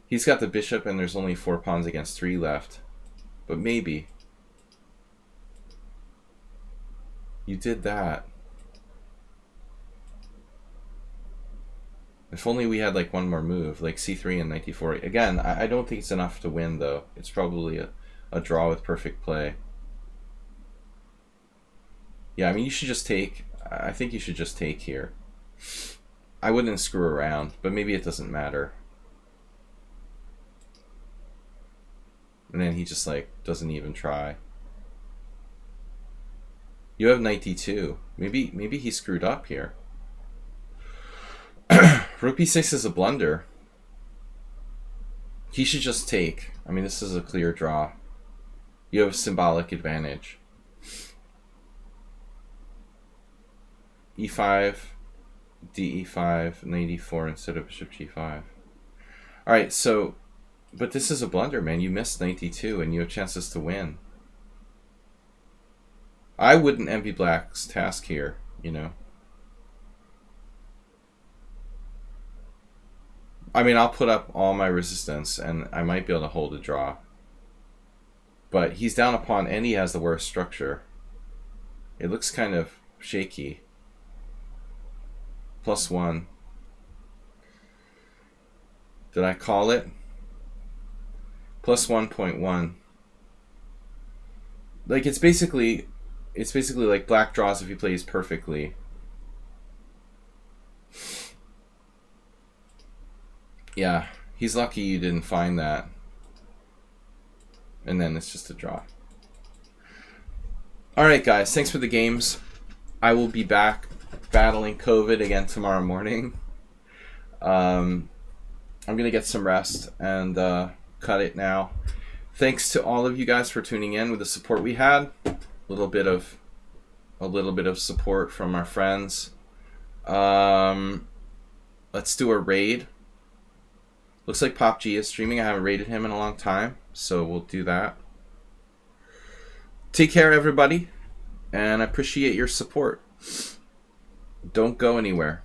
He's got the bishop, and there's only 4 pawns against 3 left. But maybe. You did that. If only we had like one more move, like c3 and knight d4. Again, I don't think it's enough to win, though. It's probably a draw with perfect play. Yeah, I mean, you should just take. I think you should just take here. I wouldn't screw around, but maybe it doesn't matter. And then he just like doesn't even try. You have knight d2. Maybe he screwed up here. Rook b6 is a blunder. He should just take. I mean, this is a clear draw. You have symbolic advantage. e5, de5, knight e4 instead of bishop g5. Alright, so, but this is a blunder, man. You missed knight d2 and you have chances to win. I wouldn't envy Black's task here, you know. I mean, I'll put up all my resistance and I might be able to hold a draw. But he's down a pawn and he has the worst structure. It looks kind of shaky. +1. Did I call it? +1.1. Like it's basically like Black draws if he plays perfectly. Yeah, he's lucky you didn't find that. And then it's just a draw. Alright guys, thanks for the games. I will be back battling COVID again tomorrow morning. I'm going to get some rest and cut it now. Thanks to all of you guys for tuning in with the support we had. A little bit of support from our friends. Let's do a raid. Looks like Pop G is streaming. I haven't raided him in a long time, so we'll do that. Take care, everybody, and I appreciate your support. Don't go anywhere.